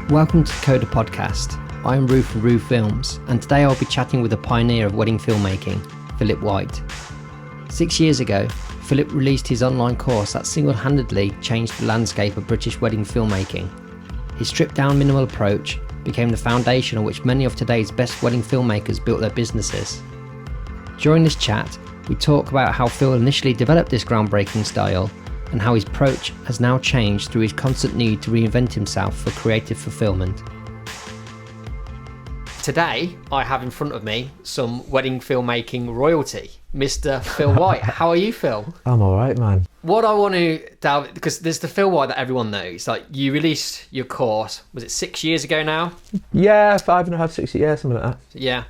Welcome to the Coda podcast. I am Roo from Roo Films, and today I'll be chatting with a pioneer of wedding filmmaking, Philip White. 6 years ago, Philip released his online course that single-handedly changed the landscape of British wedding filmmaking. His stripped-down minimal approach became the foundation on which many of today's best wedding filmmakers built their businesses. During this chat, we talk about how Phil initially developed this groundbreaking style and how his approach has now changed through his constant need to reinvent himself for creative fulfilment. Today, I have in front of me some wedding filmmaking royalty, Mr. Phil White. How are you, Phil? I'm all right, man. What I want to delve, because there's the Phil White that everyone knows. Like, you released your course, was it 6 years ago now? Yeah, 5.5, 6 years, something like that. Yeah,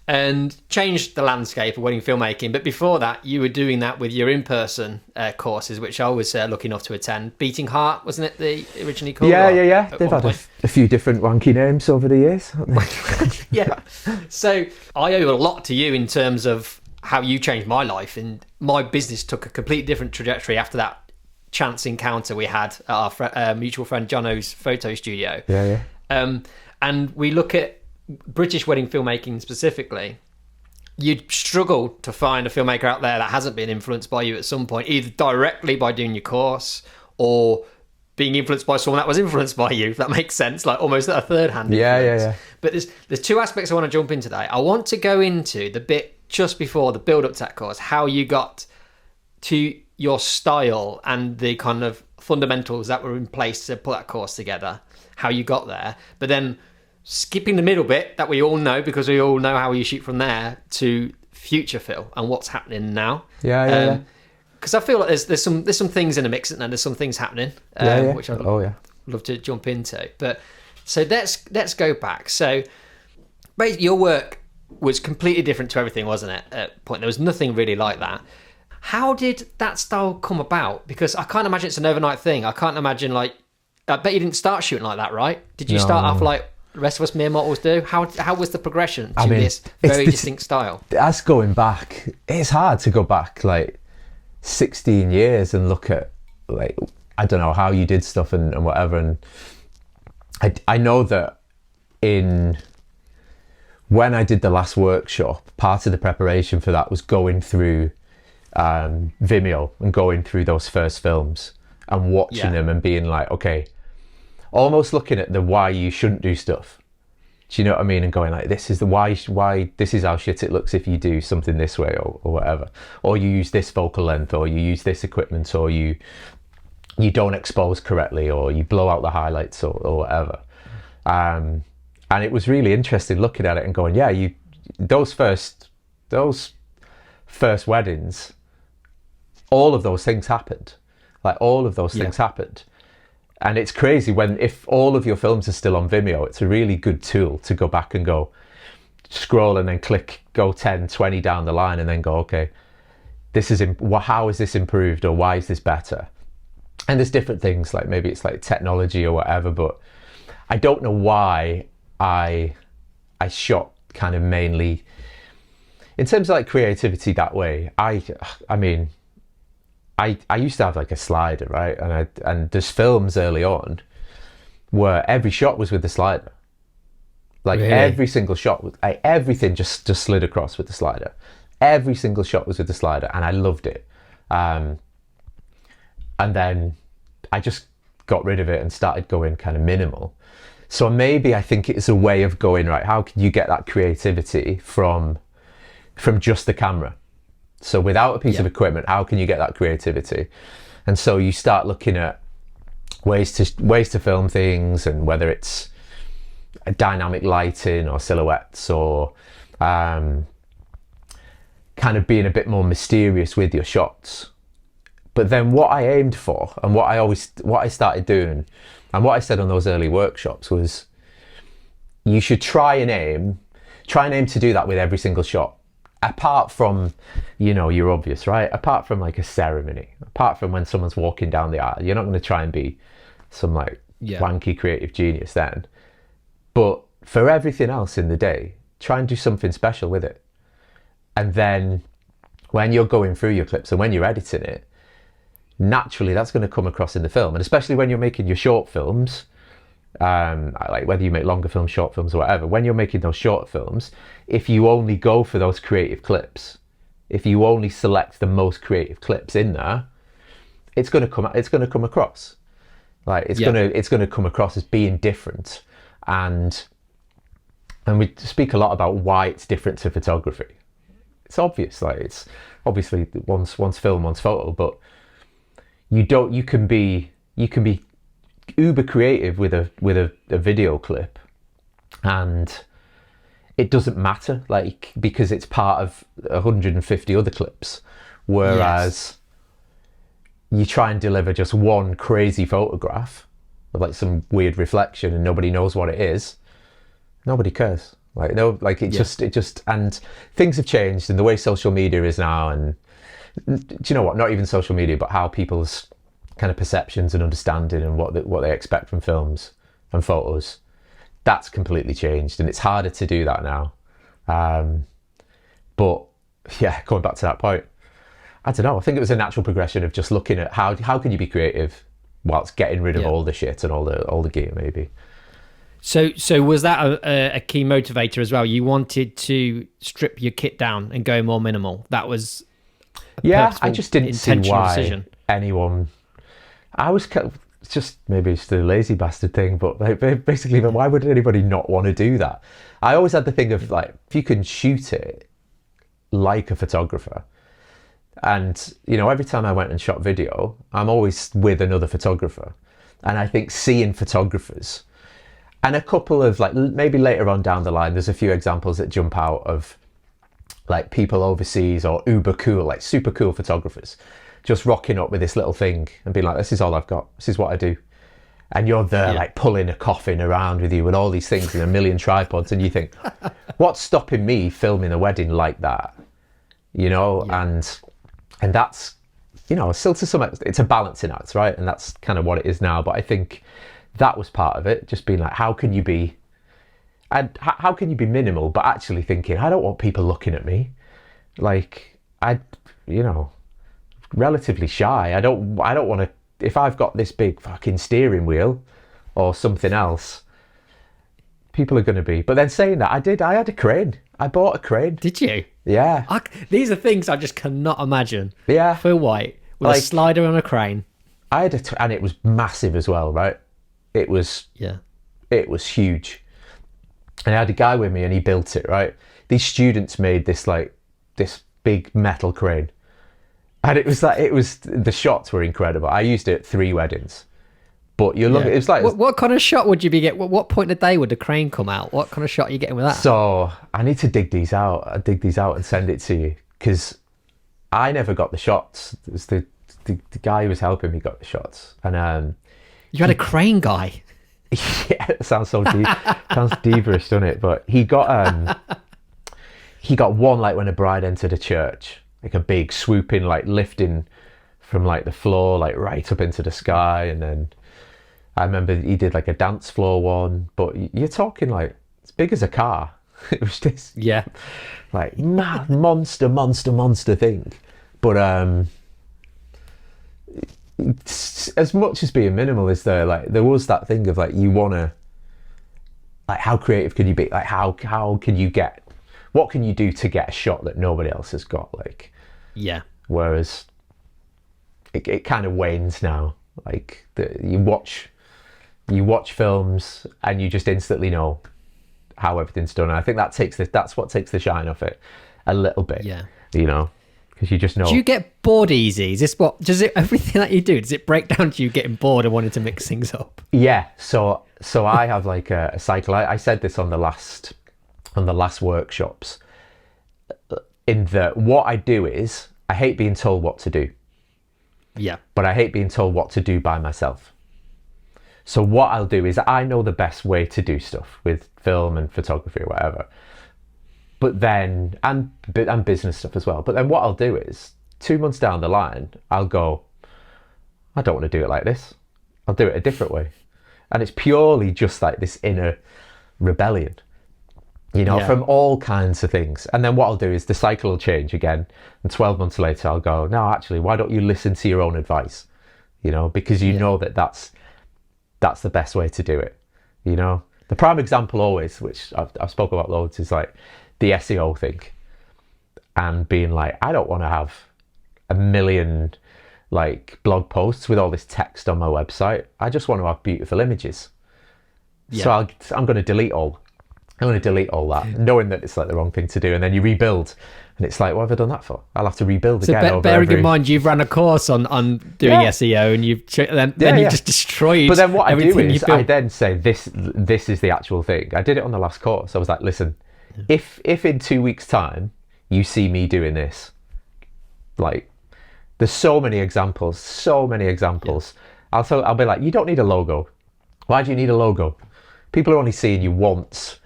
and changed the landscape of wedding filmmaking. But before that, you were doing that with your in-person courses, which I was lucky enough to attend. Beating Heart, wasn't it the originally called? Yeah. They've had a few different wanky names over the years, haven't they? Yeah. So I owe a lot to you in terms of how you changed my life, and my business took a completely different trajectory after that chance encounter we had at our mutual friend Jono's photo studio. Yeah. And we look at British wedding filmmaking specifically. You'd struggle to find a filmmaker out there that hasn't been influenced by you at some point, either directly by doing your course or being influenced by someone that was influenced by you, if that makes sense, like almost a third-hand influence. Yeah. But there's two aspects I want to jump in today. I want to go into the bit just before the build-up to that course, how you got to your style and the kind of fundamentals that were in place to put that course together, how you got there. But then skipping the middle bit that we all know, because we all know how you shoot from there, to future Phil and what's happening now. Yeah. Because I feel like there's some things in the mix, and there's some things happening, which I'd love to jump into. But so let's go back. So basically, your work was completely different to everything, wasn't it? At a point, there was nothing really like that. How did that style come about? Because I can't imagine it's an overnight thing. I can't imagine, like, I bet you didn't start shooting like that, right? Did you start off like the rest of us mere mortals do? How was the progression to this very distinct style? That's going back. It's hard to go back like 16 years and look at, like, I don't know how you did stuff and whatever. And I know that when I did the last workshop, part of the preparation for that was going through Vimeo and going through those first films and watching them and being like, okay, almost looking at the why you shouldn't do stuff. Do you know what I mean? And going like, this is the why this is how shit it looks if you do something this way or whatever. Or you use this focal length, or you use this equipment, or you don't expose correctly, or you blow out the highlights or whatever. And it was really interesting looking at it and going, yeah, those first weddings, all of those things happened. Like, all of those things happened. And it's crazy if all of your films are still on Vimeo, it's a really good tool to go back and go scroll and then go 10, 20 down the line and then go, okay, how is this improved, or why is this better? And there's different things, like maybe it's like technology or whatever, but I don't know why I shot kind of mainly in terms of like creativity that way. I mean, I used to have like a slider, right? And there's films early on where every shot was with the slider. Like, really? Every single shot, everything just slid across with the slider. Every single shot was with the slider, and I loved it. And then I just got rid of it and started going kind of minimal. So maybe I think it's a way of going, right, how can you get that creativity from just the camera? So without a piece of equipment, how can you get that creativity? And so you start looking at ways to film things, and whether it's dynamic lighting or silhouettes, or kind of being a bit more mysterious with your shots. But then what I aimed for, and what I started doing, and what I said on those early workshops was, you should try and aim to do that with every single shot. Apart from, you're obvious, right? Apart from like a ceremony, apart from when someone's walking down the aisle, you're not going to try and be some like wanky creative genius then. But for everything else in the day, try and do something special with it. And then when you're going through your clips and when you're editing it, naturally that's going to come across in the film. And especially when you're making your short films, Like whether you make longer films, short films, or whatever, when you're making those short films, if you only go for those creative clips, if you only select the most creative clips in there, it's going to come across like it's going to come across as being different. And we speak a lot about why it's different to photography. It's obvious, like it's obviously one's film, one's photo, but you can be uber creative with a video clip, and it doesn't matter, like, because it's part of 150 other clips, whereas you try and deliver just one crazy photograph of like some weird reflection and nobody knows what it is, nobody cares. Like, no, like it just and things have changed in the way social media is now. And do you know what, not even social media, but how people's kind of perceptions and understanding and what they expect from films and photos, that's completely changed, and it's harder to do that now. But yeah, going back to that point, I don't know, I think it was a natural progression of just looking at how can you be creative whilst getting rid of all the shit and all the gear, maybe. So was that a key motivator as well? You wanted to strip your kit down and go more minimal. That was I just didn't see why anyone. I was just, maybe it's the lazy bastard thing, but like, basically, why would anybody not want to do that? I always had the thing of like, if you can shoot it like a photographer, and you know, every time I went and shot video, I'm always with another photographer, and I think seeing photographers, and a couple of like maybe later on down the line, there's a few examples that jump out of like people overseas or uber cool, like super cool photographers, just rocking up with this little thing and being like, this is all I've got, this is what I do. And you're there like pulling a coffin around with you with all these things and a million tripods, and you think, what's stopping me filming a wedding like that? You know, and that's, you know, still to some extent, it's a balancing act, right? And that's kind of what it is now. But I think that was part of it, just being like, how can you be minimal, but actually thinking, I don't want people looking at me. Like, relatively shy. I don't want to, if I've got this big fucking steering wheel or something else, people are going to be. But then saying that, I had a crane. I bought a crane. Did you? Yeah. These are things I just cannot imagine. Yeah. Phil White with a slider on a crane. I had and it was massive as well, right? It was huge. And I had a guy with me and he built it, right? These students made this big metal crane. And the shots were incredible. I used it at 3 weddings. But it was like... What kind of shot would you be getting? What point of the day would the crane come out? What kind of shot are you getting with that? So I need to dig these out. I'll dig these out and send it to you, because I never got the shots. It was the guy who was helping me got the shots. And you had a crane guy? Yeah, it sounds so deep. Sounds diva-ish, doesn't it? But he got one like when a bride entered a church, like a big swooping, like lifting from like the floor, like right up into the sky. And then I remember he did like a dance floor one, but you're talking like as big as a car. It was this like mad monster thing. But as much as being minimal is there, like there was that thing of like, you want to, like, how creative can you be? Like how can you get, what can you do to get a shot that nobody else has got? Like, whereas it kind of wanes now. Like you watch films and you just instantly know how everything's done. And I think that's what takes the shine off it a little bit. You know, because you just know. Do you get bored easy? Is this what, does it, everything that you do, does it break down to you getting bored and wanting to mix things up? Yeah. So I have like a cycle. I said this on the last workshops, in that what I do is I hate being told what to do. Yeah. But I hate being told what to do by myself. So what I'll do is I know the best way to do stuff with film and photography or whatever. But then, and business stuff as well. But then what I'll do is 2 months down the line, I'll go, I don't want to do it like this. I'll do it a different way. And it's purely just like this inner rebellion, you know, from all kinds of things. And then what I'll do is the cycle will change again. And 12 months later, I'll go, no, actually, why don't you listen to your own advice? You know, because you know that's the best way to do it. you know. The prime example always, which I've spoken about loads, is like the SEO thing, and being like, I don't want to have a million like blog posts with all this text on my website. I just want to have beautiful images. So I'm going to delete all that, knowing that it's like the wrong thing to do. And then you rebuild, and it's like, what have I done that for? I'll have to rebuild again. So bearing in mind, you've run a course on doing SEO, and you've just destroyed. But then what I do is I then say this is the actual thing. I did it on the last course. I was like, listen, if in 2 weeks' time you see me doing this, like, there's so many examples. I'll be like, you don't need a logo. Why do you need a logo? People are only seeing you once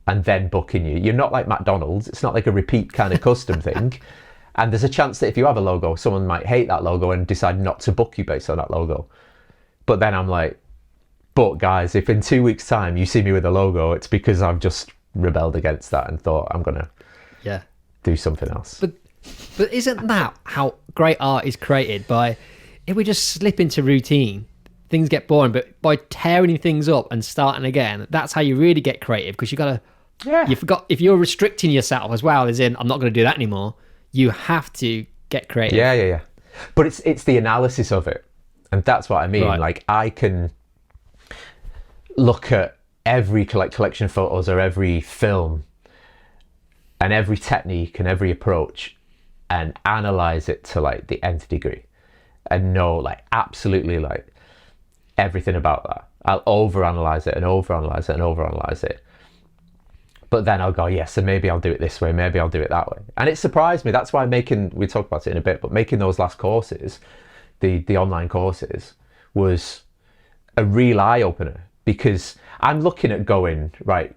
and then booking you. You're not like McDonald's. It's not like a repeat kind of custom thing. And there's a chance that if you have a logo, someone might hate that logo and decide not to book you based on that logo. But then I'm like, but guys, if in 2 weeks' time you see me with a logo, it's because I've just rebelled against that and thought I'm going to do something else. But isn't that how great art is created? By, if we just slip into routine, things get boring, but by tearing things up and starting again, that's how you really get creative, because you got to, you forgot, if you're restricting yourself as well, as in, I'm not going to do that anymore, you have to get creative. Yeah. But it's the analysis of it. And that's what I mean. Right. Like, I can look at every collection of photos or every film and every technique and every approach and analyze it to like the nth degree and know like absolutely like everything about that. I'll overanalyze it and overanalyze it and overanalyze it. But then I'll go, yes, and maybe I'll do it this way, maybe I'll do it that way. And it surprised me. That's why we'll talk about it in a bit, but making those last courses, the online courses, was a real eye-opener, because I'm looking at going, right,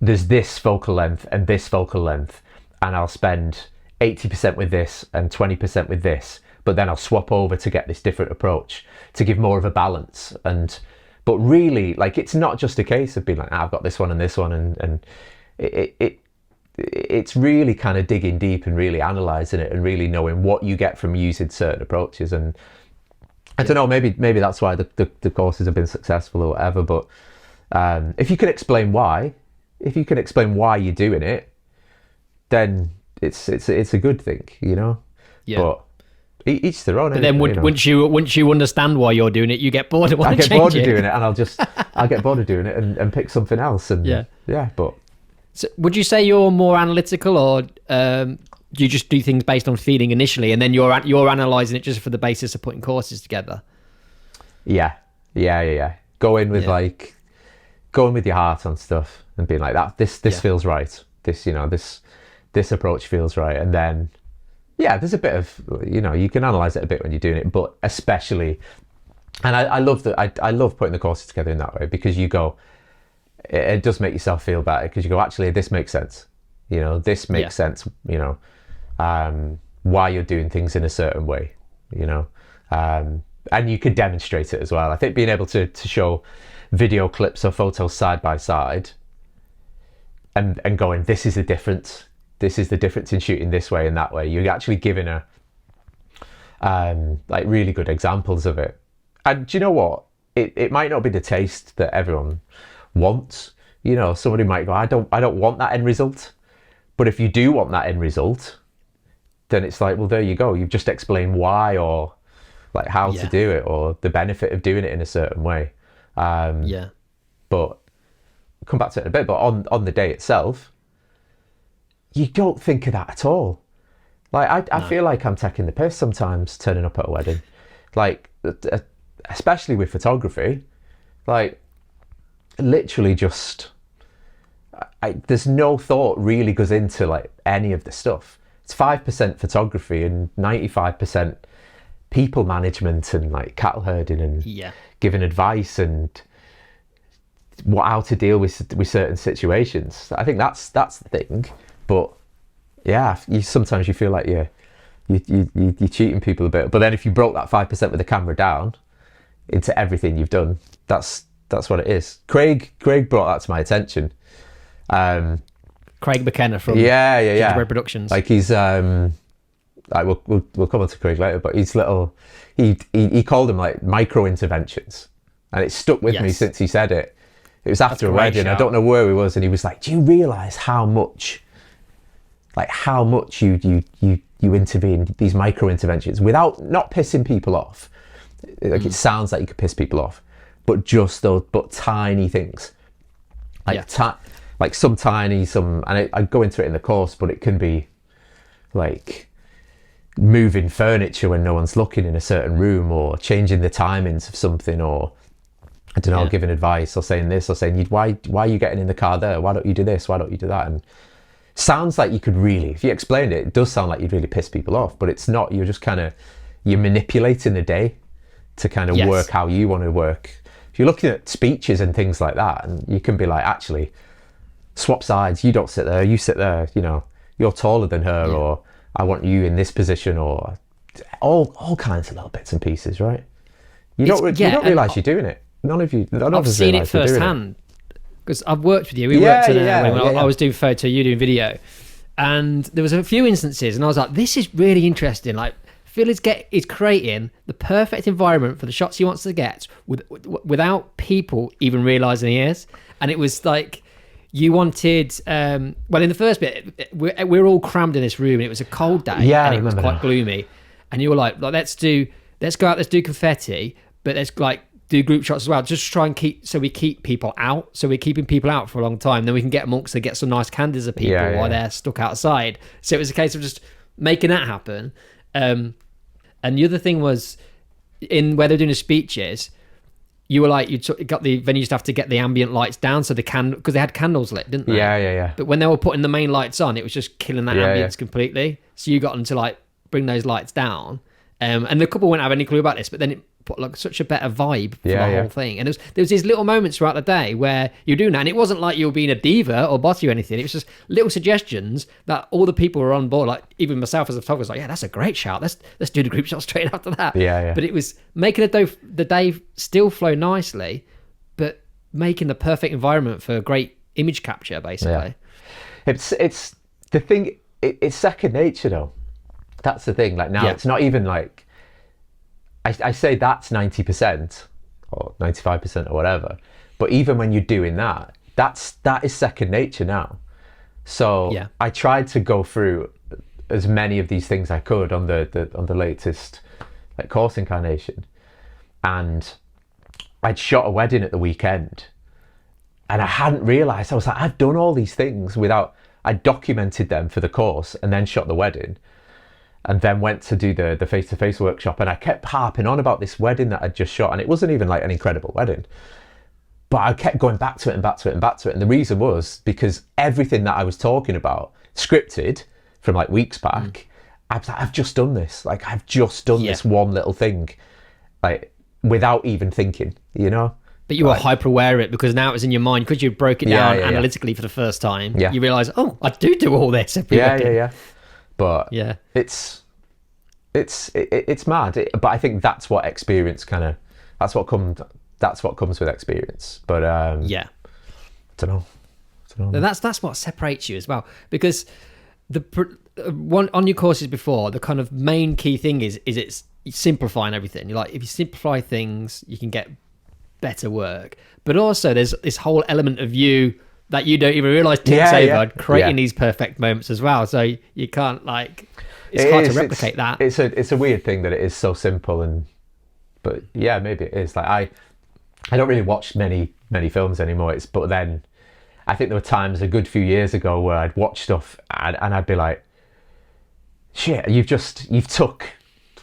there's this focal length and this focal length, and I'll spend 80% with this and 20% with this, but then I'll swap over to get this different approach to give more of a balance. But really, like, it's not just a case of being like, I've got this one and this one, and it's really kind of digging deep and really analysing it and really knowing what you get from using certain approaches. And I don't know, maybe that's why the courses have been successful or whatever, but if you can explain why you're doing it, then it's a good thing, you know. But each their own. But then once you understand why you're doing it, you get bored of I get bored of doing it, and I'll get bored of doing it and pick something else. And but so would you say you're more analytical, or do you just do things based on feeling initially, and then you're analysing it just for the basis of putting courses together? Yeah. Going with your heart on stuff and being like that. This feels right. This approach feels right, and then there's a bit of, you can analyze it a bit when you're doing it, but especially, and I love that. I love putting the courses together in that way, because you go, it does make yourself feel better, because you go, actually, this makes sense. This makes sense. Why you're doing things in a certain way. And you could demonstrate it as well. I think being able to show video clips or photos side by side, and going, this is the difference. This is the difference in shooting this way and that way. You're actually giving like really good examples of it. And do you know what? It might not be the taste that everyone wants. Somebody might go, I don't want that end result. But if you do want that end result, then it's like, well, there you go. You've just explained why, or like how to do it, or the benefit of doing it in a certain way. But we'll come back to it in a bit. But on the day itself, you don't think of that at all. Like, I feel like I'm taking the piss sometimes turning up at a wedding. Like, especially with photography, like, literally just, there's no thought really goes into like any of the stuff. It's 5% photography and 95% people management and like cattle herding and giving advice and how to deal with certain situations. I think that's the thing. But sometimes you feel like you're cheating people a bit. But then if you broke that 5% with the camera down into everything you've done, that's what it is. Craig brought that to my attention. Craig McKenna from Gingerbread Productions. Like, he's we'll come on to Craig later, but he's he called them like micro interventions. and it's stuck with me Yes. since he said it. It was after a great wedding. I shout. don't know where he was, and he was like, "Do you realise how much you intervene, these micro interventions, without not pissing people off? Like it sounds like you could piss people off, but just those, but tiny things, like some tiny, and I go into it in the course, but it can be like moving furniture when no one's looking in a certain room, or changing the timings of something, or I don't know, giving advice, or saying this, or saying, why are you getting in the car there? Why don't you do this? Why don't you do that?" And sounds like you could really, if you explained it, it does sound like you'd really piss people off, but it's not. You're just you're manipulating the day to kind of work how you want to work. If you're looking at speeches and things like that, and you can be like, actually, swap sides, you don't sit there, you sit there, you're taller than her, or I want you in this position, or all kinds of little bits and pieces, right? You don't realise you're doing it. None of I've us seen it realise you're doing firsthand because I've worked with you. We worked when I was doing photo, you doing video, and there was a few instances, and I was like, "This is really interesting." Like Phil is creating the perfect environment for the shots he wants to get without people even realising he is, and it was like you wanted. Well, in the first bit, we're all crammed in this room, and it was a cold day, and it was quite gloomy, and you were like, let's go out, let's do confetti, but let's do group shots as well, just try and keep people out. So we're keeping people out for a long time. Then we can get amongst get some nice candies of people while they're stuck outside. So it was a case of just making that happen. And the other thing was, where they're doing the speeches, you were like, got the venue used to have to get the ambient lights down, so because they had candles lit, didn't they? Yeah. But when they were putting the main lights on, it was just killing that ambience completely. So you got them to bring those lights down. And the couple wouldn't have any clue about this, but then it put such a better vibe for the whole thing. And there was these little moments throughout the day where you're doing that, and it wasn't like you were being a diva or bossy or anything. It was just little suggestions that all the people were on board. Like even myself as a photographer was like, "Yeah, that's a great shout. Let's do the group shot straight after that." But it was making the day still flow nicely, but making the perfect environment for great image capture, basically. It's the thing. It's second nature, though. That's the thing. Like now, it's not even like. I say that's 90% or 95% or whatever, but even when you're doing that is second nature now. So I tried to go through as many of these things I could on the latest course incarnation, and I'd shot a wedding at the weekend, and I hadn't realised. I was like, I've done all these things I documented them for the course and then shot the wedding. And then went to do the face-to-face workshop, and I kept harping on about this wedding that I'd just shot, and it wasn't even an incredible wedding, but I kept going back to it and back to it and back to it. And the reason was because everything that I was talking about, scripted from weeks back, I was like, I've just done this. I've just done this one little thing, without even thinking, But you were hyper aware of it because now it was in your mind, because you broke it down analytically for the first time. You realise, oh, I do all this. But it's mad. But I think that's what experience that's what comes with experience. But I don't know. That's what separates you as well, because one on your courses before, the kind of main key thing is it's simplifying everything. You're if you simplify things, you can get better work. But also there's this whole element of you that you don't even realise takes over, creating these perfect moments as well. So you can't it's hard to replicate that. It's a weird thing that it is so simple, but maybe it is. I don't really watch many films anymore. But then I think there were times a good few years ago where I'd watch stuff and I'd be like, shit, you've took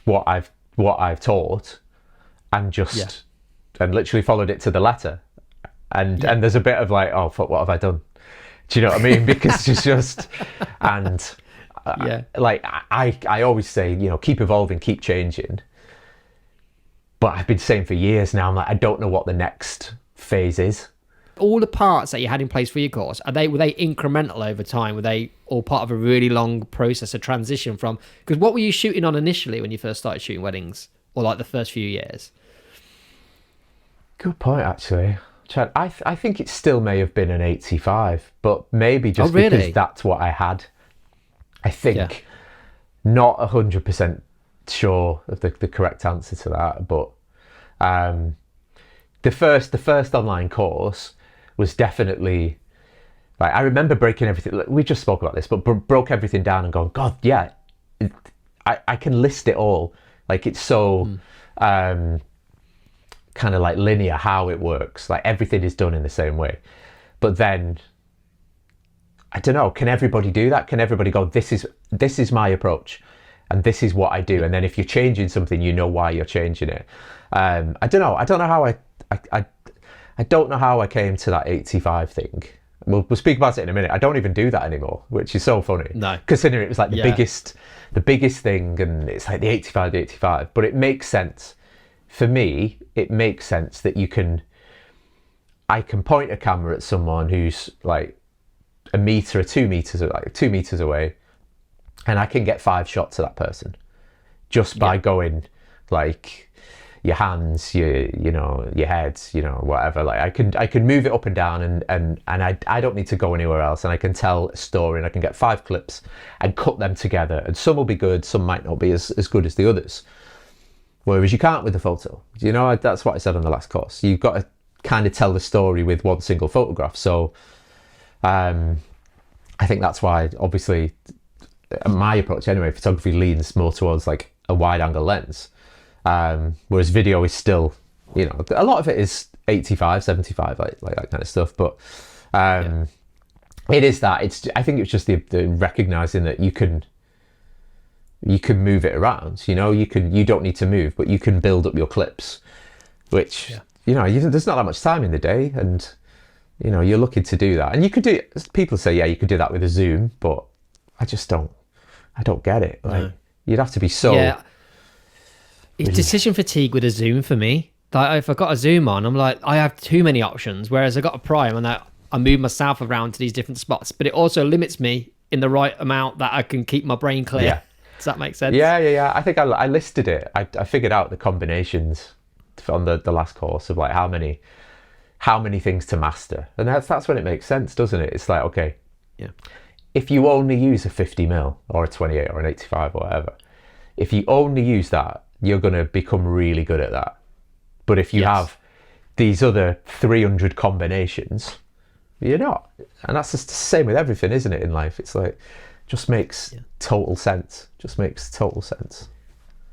what I've taught and just and literally followed it to the letter. And there's a bit of oh fuck, what have I done? Do you know what I mean? Because it's just and I always say, keep evolving, keep changing. But I've been saying for years now, I don't know what the next phase is. All the parts that you had in place for your course, were they incremental over time? Were they all part of a really long process of transition from? Because what were you shooting on initially when you first started shooting weddings, or the first few years? Good point, actually. Chad, I think it still may have been an 85, but maybe just because that's what I had. I think not 100% sure of the correct answer to that, but the first online course was definitely, like, I remember breaking everything. We just spoke about this, but broke everything down and going, God, yeah, I can list it all. Like, it's so kind of like linear how it works. Like, everything is done in the same way. But then, I don't know, can everybody do that? Can everybody go, this is my approach and this is what I do? And then if you're changing something, you know why you're changing it. I don't know how I don't know how I came to that 85 thing. We'll speak about it in a minute. I don't even do that anymore, which is so funny. No. Considering it was like the biggest thing, and it's like the 85. But it makes sense. For me, it makes sense that I can point a camera at someone who's like a meter or 2 meters, like 2 meters away, and I can get 5 shots of that person just by going like your hands, your head, whatever. Like I can move it up and down, and I don't need to go anywhere else, and I can tell a story, and I can get 5 clips and cut them together, and some will be good, some might not be as good as the others. Whereas you can't with the photo. That's what I said on the last course. You've got to kind of tell the story with one single photograph. So I think that's why, obviously, my approach anyway, photography leans more towards like a wide angle lens. Whereas video is still, a lot of it is 85, 75, like that kind of stuff. But it is that. I think it's just the recognizing that you can move it around. You don't need to move, but you can build up your clips, which there's not that much time in the day, and you're looking to do that. And you could do. People say, yeah, you could do that with a zoom, but I just don't. I don't get it. Like, no. You'd have to be so. Yeah. It's decision fatigue with a zoom for me. Like, if I got a zoom on, I'm like, I have too many options. Whereas I got a prime and I move myself around to these different spots, but it also limits me in the right amount that I can keep my brain clear. Yeah. Does that make sense? Yeah. I think I listed it. I figured out the combinations on the last course of like how many things to master, and that's when it makes sense, doesn't it? It's like, okay, yeah, if you only use a 50mm or a 28 or an 85 or whatever, if you only use that, you're going to become really good at that. But if you have these other 300 combinations, you're not. And that's just the same with everything, isn't it, in life? It's like, just makes total sense. Just makes total sense.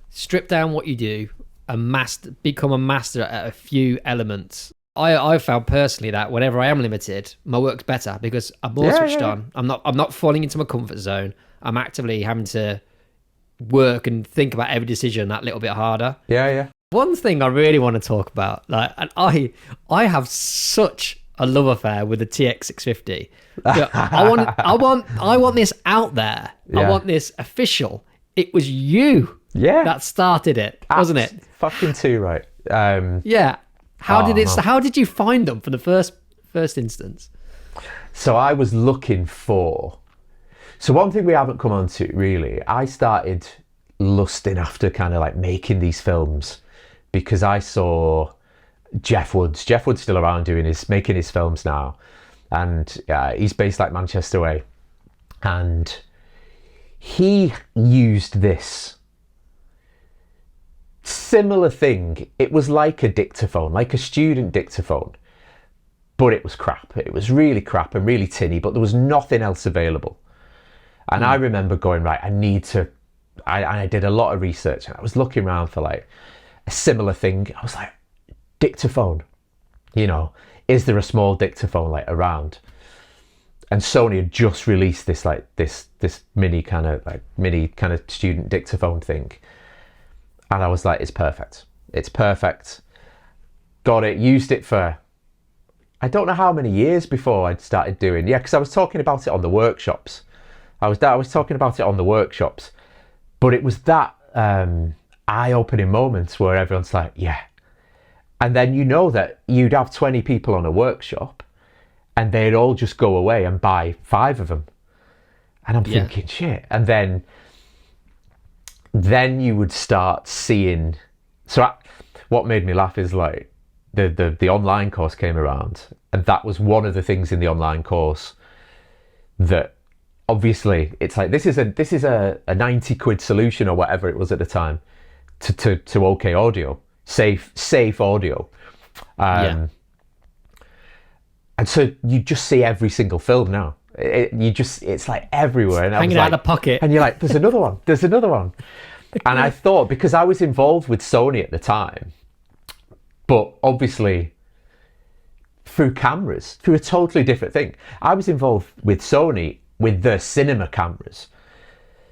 Strip down what you do and become a master at a few elements. I've found personally that whenever I am limited, my work's better because I'm more switched on. I'm not falling into my comfort zone. I'm actively having to work and think about every decision that little bit harder. Yeah. One thing I really want to talk about, like, and I have such a love affair with the TX650. I want this out there. Yeah. I want this official. It was you that started it, wasn't it? Fucking too right. Yeah. How did you find them for the first instance? So I was looking for. So one thing we haven't come on to really, I started lusting after kind of like making these films because I saw Jeff Wood's still around making his films now, and he's based like Manchester way, and he used this similar thing. It was like a dictaphone, like a student dictaphone, but it was crap. It was really crap and really tinny, but there was nothing else available. And I remember going, right, I did a lot of research, and I was looking around for like a similar thing. I was like, dictaphone, is there a small dictaphone like around? And Sony had just released this mini kind of student dictaphone thing. And I was like, it's perfect. Got it, used it for, I don't know how many years before I'd started doing, because I was talking about it on the workshops. I was talking about it on the workshops, but it was that eye-opening moments where everyone's like, yeah. And then that you'd have 20 people on a workshop and they'd all just go away and buy 5 of them. And I'm thinking, shit. And then you would start seeing. So what made me laugh is like the online course came around, and that was one of the things in the online course that obviously it's like this is a 90 quid solution or whatever it was at the time to OK audio, safe audio, And so you just see every single film now. It's like everywhere. And hanging out of the pocket. And you're like, there's another one, there's another one. And I thought, because I was involved with Sony at the time, but obviously through cameras, through a totally different thing. I was involved with Sony with the cinema cameras.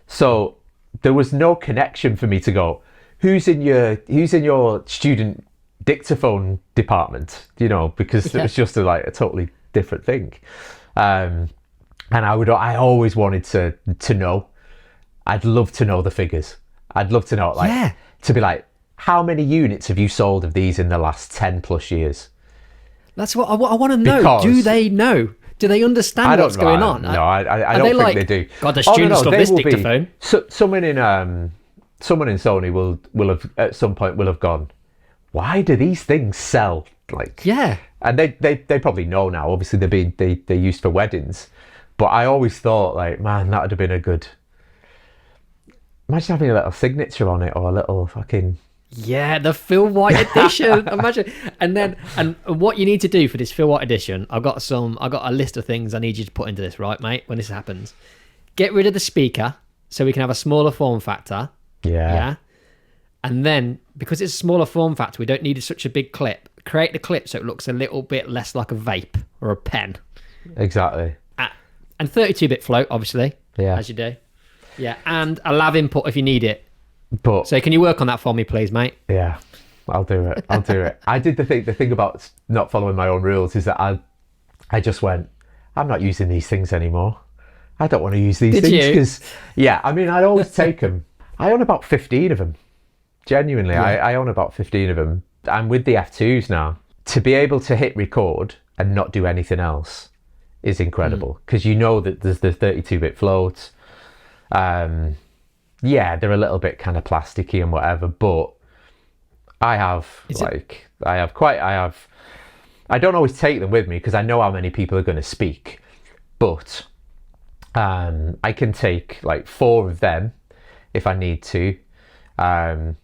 So there was no connection for me to go, who's in your student dictaphone department, you know, because it was just a totally different thing. And I always wanted to know. I'd love to know the figures. I'd love to know, to be like, how many units have you sold of these in the last 10 plus years? That's what I want to know. Because do they know? Do they understand what's going on? No, I don't think they do. God, the students love this dictaphone. Someone in Sony will have at some point will have gone, why do these things sell? And they probably know now. Obviously they're used for weddings, but I always thought, like, man, that would have been a good. Imagine having a little signature on it, or a little fucking. Yeah, the Phil White edition. Imagine. And what you need to do for this Phil White edition, I've got a list of things I need you to put into this, right, mate, when this happens. Get rid of the speaker so we can have a smaller form factor. Yeah. And then, because it's a smaller form factor, we don't need such a big clip. Create the clip so it looks a little bit less like a vape or a pen. Exactly. And 32-bit float, obviously. Yeah. As you do. Yeah, and a lav input if you need it. But so can you work on that for me, please, mate? Yeah, I'll do it. I did the thing about not following my own rules is that I just went, I'm not using these things anymore. I don't want to use these things because I mean, I'd always take them. I own about 15 of them. Genuinely, I own about 15 of them. I'm with the F2s now. To be able to hit record and not do anything else is incredible, because you know that there's the 32-bit floats. They're a little bit kind of plasticky and whatever, but I don't always take them with me because I know how many people are going to speak, but I can take like 4 of them if I need to. I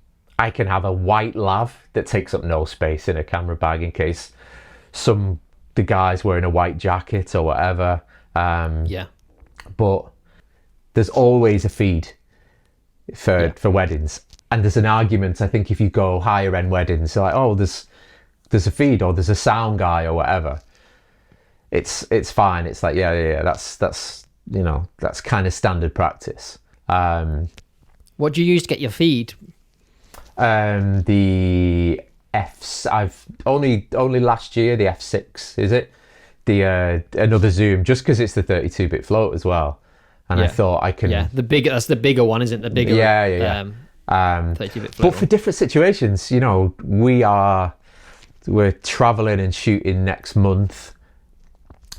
can have a white lav that takes up no space in a camera bag in case the guy's wearing a white jacket or whatever. But there's always a feed for weddings, and there's an argument. I think if you go higher end weddings, like, oh, there's a feed or there's a sound guy or whatever. It's fine. It's like that's you know, that's kind of standard practice. What do you use to get your feed? The Fs. I've only last year the F6 is it? The another zoom, just because it's the 32-bit float as well. And I thought I can. Yeah, that's the bigger one, isn't it? The bigger. 32-bit float. But for different situations, you know, we're traveling and shooting next month,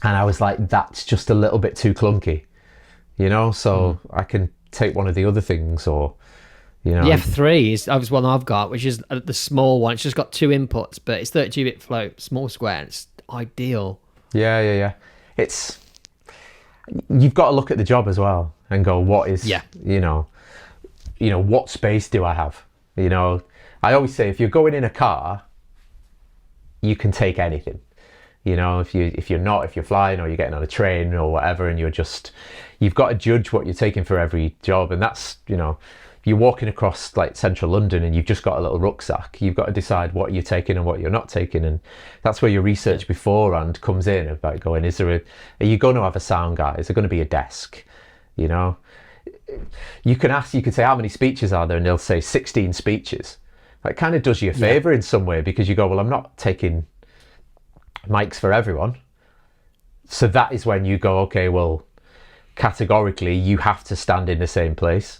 and I was like, that's just a little bit too clunky, you know. So I can take one of the other things, or you know, the F3 is one I've got, which is the small one. It's just got 2 inputs, but it's 32-bit float, small square. And it's ideal. Yeah. You've got to look at the job as well and go, what is, you know, what space do I have? You know, I always say, if you're going in a car, you can take anything. You know, if you're flying or you're getting on a train or whatever, and you've got to judge what you're taking for every job. And that's, you know, you're walking across like central London and you've just got a little rucksack. You've got to decide what you're taking and what you're not taking, and that's where your research beforehand comes in about going, are you going to have a sound guy? Is there going to be a desk? You know, you could say, how many speeches are there? And they'll say 16 speeches. That kind of does you a favour in some way, because you go, well, I'm not taking mics for everyone. So that is when you go, okay, well, categorically you have to stand in the same place.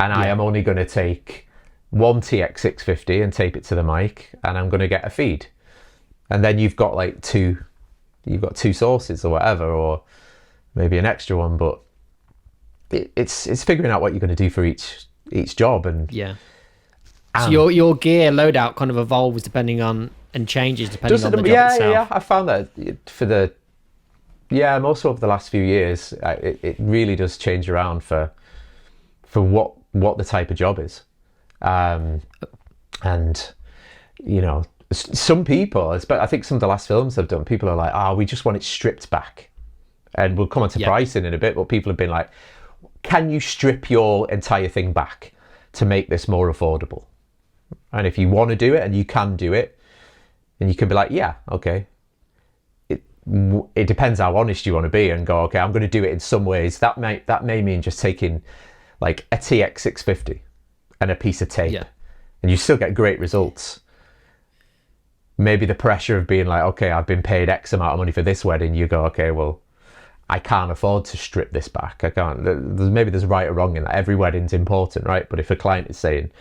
And I am only going to take one TX650 and tape it to the mic, and I'm going to get a feed. And then you've got like two sources or whatever, or maybe an extra one. But it's figuring out what you're going to do for each job. And so your gear loadout kind of evolves depending on, and changes depending on the job itself. Yeah. I found that for most over the last few years, it really does change around for what the type of job is. And, you know, some people, I think some of the last films I've done, people are like, we just want it stripped back. And we'll come on to pricing in a bit, but people have been like, can you strip your entire thing back to make this more affordable? And if you want to do it and you can do it, and you can be like, yeah, okay. It depends how honest you want to be and go, okay, I'm going to do it in some ways. That may mean just taking like a TX650 and a piece of tape, and you still get great results. Maybe the pressure of being like, okay, I've been paid X amount of money for this wedding. You go, okay, well, I can't afford to strip this back. I can't. Maybe there's right or wrong in that. Every wedding's important, right? But if a client is saying,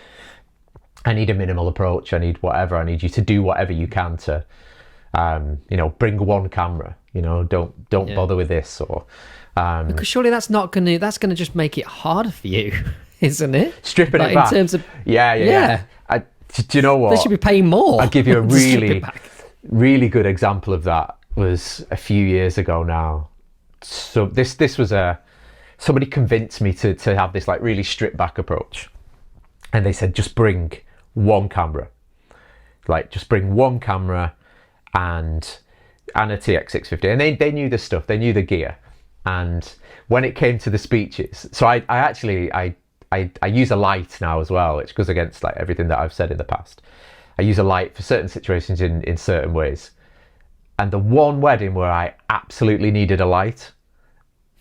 I need a minimal approach, I need whatever, I need you to do whatever you can to, bring one camera, don't bother with this, or because surely that's gonna just make it harder for you, isn't it? Stripping it back. In terms of yeah. Do you know what? They should be paying more. I'll give you a really good example of that. Was a few years ago now. So this was somebody convinced me to have this like really stripped back approach, and they said just bring one camera, just bring one camera and a TX650, and they knew the stuff, they knew the gear. And when it came to the speeches, so I use a light now as well, which goes against like everything that I've said in the past. I use a light for certain situations in certain ways. And the one wedding where I absolutely needed a light,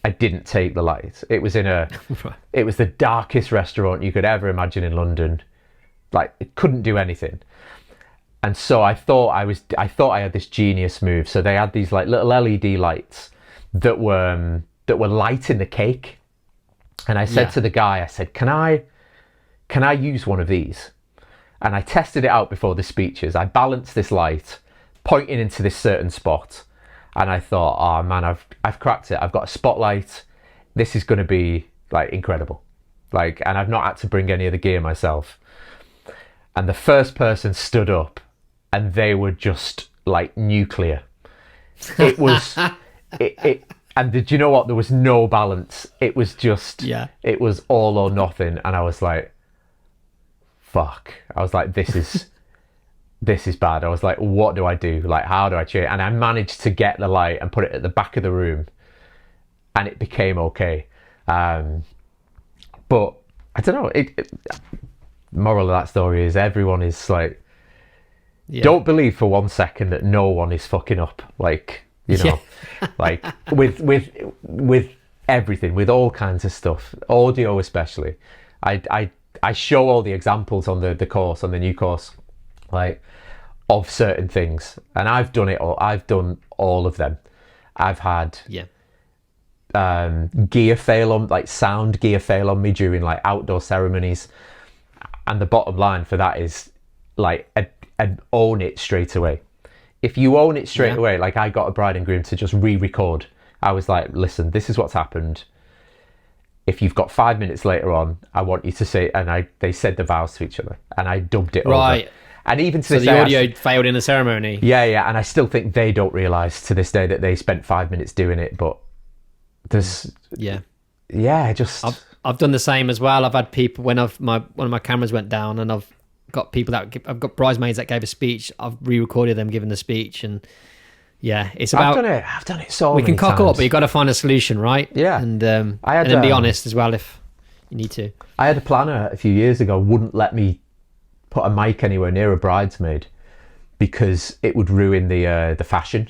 I didn't take the light. It was it was the darkest restaurant you could ever imagine in London. Like, it couldn't do anything. And so I thought I had this genius move. So they had these like little LED lights that were lighting the cake. And I said to the guy, I said, can I use one of these? And I tested it out before the speeches. I balanced this light pointing into this certain spot, and I thought, oh man, I've cracked it. I've got a spotlight. This is going to be like incredible. Like, and I've not had to bring any of the gear myself. And the first person stood up, and they were just like nuclear. It was and did you know what? There was no balance. It was just it was all or nothing. And I was like, fuck. I was like, this is bad. I was like, what do I do? Like, how do I change? And I managed to get the light and put it at the back of the room, and it became okay. But I don't know. Moral of that story is everyone is like, don't believe for 1 second that no one is fucking up. Like, like with everything, with all kinds of stuff, audio especially. I show all the examples on the course, on the new course, like, of certain things, and I've done it all. I've done all of them. I've had gear fail on, like sound gear fail on me during like outdoor ceremonies, and the bottom line for that is like own it straight away. If you own it straight away, like I got a bride and groom to just re-record. I was like, listen, this is what's happened. If you've got 5 minutes later on, I want you to say, and they said the vows to each other, and I dubbed it over. And even to this day, the audio failed in the ceremony. Yeah, and I still think they don't realise to this day that they spent 5 minutes doing it. But there's I've done the same as well. I've had people when one of my cameras went down, and I've got bridesmaids that gave a speech. I've re-recorded them giving the speech, and it's about. I've done it so. We many can cock times. up, but you got to find a solution, right? Yeah, and then be honest as well if you need to. I had a planner a few years ago wouldn't let me put a mic anywhere near a bridesmaid because it would ruin the fashion.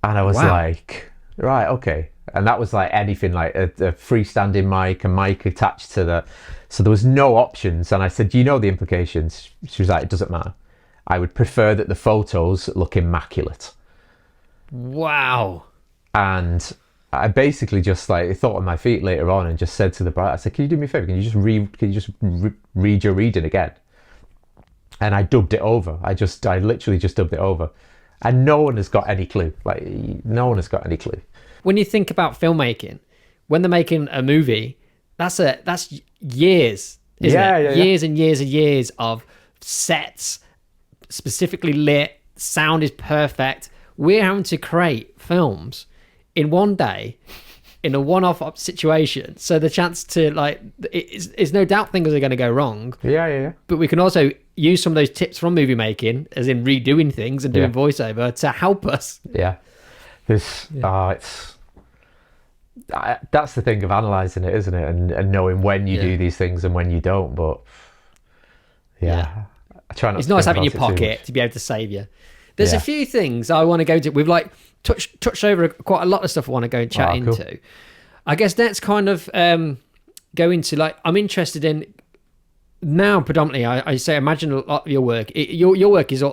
And I was like, right, okay. And that was like anything like a freestanding mic, a mic attached to so there was no options. And I said, do you know the implications? She was like, it doesn't matter. I would prefer that the photos look immaculate. Wow. And I basically just like thought on my feet later on and just said to the bride, I said, can you do me a favor? Can you just read your reading again? And I dubbed it over. I literally just dubbed it over. And no one has got any clue. Like, no one has got any clue. When you think about filmmaking, when they're making a movie, that's years, isn't it? Years and years and years of sets, specifically lit, sound is perfect. We're having to create films in one day, in a one-off situation. So the chance to, like, it's no doubt things are going to go wrong. Yeah. But we can also use some of those tips from movie making, as in redoing things and doing voiceover, to help us. Yeah. That's the thing of analysing it, isn't it? And knowing when you do these things and when you don't. But I try not it's to nice think having your about it too pocket much. to be able to save you. There's a few things I want to go to. We've like touched over quite a lot of stuff I want to go and chat into. Cool. I guess that's kind of go into, like, I'm interested in now predominantly. I say imagine a lot of your work. Your work is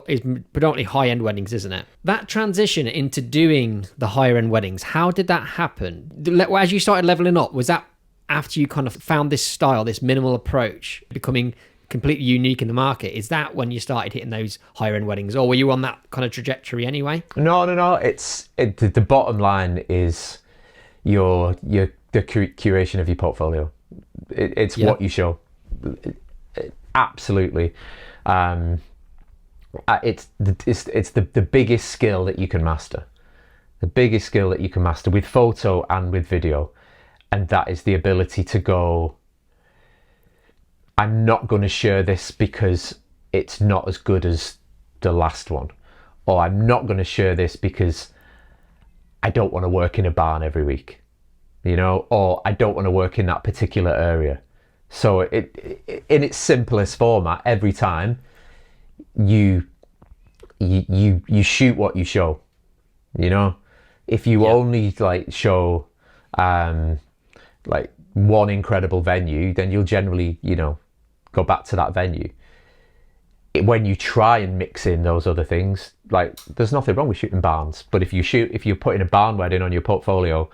predominantly high-end weddings, isn't it? That transition into doing the higher-end weddings, how did that happen? As you started leveling up, was that after you kind of found this style, this minimal approach, becoming completely unique in the market? Is that when you started hitting those higher end weddings, or were you on that kind of trajectory anyway? No. The bottom line is the curation of your portfolio. It's what you show. Absolutely. It's the biggest skill that you can master. The biggest skill that you can master with photo and with video, and that is the ability to go, I'm not going to share this because it's not as good as the last one. Or I'm not going to share this because I don't want to work in a barn every week, or I don't want to work in that particular area. So it in its simplest format, every time you shoot what you show, if you only like show like one incredible venue, then you'll generally, go back to that venue. When you try and mix in those other things, like, there's nothing wrong with shooting barns, but if you're putting a barn wedding on your portfolio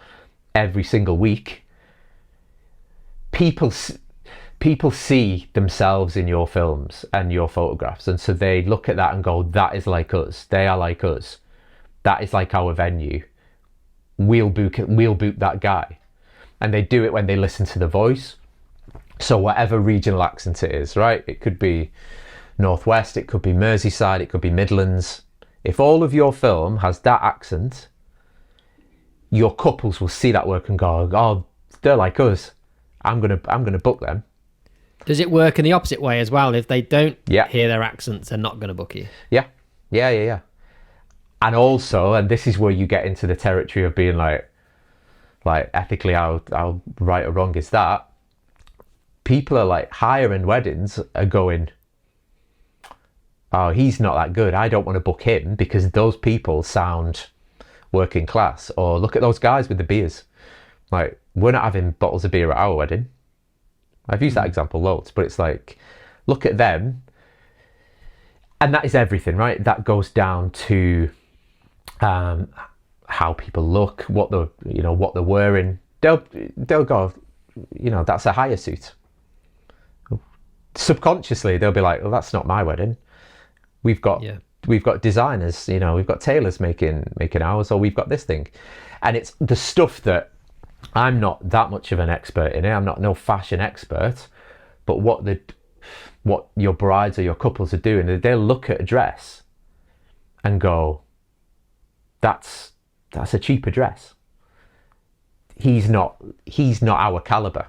every single week, people see themselves in your films and your photographs, and so they look at that and go, that is like us, they are like us, that is like our venue, we'll book that guy. And they do it when they listen to the voice. So whatever regional accent it is, right? It could be Northwest, it could be Merseyside, it could be Midlands. If all of your film has that accent, your couples will see that work and go, oh, they're like us, I'm gonna book them. Does it work in the opposite way as well? If they don't hear their accents, they're not going to book you. Yeah. And also, and this is where you get into the territory of being like ethically how right or wrong is that, people are like, higher end weddings are going, oh, he's not that good, I don't want to book him because those people sound working class. Or look at those guys with the beers, like, we're not having bottles of beer at our wedding. I've used that example loads, but it's like, look at them. And that is everything, right? That goes down to how people look, what they're wearing. They'll go, that's a higher suit. Subconsciously, they'll be like, well, that's not my wedding. We've got designers, we've got tailors making ours, or we've got this thing. And it's the stuff that I'm not that much of an expert in it. I'm not no fashion expert, but what your brides or your couples are doing, they'll look at a dress and go, that's a cheaper dress. He's not our caliber.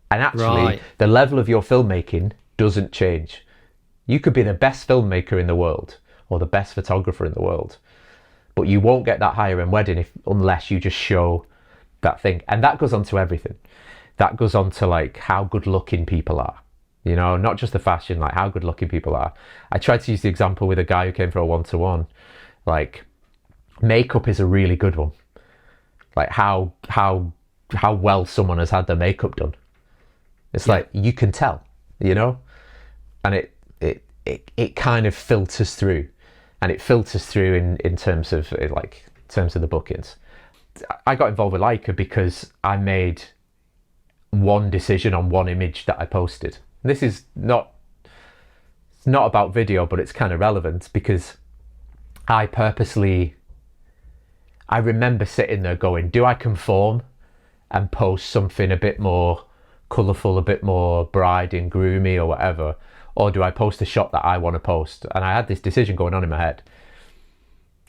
And actually, the level of your filmmaking doesn't change. You could be the best filmmaker in the world or the best photographer in the world, but you won't get that higher end wedding unless you just show that thing. And that goes on to everything. That goes on to like how good looking people are, not just the fashion, like how good looking people are. I tried to use the example with a guy who came for a 1-to-1, like, makeup is a really good one. Like how well someone has had their makeup done. It's like, you can tell, and it kind of filters through, and it filters through in terms of the bookings. I got involved with Leica because I made one decision on one image that I posted. This is not about video, but it's kind of relevant because I remember sitting there going, do I conform and post something a bit more colourful, a bit more bride and groomy or whatever, or do I post a shot that I want to post? And I had this decision going on in my head,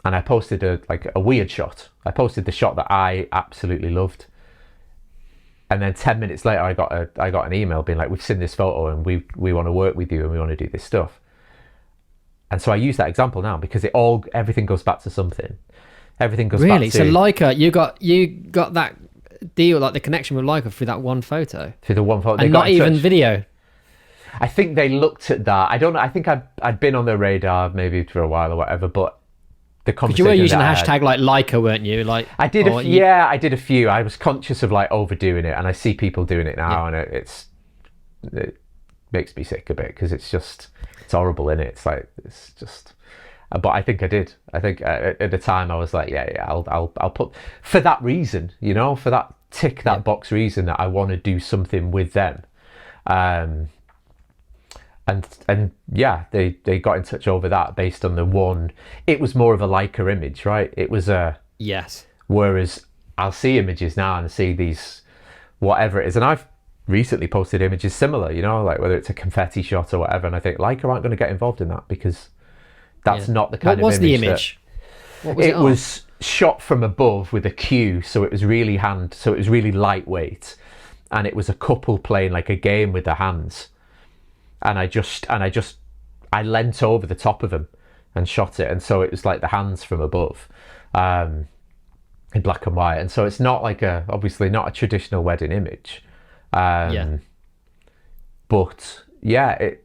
and I posted a weird shot. I posted the shot that I absolutely loved, And then 10 minutes later, I got an email being like, we've seen this photo and we want to work with you and we want to do this stuff. And so I use that example now because everything goes back to something. Everything goes back to... So Leica, you got that deal, like the connection with Leica through that one photo? Through the one photo. And not even video? I think they looked at that. I don't know. I think I'd been on their radar maybe for a while or whatever, but the conversation... Because you were using the hashtag like Leica, weren't you? Like I did I did a few. I was conscious of like overdoing it, and I see people doing it now, and it makes me sick a bit because it's horrible, isn't it? It's just... But I think I did. I think at the time I was like, I'll put... For that reason, for that tick that box reason that I want to do something with them. And they got in touch over that based on the one. It was more of a Leica image, right? It was a... Yes. Whereas I'll see images now and see these, whatever it is. And I've recently posted images similar, like whether it's a confetti shot or whatever. And I think Leica aren't going to get involved in that because that's not the kind of image. What was the image? It was shot from above with a cue. So it was really lightweight. And it was a couple playing like a game with their hands. And I leant over the top of him and shot it. And so it was like the hands from above, in black and white. And so it's not like obviously not a traditional wedding image. But the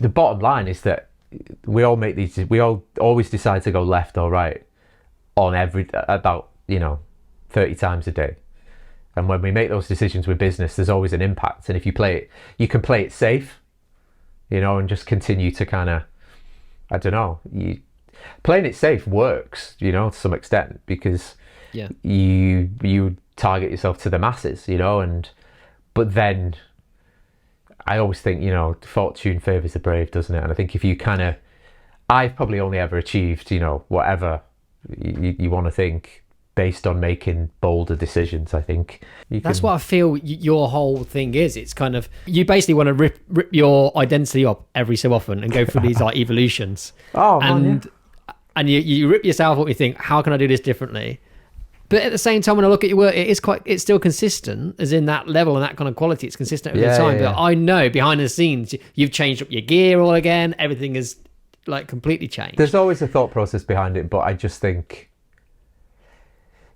bottom line is that we all make these, we all always decide to go left or right on about 30 times a day. And when we make those decisions with business, there's always an impact. And if you can play it safe, and just continue to kind of, I don't know, playing it safe works, to some extent, because you target yourself to the masses, but then I always think, fortune favours the brave, doesn't it? And I think if you I've probably only ever achieved, whatever you want to think, based on making bolder decisions. I think that's what I feel your whole thing is. It's kind of, you basically want to rip your identity up every so often and go through these like evolutions. And you rip yourself up, you think, how can I do this differently? But at the same time, when I look at your work, it's still consistent, as in that level and that kind of quality. It's consistent over time. But I know behind the scenes, you've changed up your gear all again. Everything is like completely changed. There's always a thought process behind it, but I just think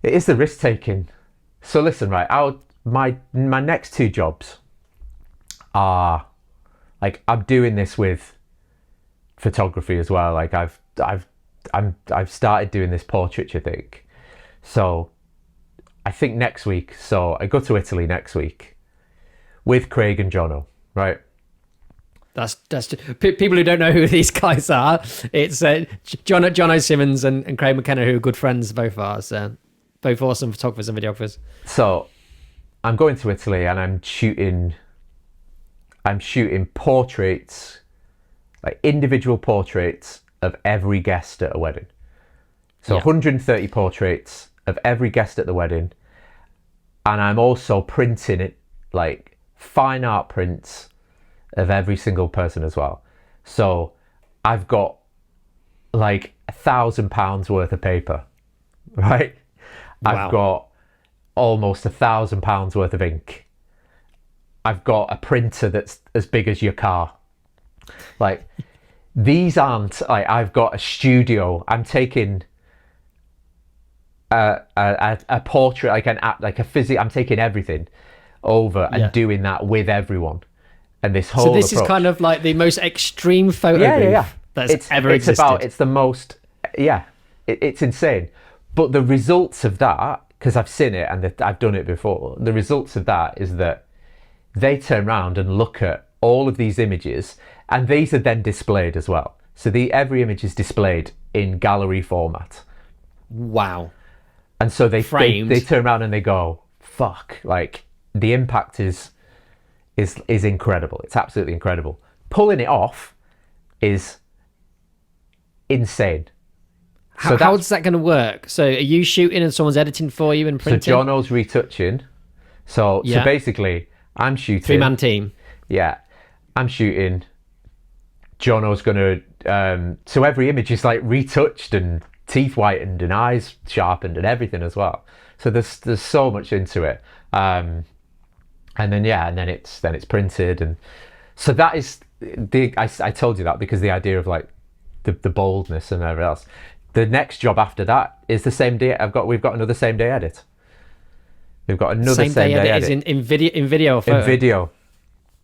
it is the risk taking. So listen, right, my next two jobs are like, I'm doing this with photography as well. Like I've started doing this portraiture thing. So I think next week, I go to Italy next week with Craig and Jono, right? That's people who don't know who these guys are. It's Jono Simmons and Craig McKenna, who are good friends both are. So both awesome photographers and videographers. So I'm going to Italy and I'm shooting portraits, like individual portraits of every guest at a wedding. So 130 portraits of every guest at the wedding. And I'm also printing it, like fine art prints of every single person as well. So I've got like £1,000 worth of paper, right? Wow. I've got almost £1,000 worth of ink. I've got a printer that's as big as your car. Like, these aren't, like, I've got a studio. I'm taking a portrait, I'm taking everything over and doing that with everyone. And this whole approach. Is kind of like the most extreme photo booth that's ever existed. It's the most, it's insane. But the results of that, because I've seen it and I've done it before, the results of that is that they turn around and look at all of these images, and these are then displayed as well. So every image is displayed in gallery format. Wow. And so they turn around and they go, fuck, like the impact is incredible. It's absolutely incredible. Pulling it off is insane. How is that going to work? So are you shooting and someone's editing for you and printing? So Jono's retouching. So basically I'm shooting. 3-man team. Yeah. I'm shooting. Jono's going to... so every image is like retouched and teeth whitened and eyes sharpened and everything as well. So there's so much into it. and then it's printed, and so that is I told you that because the idea of like the boldness and everything else. The next job after that is the same day. We've got another same day edit. We've got another same day edit. Is in video or photo?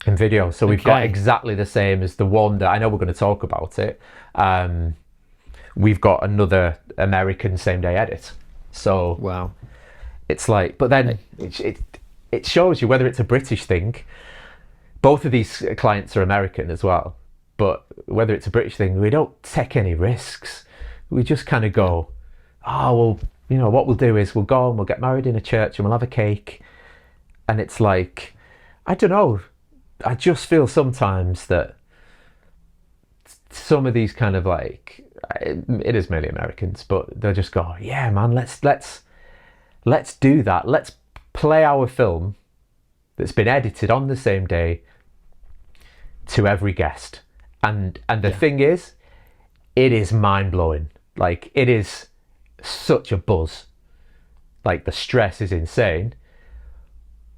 In video. So we've got exactly the same as the one that I know we're going to talk about it. We've got another American same day edit. So wow, it's like, but then it shows you whether it's a British thing. Both of these clients are American as well, but whether it's a British thing, we don't take any risks. We just kind of go, oh well, what we'll do is we'll go and we'll get married in a church and we'll have a cake, and it's like, I don't know. I just feel sometimes that some of these kind of like, it is mainly Americans, but they'll just go, yeah, man, let's do that. Let's play our film that's been edited on the same day to every guest. And the thing is, it is mind blowing. Like, it is such a buzz. Like, the stress is insane.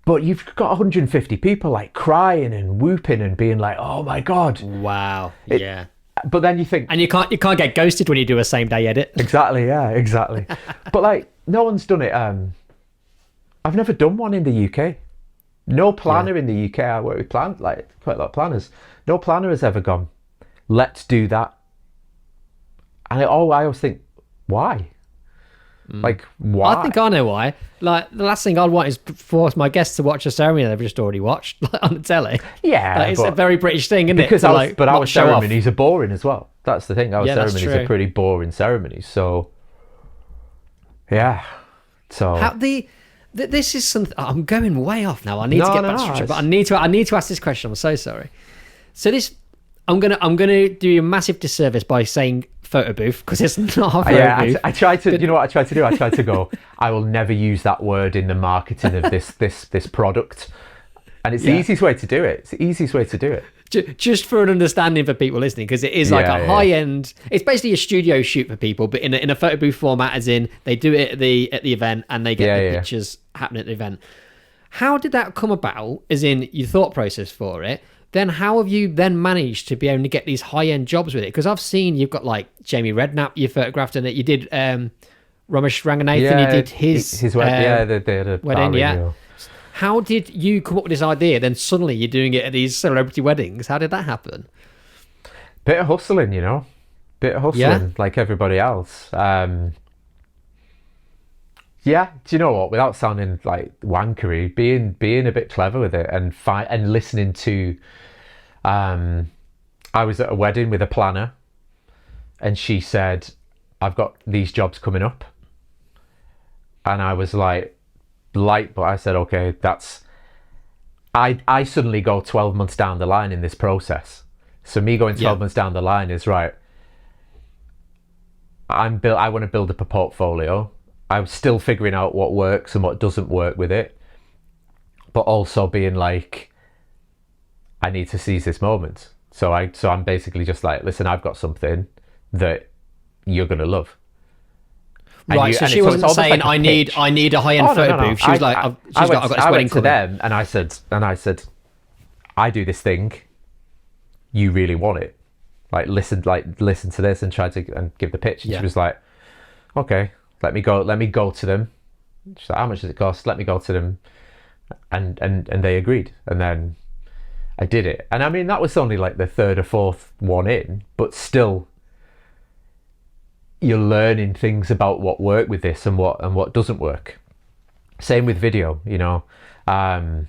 But you've got 150 people like crying and whooping and being like, "Oh my god!" Wow, yeah. But then you think, and you can't get ghosted when you do a same day edit. Exactly, yeah, exactly. But like, no one's done it. I've never done one in the UK. No planner in the UK. I work with quite a lot of planners. No planner has ever gone, let's do that. And I always think, why? Like, why? I think I know why. Like, the last thing I'd want is force my guests to watch a ceremony they've just already watched on the telly. Yeah, like, it's a very British thing, isn't because it? Our ceremonies are boring as well. That's the thing. Our ceremonies are pretty boring ceremonies. So, yeah. So this is something. I'm going way off now. I need to get back to structure, but I need to ask this question. I'm so sorry. So this, I'm gonna do you a massive disservice by saying photo booth, because it's not a photo booth. I tried to, you know what I tried to do? I tried to go, I will never use that word in the marketing of this product. And it's the easiest way to do it. It's the easiest way to do it. Just for an understanding for people listening, because it is like a high-end, it's basically a studio shoot for people, but in a photo booth format, as in they do it at the event and they get the pictures happening at the event. How did that come about, as in your thought process for it? Then how have you then managed to be able to get these high-end jobs with it? Because I've seen you've got like Jamie Redknapp, you photographed in it. You did Ramesh Ranganathan, you did his wedding. They had a wedding, yeah. How did you come up with this idea? Then suddenly you're doing it at these celebrity weddings. How did that happen? Bit of hustling, like everybody else. Yeah, do you know what? Without sounding like wankery, being a bit clever with it and listening to. I was at a wedding with a planner, and she said, "I've got these jobs coming up," and I was like, but I said, "Okay, that's." I suddenly go 12 months down the line in this process. So me going 12 months down the line is right. I want to build up a portfolio. I'm still figuring out what works and what doesn't work with it, but also being like, I need to seize this moment. So I'm basically just like, listen, I've got something that you're gonna love. Right, so she wasn't saying like I need a high-end photo booth. She was like, I've got this wedding to them, and I said, I do this thing. You really want it? Like listen to this and try to give the pitch. And she was like, okay. Let me go to them. She's like, how much does it cost? Let me go to them. And they agreed. And then I did it. And I mean, that was only like the third or fourth one in, but still you're learning things about what worked with this and what doesn't work. Same with video, and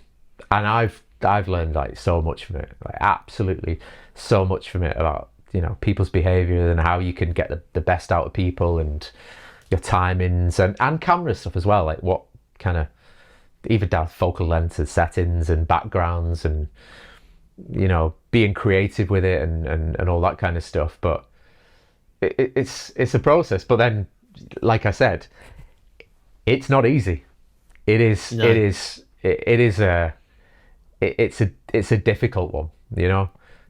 I've learned like so much from it, like absolutely so much from it about, people's behavior and how you can get the best out of people and your timings and camera stuff as well, like what kind of even down focal lengths and settings and backgrounds and being creative with it and all that kind of stuff. But it's a process. But then, like I said, it's not easy. It's a difficult one,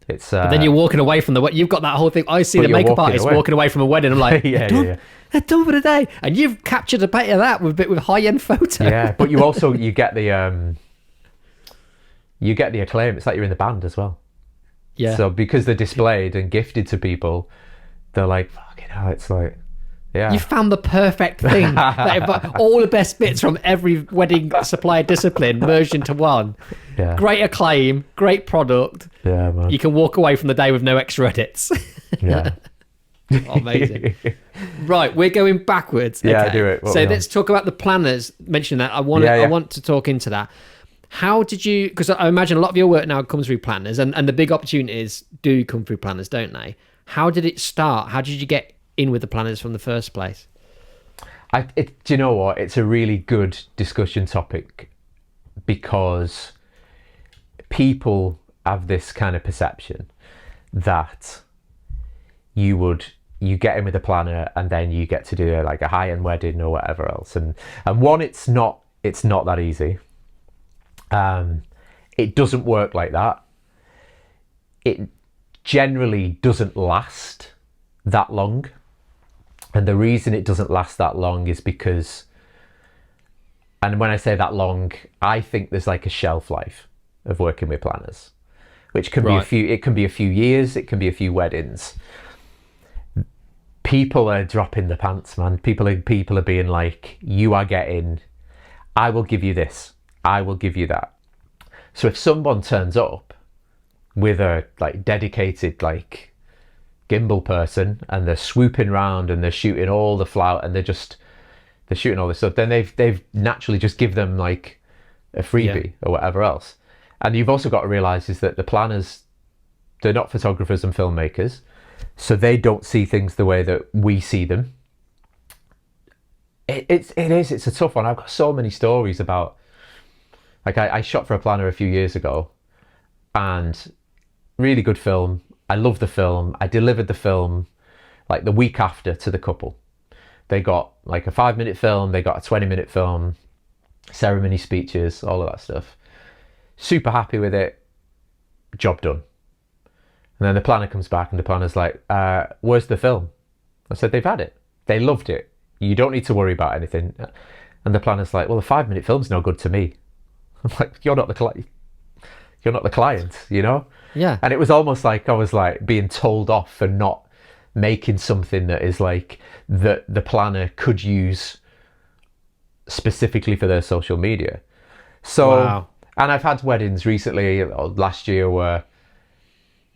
It's but then you're walking away from you've got that whole thing. I see the makeup artist walking away from a wedding. I'm like, they're done for the day, and you've captured a bit of that with high-end photo. Yeah, but you get the you get the acclaim. It's like you're in the band as well. Yeah. So because they're displayed and gifted to people, they're like, fucking hell, it's like, yeah. You found the perfect thing. All the best bits from every wedding supplier discipline merged into one. Yeah. Great acclaim, great product. Yeah, man. You can walk away from the day with no extra edits. Yeah. Amazing. Right, we're going backwards. Yeah, okay. do it. So let's talk about the planners. Mention that. I want to talk into that. How did you, because I imagine a lot of your work now comes through planners, and the big opportunities do come through planners, don't they? How did it start? How did you get in with the planners from the first place? Do you know what? It's a really good discussion topic, because people have this kind of perception that you get in with a planner and then you get to do like a high-end wedding or whatever else. And one, it's not that easy. It doesn't work like that. It generally doesn't last that long. And the reason it doesn't last that long is because, and when I say that long, I think there's like a shelf life of working with planners, which can be it can be a few years, it can be a few weddings. People are dropping the pants, man. People are being like, you are getting, I will give you this, I will give you that. So if someone turns up with a like dedicated like gimbal person and they're swooping around and they're shooting all the flout and they're shooting all this stuff, then they've naturally just give them like a freebie or whatever else. And you've also got to realize is that the planners, they're not photographers and filmmakers, so they don't see things the way that we see them. It's a tough one. I've got so many stories about, like I shot for a planner a few years ago, and really good film. I love the film. I delivered the film like the week after to the couple. They got like a 5-minute film, they got a 20-minute film, ceremony speeches, all of that stuff. Super happy with it. Job done. And then the planner comes back and the planner's like, where's the film? I said, they've had it. They loved it. You don't need to worry about anything. And the planner's like, well, the 5-minute film's no good to me. I'm like, you're not the client. You're not the client, you know? Yeah. And it was almost like I was like being told off for not making something that is like that the planner could use specifically for their social media. So, wow. And I've had weddings recently, or last year, where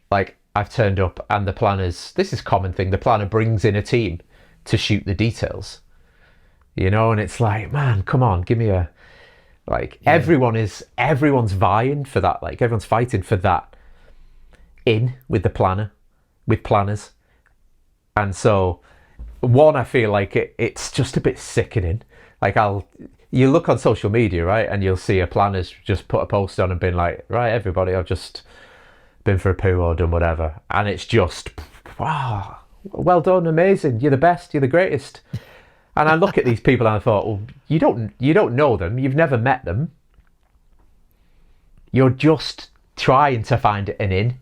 like I've turned up and the planners, this is a common thing, the planner brings in a team to shoot the details, you know, and it's like, man, come on, give me a, like, everyone's vying for that, like everyone's fighting for that in with the planner, with planners. And so one, I feel like it's just a bit sickening. Like you look on social media, right, and you'll see a planner's just put a post on and been like, right, everybody, I've just been for a poo or done whatever, and it's just, wow, well done, amazing, you're the best, you're the greatest. And I look at these people and I thought, well, you don't know them, you've never met them, you're just trying to find an in.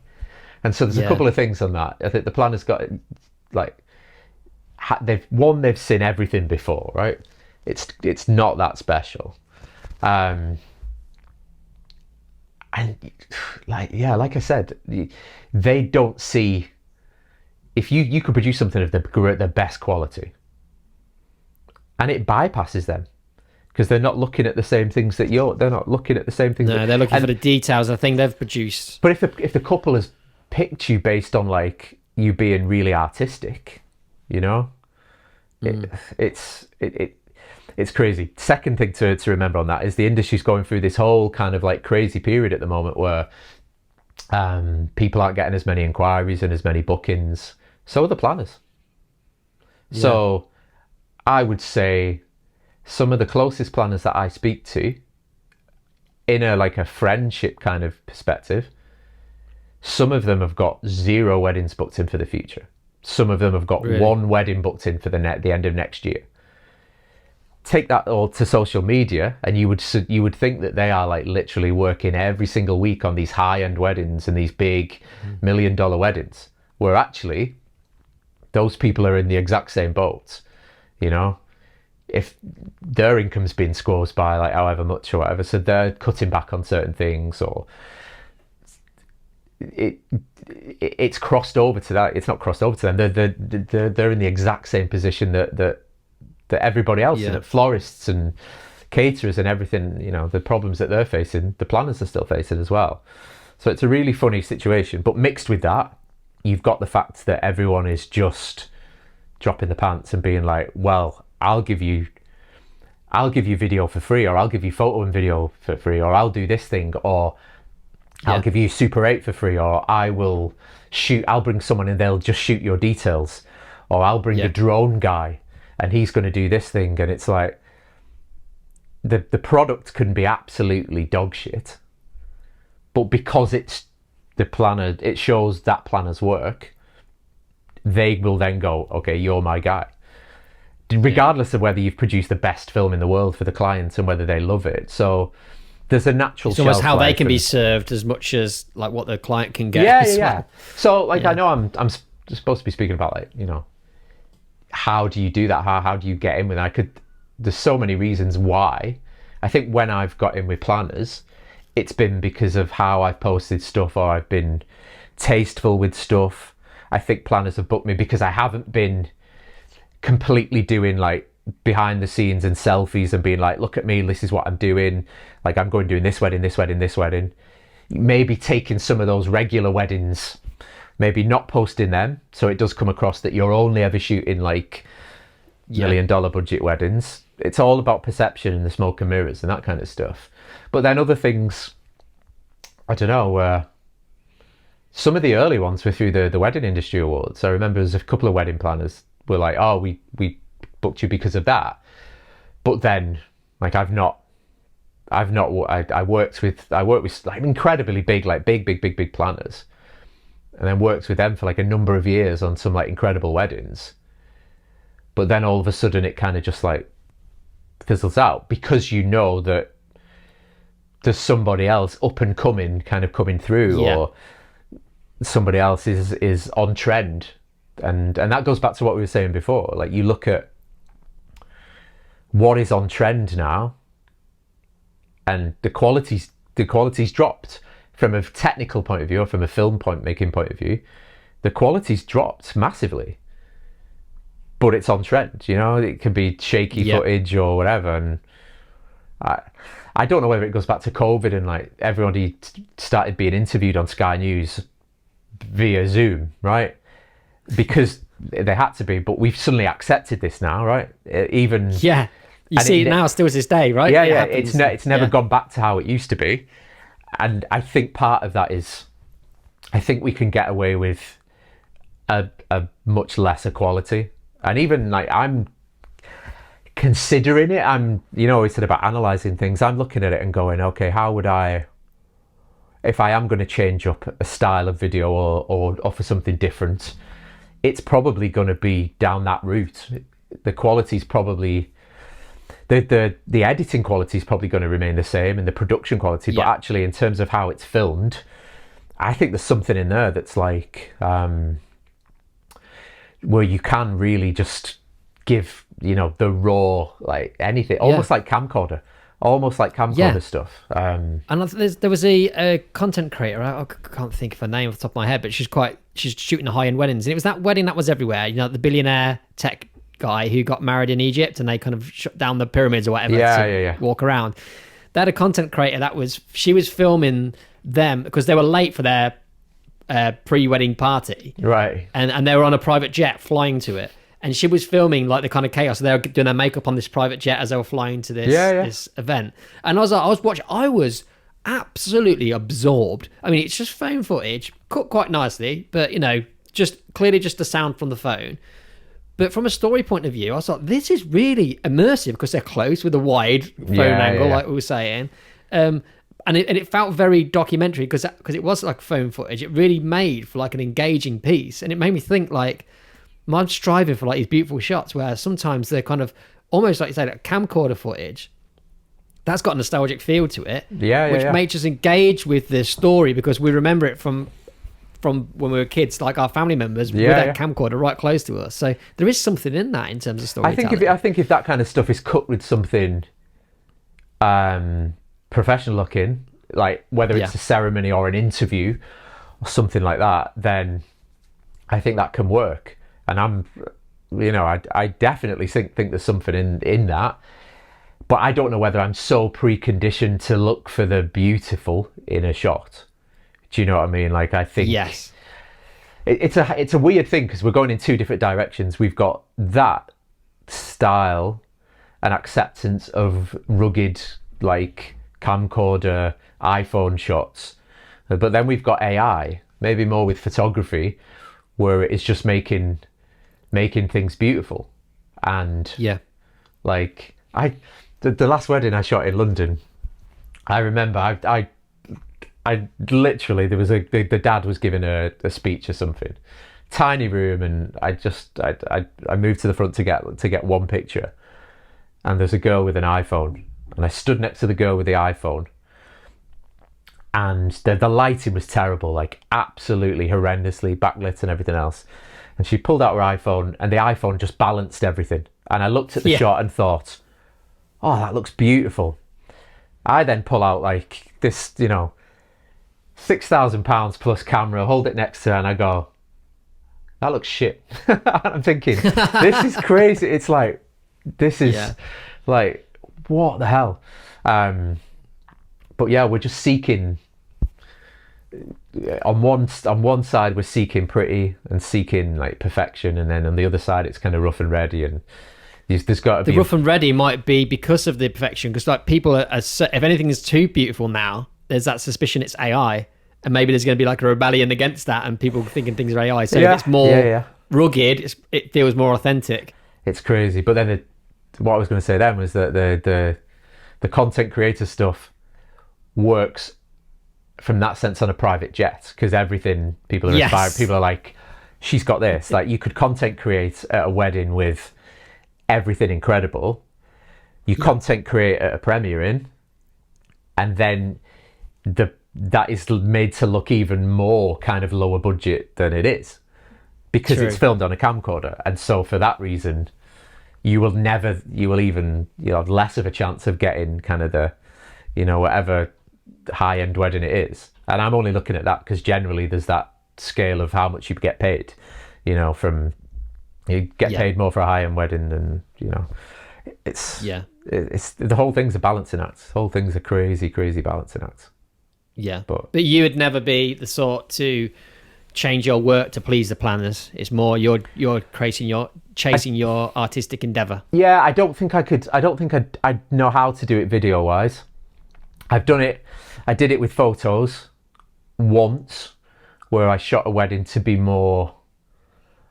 And so there's a couple of things on that. I think the planner's got, like, they've seen everything before, right? It's not that special. And like I said, they don't see, if you could produce something of the best quality, and it bypasses them because they're not looking at the same things that they're not looking at the same things. No, they're looking for the details, I think they've produced. But if the couple has picked you based on like you being really artistic, you know, it's crazy. Second thing to remember on that is the industry's going through this whole kind of like crazy period at the moment where people aren't getting as many inquiries and as many bookings. So are the planners. Yeah. So I would say some of the closest planners that I speak to, in a friendship kind of perspective, some of them have got 0 weddings booked in for the future. Some of them have got 1 wedding booked in for the end of next year. Take that all to social media and you would think that they are like literally working every single week on these high-end weddings and these big $1 million weddings, where actually those people are in the exact same boat. You know, if their income's been squeezed by like however much or whatever, so they're cutting back on certain things, or it's crossed over to that. It's not crossed over to them. They're in the exact same position that everybody else in it. Florists and caterers and everything, you know, the problems that they're facing, the planners are still facing as well. So it's a really funny situation. But mixed with that, you've got the fact that everyone is just dropping the pants and being like, well, I'll give you video for free, or I'll give you photo and video for free, or I'll do this thing, or I'll give you Super 8 for free, or I'll bring someone and they'll just shoot your details, or I'll bring a drone guy and he's going to do this thing. And it's like, the product can be absolutely dog shit, but because it's the planner, it shows that planner's work, they will then go, okay, you're my guy. Regardless of whether you've produced the best film in the world for the clients and whether they love it. So there's a natural it's almost how they can be served as much as like what the client can get. Well. So like, I know I'm supposed to be speaking about, like, you know, how do you do that? How do you get in with it? There's so many reasons why. I think when I've got in with planners, it's been because of how I've posted stuff, or I've been tasteful with stuff. I think planners have booked me because I haven't been completely doing like behind the scenes and selfies and being like, look at me, this is what I'm doing. Like, I'm going doing this wedding, this wedding, this wedding. Maybe taking some of those regular weddings, maybe not posting them, so it does come across that you're only ever shooting like $1 million budget weddings. It's all about perception and the smoke and mirrors and that kind of stuff. But then other things, I don't know, some of the early ones were through the Wedding Industry Awards. I remember there's a couple of wedding planners were like, oh, we booked you because of that. But then, like, I worked with like incredibly big, like big planners, and then worked with them for like a number of years on some like incredible weddings. But then all of a sudden it kind of just like fizzles out, because you know that there's somebody else up and coming kind of coming through, or somebody else is on trend. And that goes back to what we were saying before. Like, you look at what is on trend now, and the quality's dropped from a technical point of view, or from a filmmaking point of view. The quality's dropped massively, but it's on trend. You know, it can be shaky footage or whatever. And I don't know whether it goes back to COVID and like everybody started being interviewed on Sky News via Zoom, right? Because they had to be, but we've suddenly accepted this now, right? Even you see it now still to this day, right? It's never gone back to how it used to be. And I think part of that is, I think we can get away with a much lesser quality. And even like, I'm considering it, we said about analysing things, I'm looking at it and going, okay, how would I, if I am going to change up a style of video or offer something different, it's probably going to be down that route. The quality's probably, the editing quality is probably going to remain the same, and the production quality, but actually in terms of how it's filmed, I think there's something in there that's like, where you can really just give, the raw, like anything, almost like camcorder stuff. And there was a content creator, I can't think of her name off the top of my head, but she's shooting the high-end weddings, and it was that wedding that was everywhere, the billionaire tech guy who got married in Egypt, and they kind of shut down the pyramids or whatever to walk around. They had a content creator she was filming them because they were late for their pre-wedding party, right? And they were on a private jet flying to it, and she was filming like the kind of chaos. They were doing their makeup on this private jet as they were flying to this event. And I was absolutely absorbed. I mean, it's just phone footage, cut quite nicely, but just clearly just the sound from the phone. But from a story point of view, I was like, this is really immersive because they're close with a wide phone angle, like we were saying. And it felt very documentary because it was like phone footage. It really made for like an engaging piece. And it made me think like, I'm striving for like these beautiful shots where sometimes they're kind of almost like you say, like camcorder footage. That's got a nostalgic feel to it, which makes us engage with the story because we remember it from from when we were kids, like our family members with a camcorder right close to us. So there is something in that in terms of storytelling. I think if that kind of stuff is cut with something professional looking, like whether it's a ceremony or an interview or something like that, then I think that can work. And I definitely think there's something in that, but I don't know whether I'm so preconditioned to look for the beautiful in a shot. Do you know what I mean? Like, I think yes, it's a weird thing because we're going in two different directions. We've got that style and acceptance of rugged, like camcorder, iPhone shots, but then we've got AI, maybe more with photography, where it's just making things beautiful. And like the last wedding I shot in London, I remember I literally, there was the dad was giving a speech or something, tiny room, and I moved to the front to get one picture, and there's a girl with an iPhone, and I stood next to the girl with the iPhone, and the lighting was terrible, like absolutely horrendously backlit and everything else, and she pulled out her iPhone, and the iPhone just balanced everything, and I looked at the shot and thought, oh, that looks beautiful. I then pull out like this, £6,000 plus camera, hold it next to her, and I go, that looks shit. I'm thinking, this is crazy. It's like, this is like, what the hell? But yeah, we're just seeking, on one side we're seeking pretty and seeking like perfection, and then on the other side it's kind of rough and ready, and there's got to be the rough and ready might be because of the perfection, because like people are if anything is too beautiful now, there's that suspicion it's AI, and maybe there's going to be like a rebellion against that, and people thinking things are AI. So if it's more rugged, it feels more authentic. It's crazy. But then what I was going to say then was that the content creator stuff works from that sense on a private jet, because everything, people are inspired. People are like, she's got this. Like, you could content create at a wedding with everything incredible. You content create at a premiering, and then that is made to look even more kind of lower budget than it is, because it's filmed on a camcorder. And so for that reason, you will even have less of a chance of getting kind of the, whatever high-end wedding it is. And I'm only looking at that because generally there's that scale of how much you get paid, from, you get paid more for a high-end wedding than, it's the whole thing's a balancing act. The whole thing's a crazy balancing act. Yeah, but you would never be the sort to change your work to please the planners. It's more you're chasing your artistic endeavor. Yeah, I don't think I could. I don't think I'd know how to do it video wise. I've done it. I did it with photos once, where I shot a wedding to be more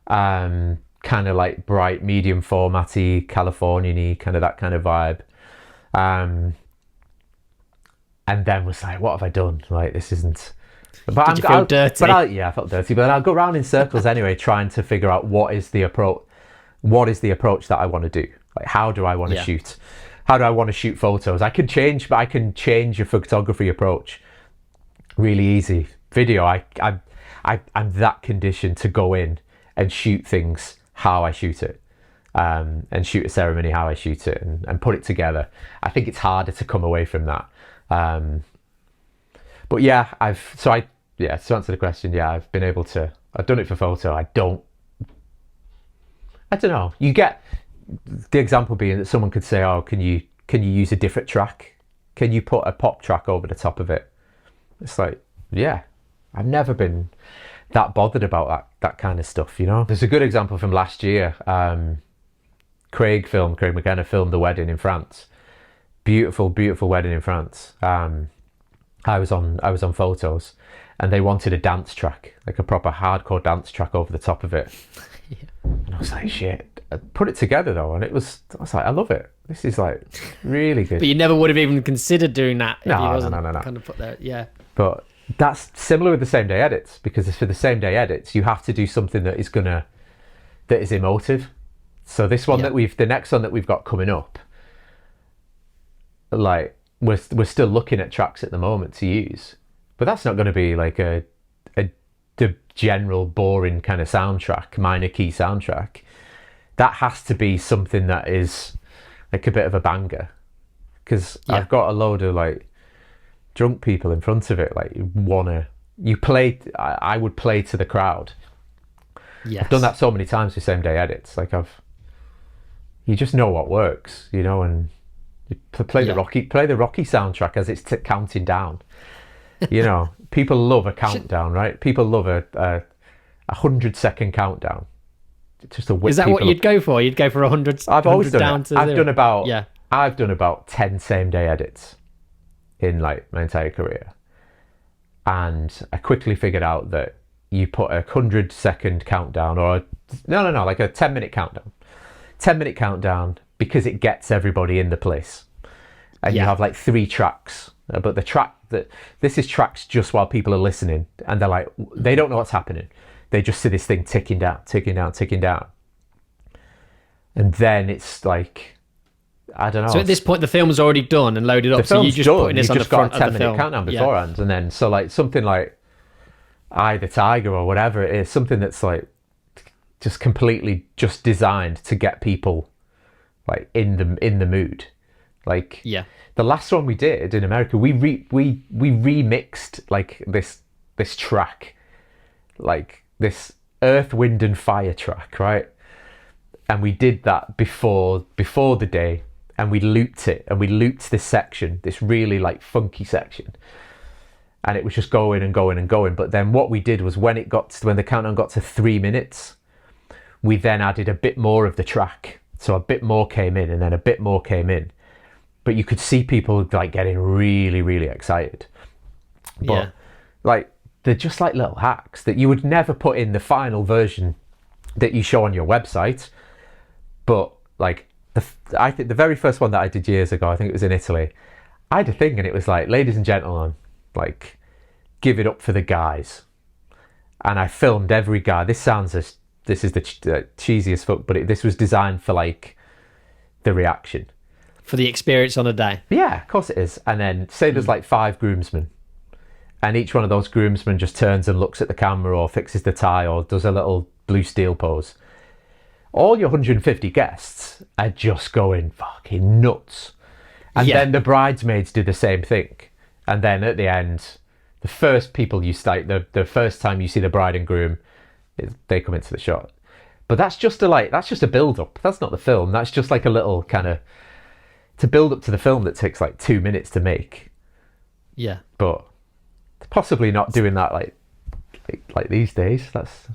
kind of like bright, medium formatty, Californian-y, kind of that kind of vibe. And then was like, what have I done? Like, this isn't... But Did you feel dirty? I felt dirty. But I'll go around in circles anyway, trying to figure out what is the approach that I want to do. Like, how do I want to shoot? How do I want to shoot photos? I can change a photography approach really easy. Video, I'm that conditioned to go in and shoot things how I shoot it. And shoot a ceremony how I shoot it, and put it together. I think it's harder to come away from that. But yeah, to answer the question, I've been able to, I've done it for photo. I don't know. You get the example being that someone could say, oh, can you use a different track? Can you put a pop track over the top of it? It's like, I've never been that bothered about that kind of stuff, There's a good example from last year. Craig McKenna filmed the wedding in France. Beautiful wedding in France. I was on photos, and they wanted a dance track, like a proper hardcore dance track over the top of it. And I was like, shit. I put it together though, and I was like, I love it. This is like really good. But you never would have even considered doing that if no. kind of put there. But that's similar with the same day edits, because for the same day edits, you have to do something that is emotive. So this one the next one that we've got coming up, like we're still looking at tracks at the moment to use, but that's not going to be like a general boring kind of soundtrack, minor key soundtrack, that has to be something that is like a bit of a banger, because I've got a load of like drunk people in front of it, like I would play to the crowd. I've done that so many times with same day edits. Like you just know what works, you know, and you play the Rocky soundtrack as it's counting down. You know, people love a countdown, right? People love a 100-second countdown. Just to whip Is that people what you'd go for? You'd go for 100? I've always done down it. To I've done about 10 same day edits in like my entire career, and I quickly figured out that you put a 100-second countdown, or like a 10-minute countdown. 10-minute countdown, because it gets everybody in the place. And you have like 3 tracks, but this is tracks just while people are listening, and they're like, they don't know what's happening. They just see this thing ticking down. And then it's like, I don't know. So at this point, the film's already done and loaded up. So you're just putting this on the front of the film. You've just got a 10-minute countdown beforehand. And then, so like something like Eye the Tiger or whatever it is, something that's like just completely just designed to get people like in the mood. Like the last one we did in America, we remixed like this track, like this Earth, Wind and Fire track, right? And we did that before the day, and we looped it, and we looped this section, this really like funky section, and it was just going and going and going. But then what we did was when the countdown got to 3 minutes, we then added a bit more of the track. So a bit more came in, and then a bit more came in. But you could see people like getting really, really excited. But like, they're just like little hacks that you would never put in the final version that you show on your website. But like, I think the very first one that I did years ago, I think it was in Italy, I had a thing, and it was like, ladies and gentlemen, like, give it up for the guys. And I filmed every guy. This is the cheesiest fuck, but this was designed for like the reaction. For the experience on a day. Yeah, of course it is. And then say there's like 5 groomsmen, and each one of those groomsmen just turns and looks at the camera or fixes the tie or does a little blue steel pose. All your 150 guests are just going fucking nuts. And then the bridesmaids do the same thing. And then at the end, the first people you start, the first time you see the bride and groom, they come into the shot. But that's just a build up. That's not the film. That's just like a little kind of to build up to the film that takes like 2 minutes to make. Yeah. But possibly not doing that like these days. Let's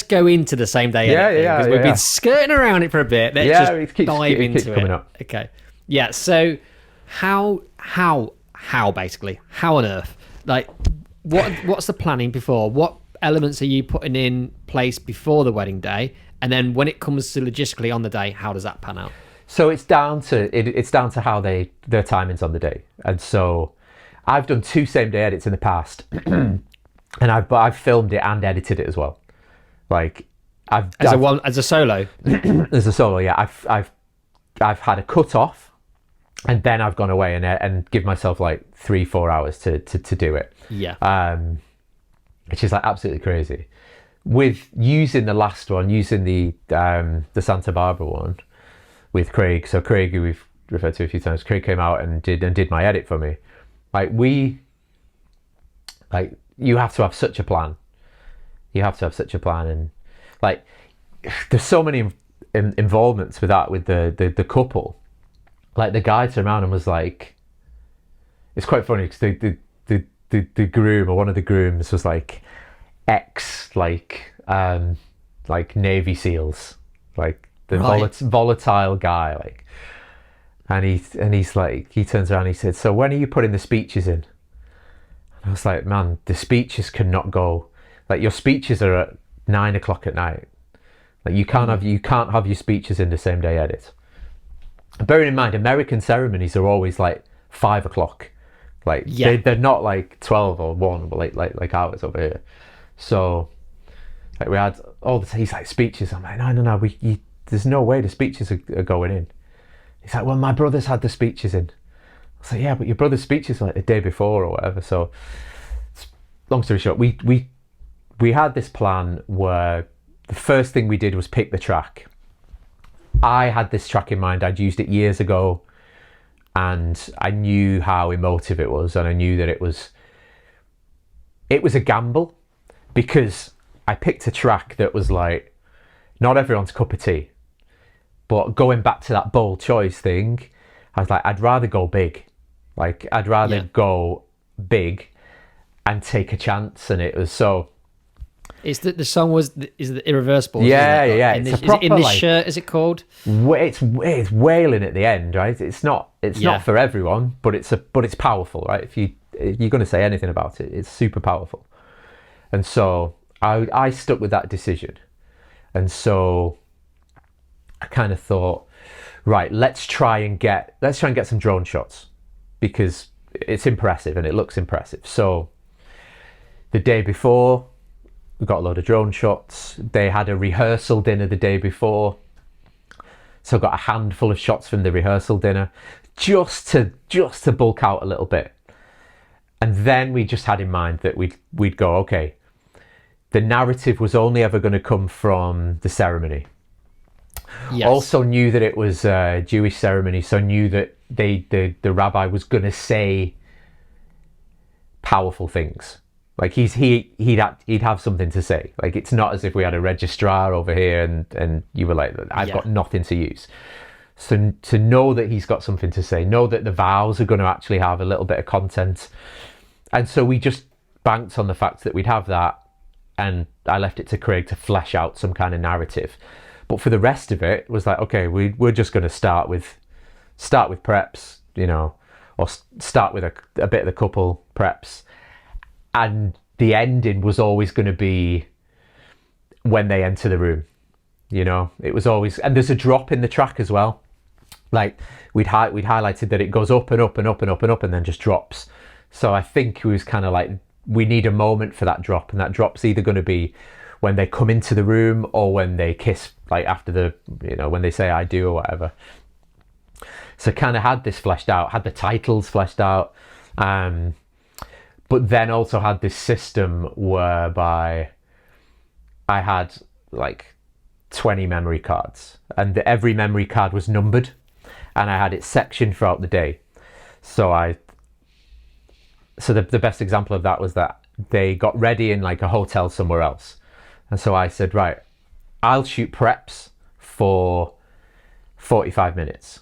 go into the same day edit because we've been skirting around it for a bit. Let's just dive into it. Up. Okay. Yeah. So how basically, how on earth, like what's the planning before? What elements are you putting in place before the wedding day? And then when it comes to logistically on the day, how does that pan out? So it's down to how their timings on the day. And so I've done 2 same day edits in the past, and I've filmed it and edited it as well. Like as a solo. As a solo, yeah. I've had a cut off, and then I've gone away and give myself like 3-4 hours to do it. Yeah. Which is like absolutely crazy. With using the last one, using the Santa Barbara one with Craig. So Craig, who we've referred to a few times, Craig came out and did my edit for me. You have to have such a plan. And like, there's so many involvements with that, with the couple. Like, the guy turned around and was like, it's quite funny because the groom, or one of the grooms, was like Navy SEALs, like the volatile guy, like, and he's like, he turns around and he said, so when are you putting the speeches in? And I was like, man, the speeches cannot go, like, your speeches are at 9 o'clock at night. Like, you can't have your speeches in the same day edit. And bearing in mind, American ceremonies are always like 5 o'clock. Like, they're not like 12 or 1, but like ours over here. So like, we had all he's like, speeches. I'm like, no, there's no way the speeches are going in. He's like, well, my brother's had the speeches in. I was like, yeah, but your brother's speeches are like the day before or whatever. So long story short, we had this plan where the first thing we did was pick the track. I had this track in mind. I'd used it years ago, and I knew how emotive it was, and I knew that it was a gamble, because I picked a track that was like not everyone's cup of tea. But going back to that bold choice thing, I was like, I'd rather go big. Like, I'd rather go big and take a chance. And it was so... It's that the song is the Irreversible. Yeah. In this shirt, is it called? It's wailing at the end, right? It's not for everyone, but it's powerful, right? If you're going to say anything about it, it's super powerful. And so I stuck with that decision. And so I kind of thought, right, let's try and get some drone shots, because it's impressive and it looks impressive. So the day before, we got a load of drone shots. They had a rehearsal dinner the day before, so I got a handful of shots from the rehearsal dinner, just to bulk out a little bit. And then we just had in mind that we'd go, okay, the narrative was only ever going to come from the ceremony. Yes. Also knew that it was a Jewish ceremony, so knew that the rabbi was going to say powerful things. Like he'd have something to say. Like, it's not as if we had a registrar over here and you were like, I've got nothing to use. So to know that he's got something to say, know that the vows are going to actually have a little bit of content. And so we just banked on the fact that we'd have that, and I left it to Craig to flesh out some kind of narrative. But for the rest of it, was like, okay, we're just going to start with preps, or start with a bit of the couple preps. And the ending was always going to be when they enter the room. It was always, and there's a drop in the track as well. Like we'd highlighted that it goes up and up and up and up and up and then just drops. So I think it was kind of like, we need a moment for that drop, and that drop's either going to be when they come into the room or when they kiss, like after when they say I do or whatever. So kind of had this fleshed out, had the titles fleshed out, but then also had this system whereby I had like 20 memory cards, and every memory card was numbered, and I had it sectioned throughout the day. So the best example of that was that they got ready in like a hotel somewhere else. And so I said, right, I'll shoot preps for 45 minutes.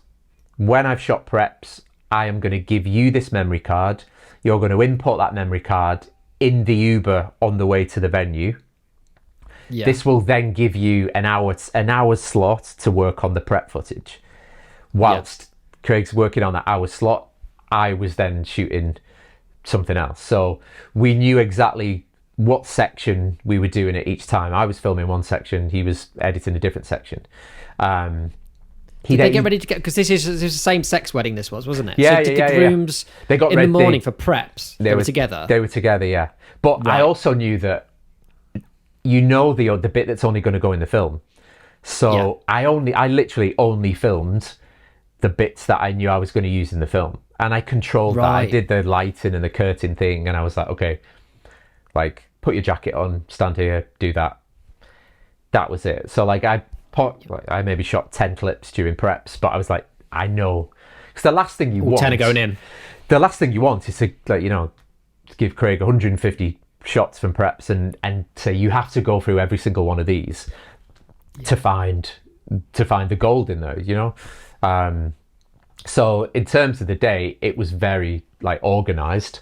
When I've shot preps, I am going to give you this memory card. You're going to input that memory card in the Uber on the way to the venue. Yeah. This will then give you an hour's slot to work on the prep footage. Whilst Craig's working on that hour slot, I was then shooting something else. So we knew exactly what section we were doing at each time. I was filming one section, he was editing a different section. Did they get ready to get, because this is the same sex wedding this was, wasn't it? Yeah, so did the grooms they got in ready, the morning for preps. They were together. They were together, yeah. But right. I also knew that the bit that's only going to go in the film. So I literally only filmed the bits that I knew I was going to use in the film, and I controlled that. I did the lighting and the curtain thing, and I was like, okay, like put your jacket on, stand here, do that. That was it. So like I maybe shot 10 clips during preps, but I was like, I know, because the last thing you want, 10 are going in. The last thing you want is to give Craig 150 shots from preps and say you have to go through every single one of these to find the gold in there, So in terms of the day, it was very like organized.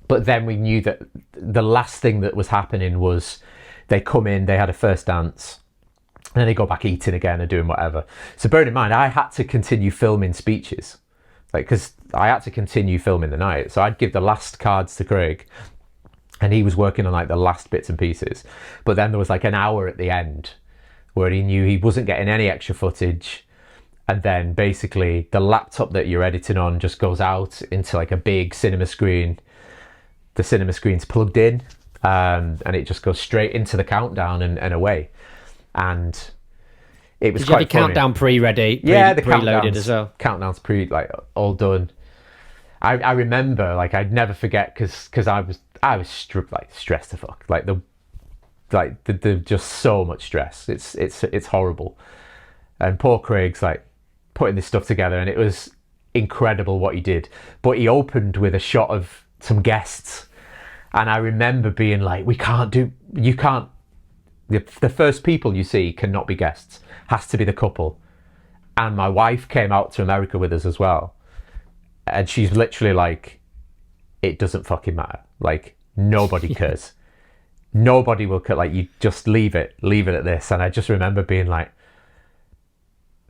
But then we knew that the last thing that was happening was they come in, they had a first dance, and then they go back eating again and doing whatever. So bearing in mind, I had to continue filming speeches, because I had to continue filming the night. So I'd give the last cards to Craig, and he was working on like the last bits and pieces. But then there was like an hour at the end where he knew he wasn't getting any extra footage. And then basically the laptop that you're editing on just goes out into like a big cinema screen. The cinema screen's plugged in, and it just goes straight into the countdown and away. And it was quite funny. Did you have the countdown pre-ready? The preloaded as well? Countdown's all done. I remember, like, I'd never forget, because I was stressed to fuck. Like the just so much stress. It's horrible. And poor Craig's like putting this stuff together, and it was incredible what he did. But he opened with a shot of some guests, and I remember being like, you can't. The first people you see cannot be guests. Has to be the couple. And my wife came out to America with us as well. And she's literally like, it doesn't fucking matter. Like, nobody cares. Nobody will care. Like, you just leave it at this. And I just remember being like,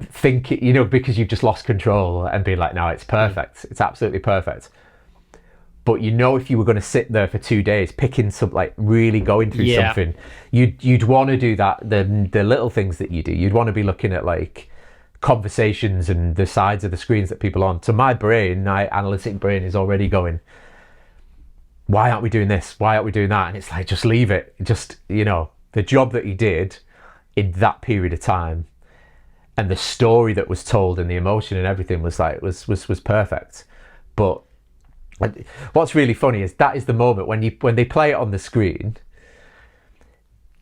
thinking, you know, because you've just lost control, and being like, no, it's perfect. It's absolutely perfect. But you know, if you were going to sit there for 2 days picking some, like, really going through something, you'd want to do that, the little things that you do. You'd want to be looking at, like, conversations and the sides of the screens that people are on. So my analytic brain is already going, why aren't we doing this? Why aren't we doing that? And it's like, just leave it. Just, you know, the job that he did in that period of time, and the story that was told, and the emotion and everything was perfect. But what's really funny is that is the moment when they play it on the screen.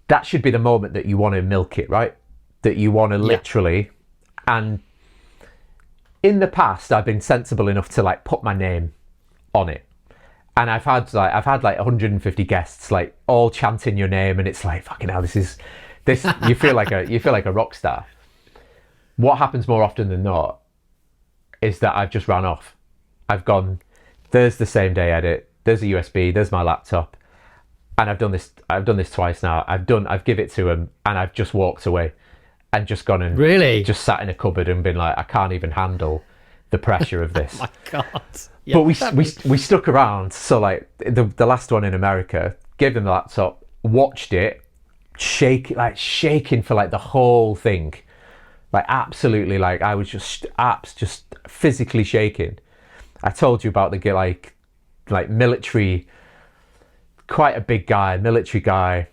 That should be the moment that you want to milk it, right? That you want to literally. And in the past, I've been sensible enough to, like, put my name on it, and I've had like 150 guests, like, all chanting your name, and it's like, fucking hell, this. You feel like a rock star. What happens more often than not is that I've just ran off. I've gone, there's the same day edit, there's a USB, there's my laptop, and I've done this twice now. I've give it to him, and I've just walked away. And just gone and really just sat in a cupboard and been like, I can't even handle the pressure of this. Oh my God. Yeah, but we stuck around. So, like, the last one in America, gave them the laptop, watched it, shaking for, like, the whole thing. Like, absolutely, like, I was just physically shaking. I told you about the like military, quite a big guy, military guy,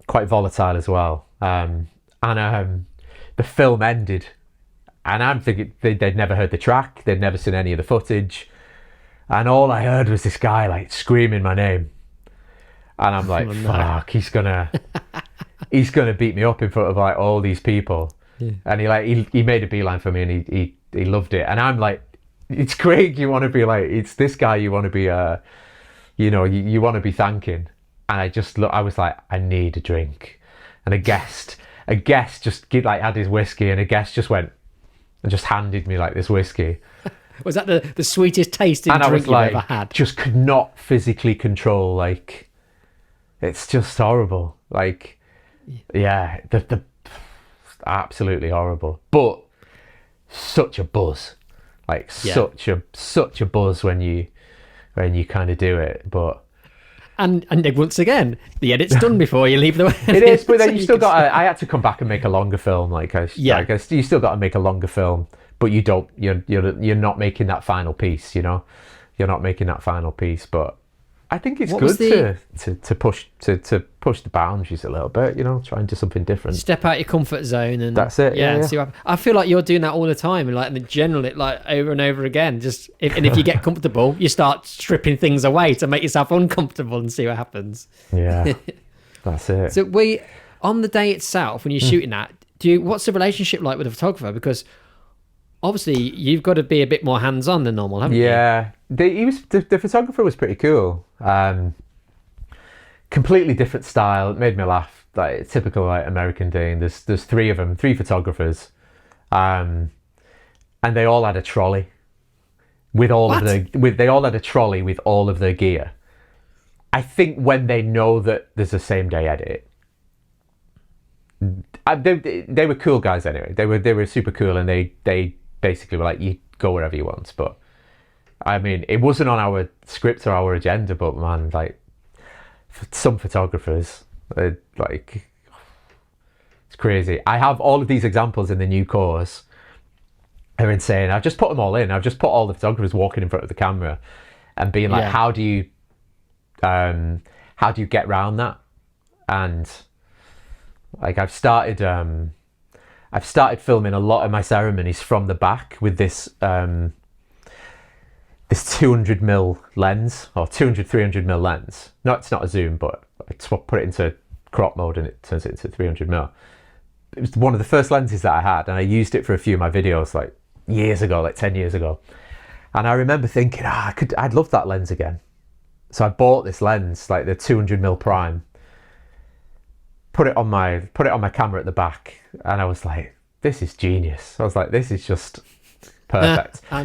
quite volatile as well. And the film ended, and I'm thinking they'd never heard the track, they'd never seen any of the footage, and all I heard was this guy, like, screaming my name, and I'm like, fuck, he's gonna beat me up in front of, like, all these people. And he made a beeline for me, and he loved it, and I'm like, it's Craig, you want to be like, it's this guy you want to be you know, you want to be thanking. And I was like, I need a drink. And a guest just had his whiskey, and a guest just went and just handed me, like, this whiskey. Was that the sweetest tasting drink you've ever had? Just could not physically control, like, it's just horrible. Like, yeah, the absolutely horrible. But such a buzz, like, such a buzz when you kind of do it, but. And once again, the edit's done before you leave the. It is, but then you still got. I had to come back and make a longer film. You still got to make a longer film, but you don't. You're not making that final piece. You know, you're not making that final piece. But I think it's good to push the boundaries a little bit. You know, try and do something different. Step out your comfort zone, and that's it. Yeah. See what, I feel like you're doing that all the time, and, like, in general, it, like, over and over again. Just if you get comfortable, you start stripping things away to make yourself uncomfortable and see what happens. Yeah, that's it. So on the day itself, when you're shooting that, what's the relationship like with the photographer? Because obviously you've got to be a bit more hands-on than normal, haven't you? Yeah, the photographer was pretty cool. Completely different style. It made me laugh. Like, typical, like, American thing. There's three of them, 3 photographers, and they all had a trolley with all of they all had a trolley with all of their gear. I think when they know that there's a same day edit, they were cool guys anyway. They were super cool, and they basically were like, you go wherever you want. But I mean, it wasn't on our script or our agenda, but man, like, for some photographers, like, it's crazy. I have all of these examples in the new course. They're insane. I've just put them all in. I've just put all the photographers walking in front of the camera and being like, how do you get around that? And, like, I've started filming a lot of my ceremonies from the back with this this 200mm lens, or 300mm lens. No, it's not a zoom, but I put it into crop mode and it turns it into 300mm. It was one of the first lenses that I had, and I used it for a few of my videos like years ago, like 10 years ago. And I remember thinking, I'd love that lens again. So I bought this lens, like the 200mm prime, put it on my camera at the back, and I was like, this is genius. I was like, this is just perfect. I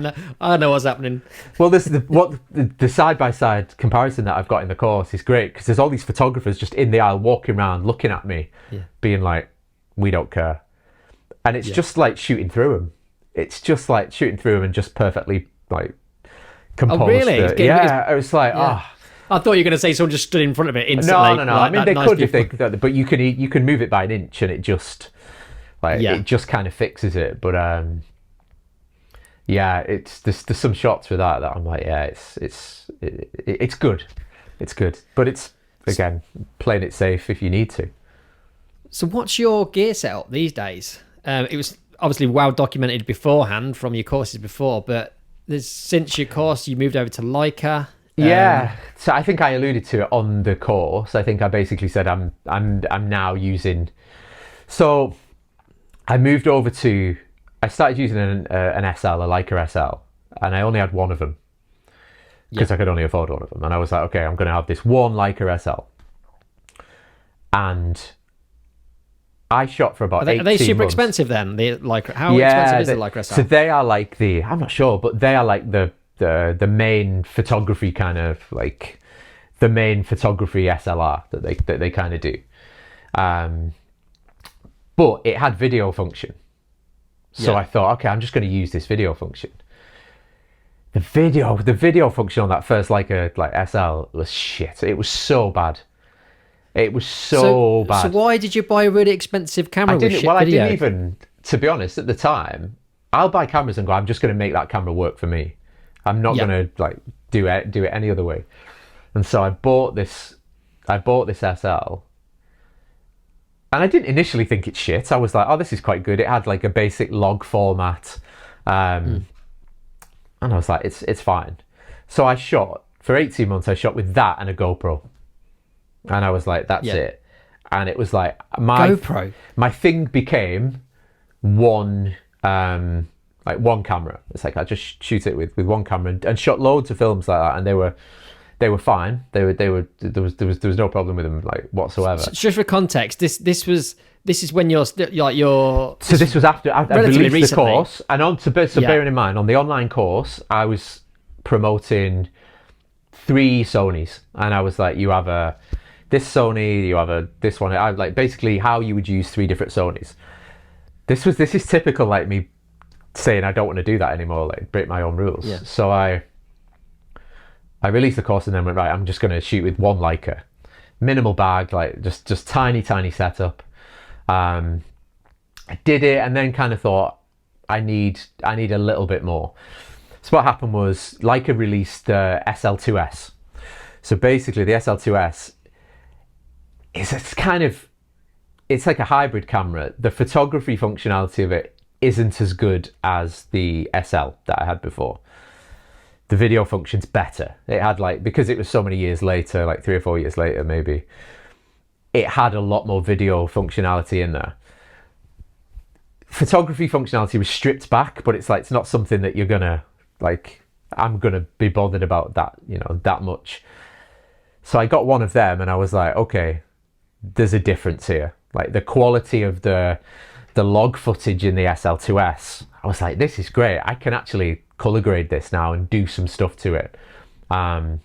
know what's happening. Well, the side-by-side comparison that I've got in the course is great, because there's all these photographers just in the aisle walking around looking at me, being like, we don't care. And it's just like shooting through them. It's just like shooting through them and just perfectly like composed. Oh, really? It was like, I thought you were going to say someone just stood in front of it instantly. No. Like, I mean, they could if they, but you can move it by an inch and it just it just kind of fixes it. But there's some shots with that I'm like, it's good, but it's, again, playing it safe if you need to. So what's your gear setup these days? It was obviously well documented beforehand from your courses before, but since your course you moved over to Leica. So I think I alluded to it on the course. I think I basically said I'm now using. So I moved over to. I started using an SL, a Leica SL, and I only had one of them because I could only afford one of them. And I was like, okay, I'm going to have this one Leica SL, and I shot for about 18 months. Are they super expensive then? The Leica, how expensive is the Leica SL? So they are like I'm not sure, but they are like the main photography kind of like the main photography SLR that they kind of do. But it had video function. So I thought, okay, I'm just going to use this video function. The video function on that first Leica SL was shit. It was so bad. It was so bad. So why did you buy a really expensive camera with shit video? I didn't even, to be honest, at the time, I'll buy cameras and go, I'm just going to make that camera work for me. I'm not going to do it any other way. And so I bought this SL. And I didn't initially think it's shit. I was like, oh, this is quite good. It had like a basic log format. And I was like, it's fine. So I shot, for 18 months, I shot with that and a GoPro. And I was like, that's it. And it was like, my thing became one camera. It's like, I just shoot it with one camera and shot loads of films like that. And they were fine. There was no problem with them like whatsoever. So just for context, this is when you're so this was after I released recently. The course, and bearing in mind on the online course I was promoting 3 Sonys, and I was like, you have this Sony, you have this one. I like basically how you would use 3 different Sonys. This is typical like me saying I don't want to do that anymore, like break my own rules. So I released the course and then went, right, I'm just going to shoot with one Leica. Minimal bag, like just tiny setup. I did it and then kind of thought, I need a little bit more. So what happened was Leica released the SL2S. So basically the SL2S it's like a hybrid camera. The photography functionality of it isn't as good as the SL that I had before. The video function's better. It had because it was so many years later, like 3 or 4 years later maybe, it had a lot more video functionality in there. Photography functionality was stripped back, but it's not something that you're gonna I'm gonna be bothered about that, that much. So I got one of them and I was like, okay, there's a difference here. Like the quality of the log footage in the SL2S, I was like, this is great. I can actually color grade this now and do some stuff to it. And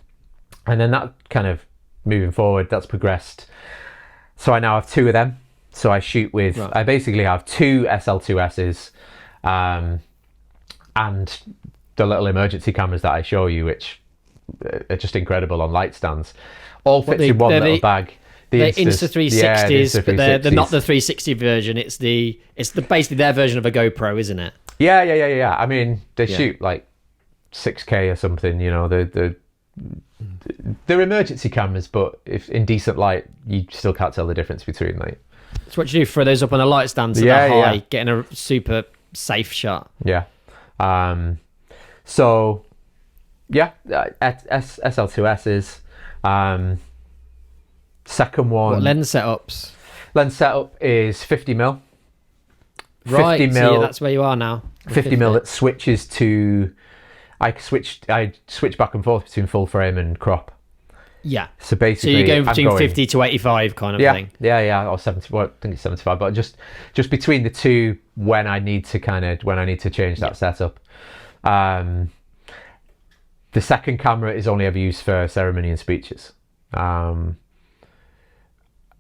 then that kind of moving forward, that's progressed. So I now have 2 of them. So I shoot with, I basically have 2 SL2Ss and the little emergency cameras that I show you, which are just incredible on light stands. All fits in one little bag. They're Insta360s, but they're not the 360 version. It's basically their version of a GoPro, isn't it? Yeah. I mean, they shoot 6K or something. They're emergency cameras, but if in decent light, you still can't tell the difference between So what you do, throw those up on a light stand so they're high, getting a super safe shot. Yeah. So Yeah, SL2Ss. Second one. What lens setups? Lens setup is 50mm. Right, 50 so mil. that's where you are now. 50mm that switches to. I switch back and forth between full frame and crop. Yeah. So basically, so you're going between 50 to 85 kind of thing. Yeah, or 70. Well, I think it's 75, but just between the two when I need to change that setup. The second camera is only ever used for ceremony and speeches.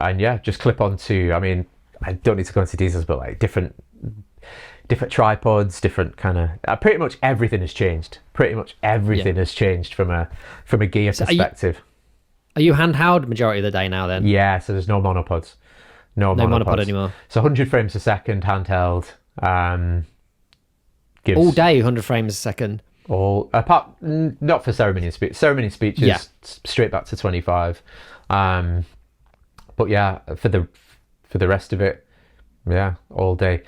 And yeah, just clip onto. I mean, I don't need to go into details, but like different tripods, different kind of. Pretty much everything has changed. Has changed from a gear perspective. Are you handheld majority of the day now then? Yeah, so there's no monopods. No monopod anymore. So 100 frames a second handheld. Gives all day 100 frames a second. Not for ceremony and speech. Ceremony speeches straight back to 25. But yeah, for the rest of it, yeah, all day.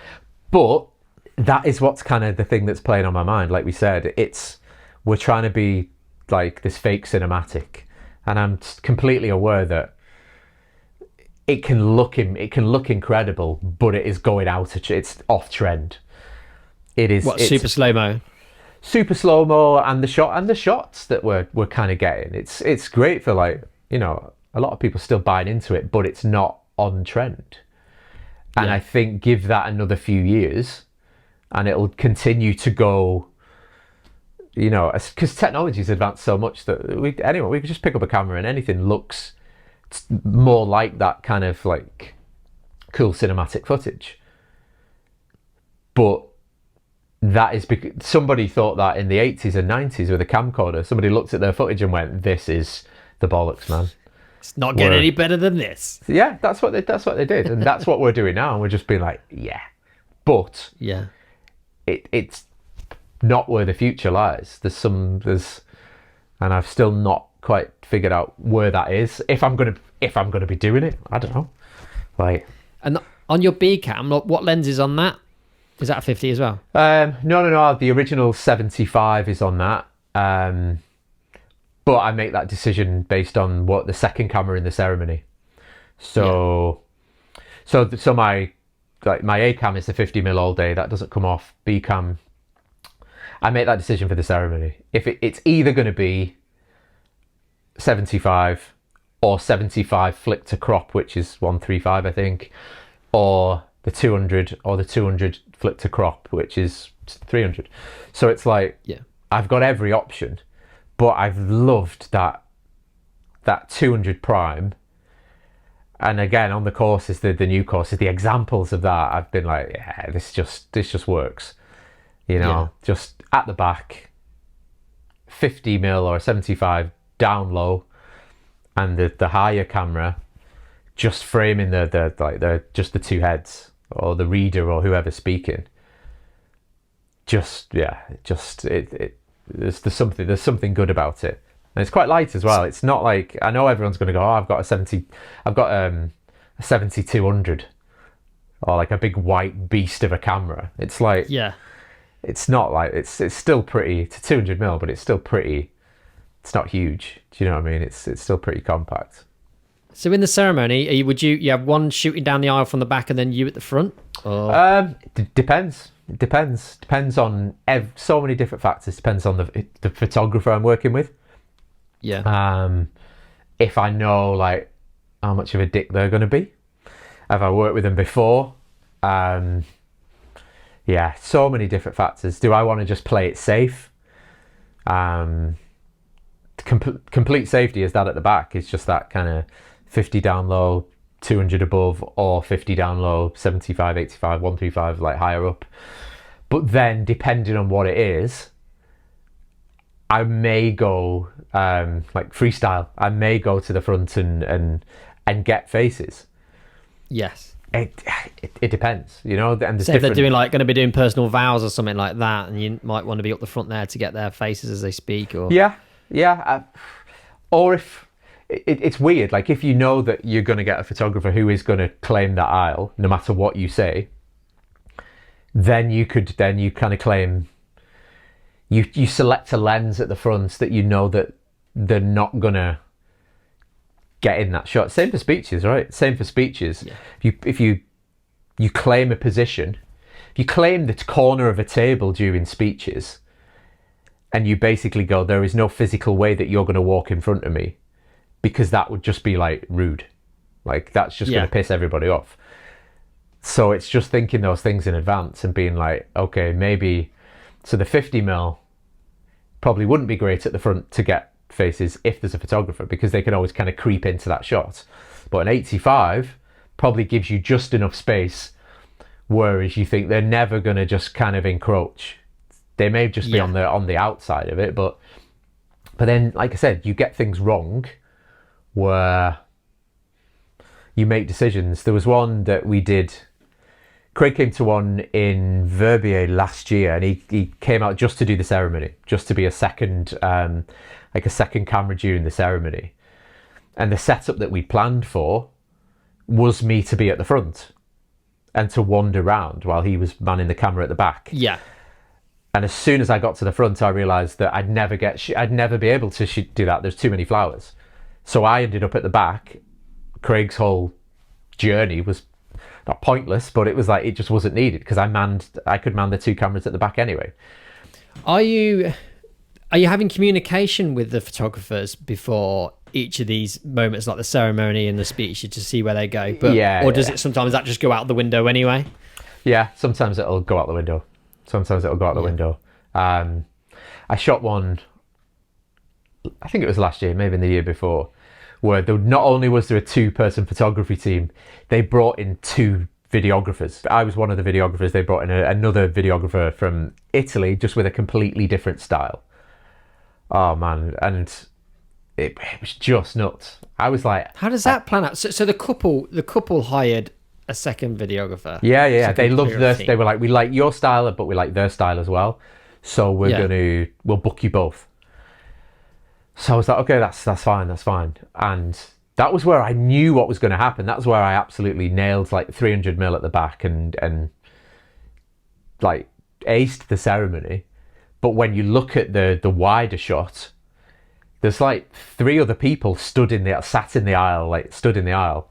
But that is what's kind of the thing that's playing on my mind. Like we said, we're trying to be like this fake cinematic, and I'm completely aware that it can look incredible, but it is going out. It's off trend. It's super slow mo. Super slow mo, and the shots that we're kind of getting. It's great for, like, you know, a lot of people still buying into it, but it's not on trend. And I think give that another few years, and it'll continue to go. You know, because technology's advanced so much that we could just pick up a camera and anything looks more like that kind of like cool cinematic footage. But that is because somebody thought that in the 80s and 90s with a camcorder. Somebody looked at their footage and went, "This is the bollocks, man. It's not getting any better than this." Yeah, that's what they did, and that's what we're doing now. And we're just being like, yeah, but it's not where the future lies. And I've still not quite figured out where that is. If I'm gonna be doing it, I don't know. Like, and on your B cam, what lens is on that? Is that a 50 as well? No. The original 75 is on that. But I make that decision based on what the second camera in the ceremony. So my A cam is the 50mm all day. That doesn't come off. B cam, I make that decision for the ceremony. If it's either going to be 75 or 75 flick to crop, which is 135, I think, or the 200 or the 200 flick to crop, which is 300. So it's like, I've got every option, but I've loved that 200 prime. And again, on the courses, the new courses, the examples of that, I've been like, yeah, this just works. You know, just at the back, 50mm or 75 down low, and the higher camera just framing just the two heads or the reader or whoever's speaking. There's something good about it, and it's quite light as well. It's not like, I know everyone's going to go, oh, I've got a 7200 or like a big white beast of a camera. It's like, it's not like, it's still pretty. It's a 200mm, but it's still pretty. It's not huge. Do you know what I mean? It's still pretty compact. So in the ceremony, would you have one shooting down the aisle from the back and then you at the front? Or? Depends. It depends on so many different factors. Depends on the photographer I'm working with. Yeah. If I know like how much of a dick they're going to be, have I worked with them before? Yeah, so many different factors. Do I want to just play it safe? Complete safety is that at the back. It's just that kind of 50 down low, 200 above, or 50 down low, 75, 85, 135, like higher up. But then, depending on what it is, I may go like freestyle. I may go to the front and get faces. Yes. It depends, you know. And so if they're going to be doing personal vows or something like that, and you might want to be up the front there to get their faces as they speak, or or if it's weird, like if you know that you're going to get a photographer who is going to claim that aisle, no matter what you say, then you kind of claim. you select a lens at the front that you know that they're not gonna get in that shot. Same for speeches, right? Same for speeches. Yeah. If you claim a position, if you claim the corner of a table during speeches, and you basically go, there is no physical way that you're going to walk in front of me, because that would just be like rude. Like that's just going to piss everybody off. So it's just thinking those things in advance and being like, okay, maybe, so the 50mm probably wouldn't be great at the front to get faces if there's a photographer, because they can always kind of creep into that shot. But an 85 probably gives you just enough space, whereas you think they're never going to just kind of encroach. They may just be on the outside of it, but then, like I said, you get things wrong where you make decisions. There was one that we did. Craig came to one in Verbier last year, and he came out just to do the ceremony, just to be a second camera during the ceremony. And the setup that we planned for was me to be at the front and to wander around while he was manning the camera at the back. Yeah. And as soon as I got to the front, I realised that I'd never be able to do that. There's too many flowers. So I ended up at the back. Craig's whole journey was not pointless, but it was like, it just wasn't needed, because I could man the two cameras at the back anyway. Are you having communication with the photographers before each of these moments, like the ceremony and the speech, to see where they go? Or does it sometimes that just go out the window anyway? Yeah, sometimes it'll go out the window. I shot one, I think it was last year, maybe in the year before, where not only was there a 2-person photography team, they brought in 2 videographers. I was one of the videographers. They brought in another videographer from Italy, just with a completely different style. Oh man, and it was just nuts. I was like, how does that plan out? So the couple hired a second videographer. Yeah. They loved this. They were like, we like your style, but we like their style as well. So we'll book you both. So I was like, okay, that's fine. And that was where I knew what was going to happen. That's where I absolutely nailed like 300mm at the back and like aced the ceremony. But when you look at the wider shot, there's like 3 other people sat in the aisle.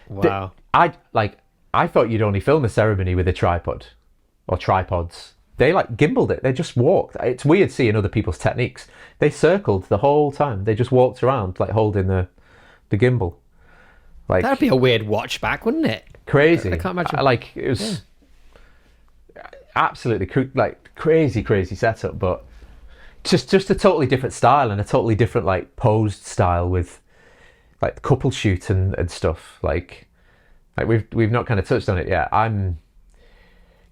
Wow. I thought you'd only film a ceremony with a tripod or tripods. They like gimbaled it. They just walked. It's weird seeing other people's techniques. They circled the whole time. They just walked around like holding the gimbal. Like, that'd be a weird watch back, wouldn't it? Crazy. I can't imagine. It was absolutely crazy setup, but just a totally different style and a totally different like posed style with like couple shoot and stuff. Like we've not kind of touched on it yet. I'm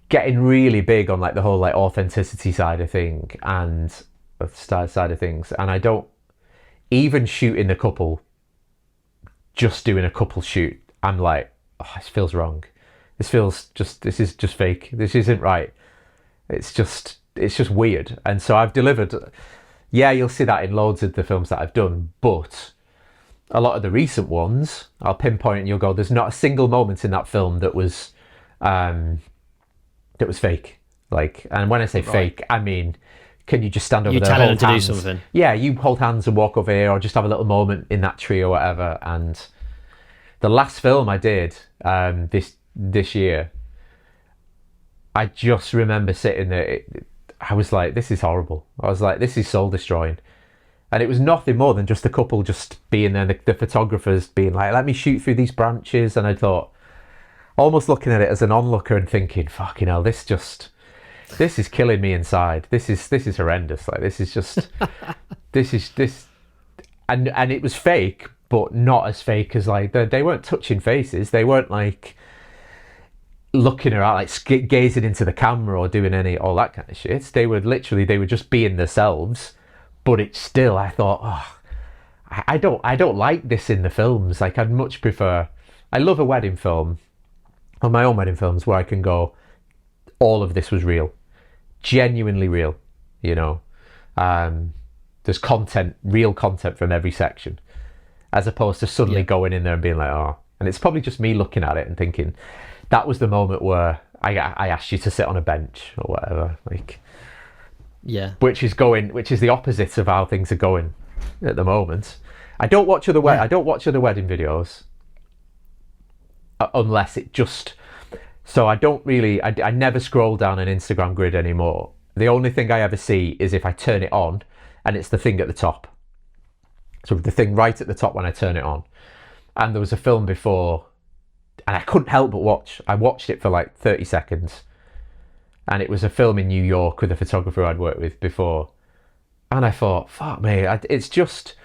getting really big on like the whole like authenticity side of thing and style side of things, and I don't even shoot in the couple. Just doing a couple shoot, I'm like, oh, this feels wrong. This is just fake. This isn't right. It's just weird. And so I've delivered. Yeah, you'll see that in loads of the films that I've done, but a lot of the recent ones, I'll pinpoint and you'll go, there's not a single moment in that film that was fake. Like, and when I say fake, I mean, can you just stand over there, telling them hold to hands? do something. Yeah, you hold hands and walk over here, or just have a little moment in that tree or whatever. And the last film I did this year, I just remember sitting there. I was like, this is horrible. I was like, this is soul destroying. And it was nothing more than just the couple just being there, the photographers being like, let me shoot through these branches. And I thought, almost looking at it as an onlooker and thinking, fucking hell, this is killing me inside. This is horrendous. Like, this is just, and it was fake, but not as fake as like, they weren't touching faces. They weren't like looking around, like gazing into the camera or doing all that kind of shit. They were just being themselves. But it's still, I thought, oh, I don't like this in the films. Like, I'd much prefer, I love a wedding film, or my own wedding films, where I can go, all of this was real, genuinely real, you know. There's real content from every section, as opposed to suddenly going in there and being like, oh. And it's probably just me looking at it and thinking, that was the moment where I asked you to sit on a bench or whatever. Like, Yeah. which is the opposite of how things are going at the moment. I don't watch other wedding videos unless it just. So I don't really. I never scroll down an Instagram grid anymore. The only thing I ever see is if I turn it on, and it's the thing at the top. So the thing right at the top when I turn it on. And there was a film before, and I couldn't help but watch. I watched it for like 30 seconds. And it was a film in New York with a photographer I'd worked with before. And I thought, fuck me, it's just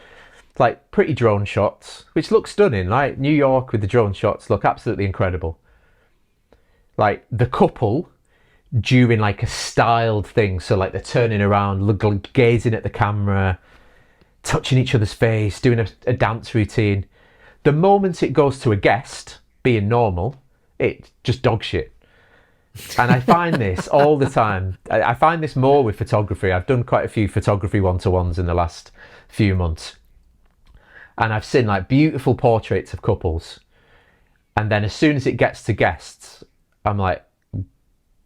like pretty drone shots, which look stunning. Like New York with the drone shots look absolutely incredible. Like the couple doing like a styled thing. So like they're turning around, gazing at the camera, touching each other's face, doing a dance routine. The moment it goes to a guest being normal, it just dog shit. And I find this all the time. I find this more with photography. I've done quite a few photography one-to-ones in the last few months. And I've seen like beautiful portraits of couples. And then as soon as it gets to guests, I'm like,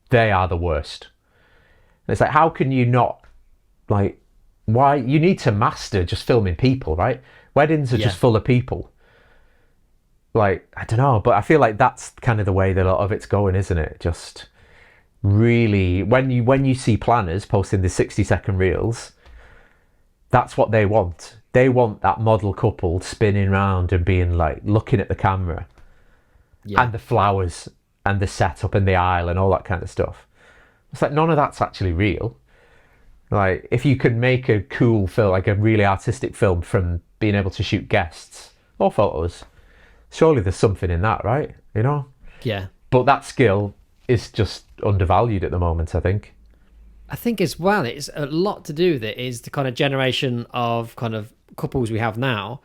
they are the worst. And it's like, how can you not, like, why? You need to master just filming people, right? Weddings are just full of people. Like, I don't know, but I feel like that's kind of the way that a lot of it's going, isn't it? Just really, when you see planners posting the 60-second reels, that's what they want. They want that model couple spinning around and being like, looking at the camera and the flowers and the setup and the aisle and all that kind of stuff. It's like, none of that's actually real. Like, if you could make a cool film, like a really artistic film from being able to shoot guests or photos, surely there's something in that, right? You know? Yeah. But that skill is just undervalued at the moment, I think. I think as well, it's a lot to do with it is the kind of generation of kind of couples we have now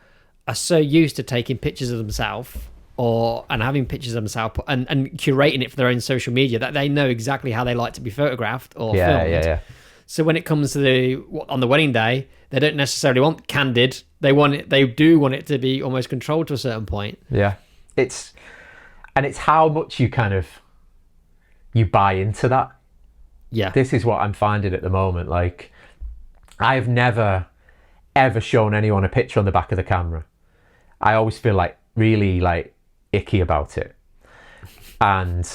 are so used to taking pictures of themselves and having pictures of themselves and curating it for their own social media that they know exactly how they like to be photographed or filmed. Yeah. So when it comes to on the wedding day, they don't necessarily want candid. They do want it to be almost controlled to a certain point. Yeah. It's how much you buy into that. Yeah. This is what I'm finding at the moment. Like, I've never ever shown anyone a picture on the back of the camera. I always feel like really like icky about it. And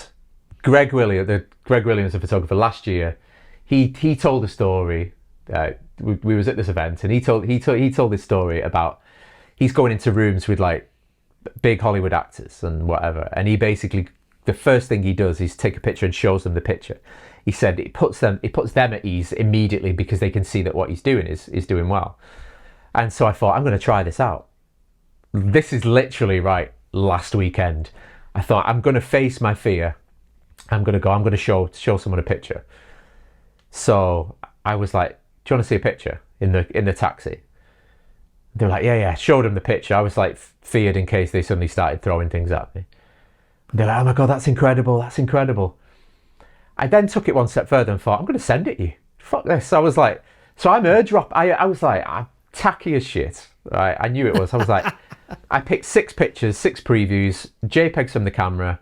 Greg Williams, the photographer, last year, he told a story. We was at this event, and he told this story about he's going into rooms with like big Hollywood actors and whatever, and he basically, the first thing he does is take a picture and shows them the picture. He said it puts them at ease immediately because they can see that what he's doing is doing well. And so I thought, I'm going to try this out. This is literally right last weekend. I thought, I'm going to face my fear. I'm going to show someone a picture. So I was like, do you want to see a picture in the taxi? They're like, yeah. Showed them the picture. I was like feared in case they suddenly started throwing things at me. They're like, oh my God, that's incredible. I then took it one step further and thought, I'm going to send it you. Fuck this. I was like, so I'm airdrop. I was like, I'm tacky as shit. Right? I knew it was. I was like, I picked 6 pictures, 6 previews, JPEGs from the camera,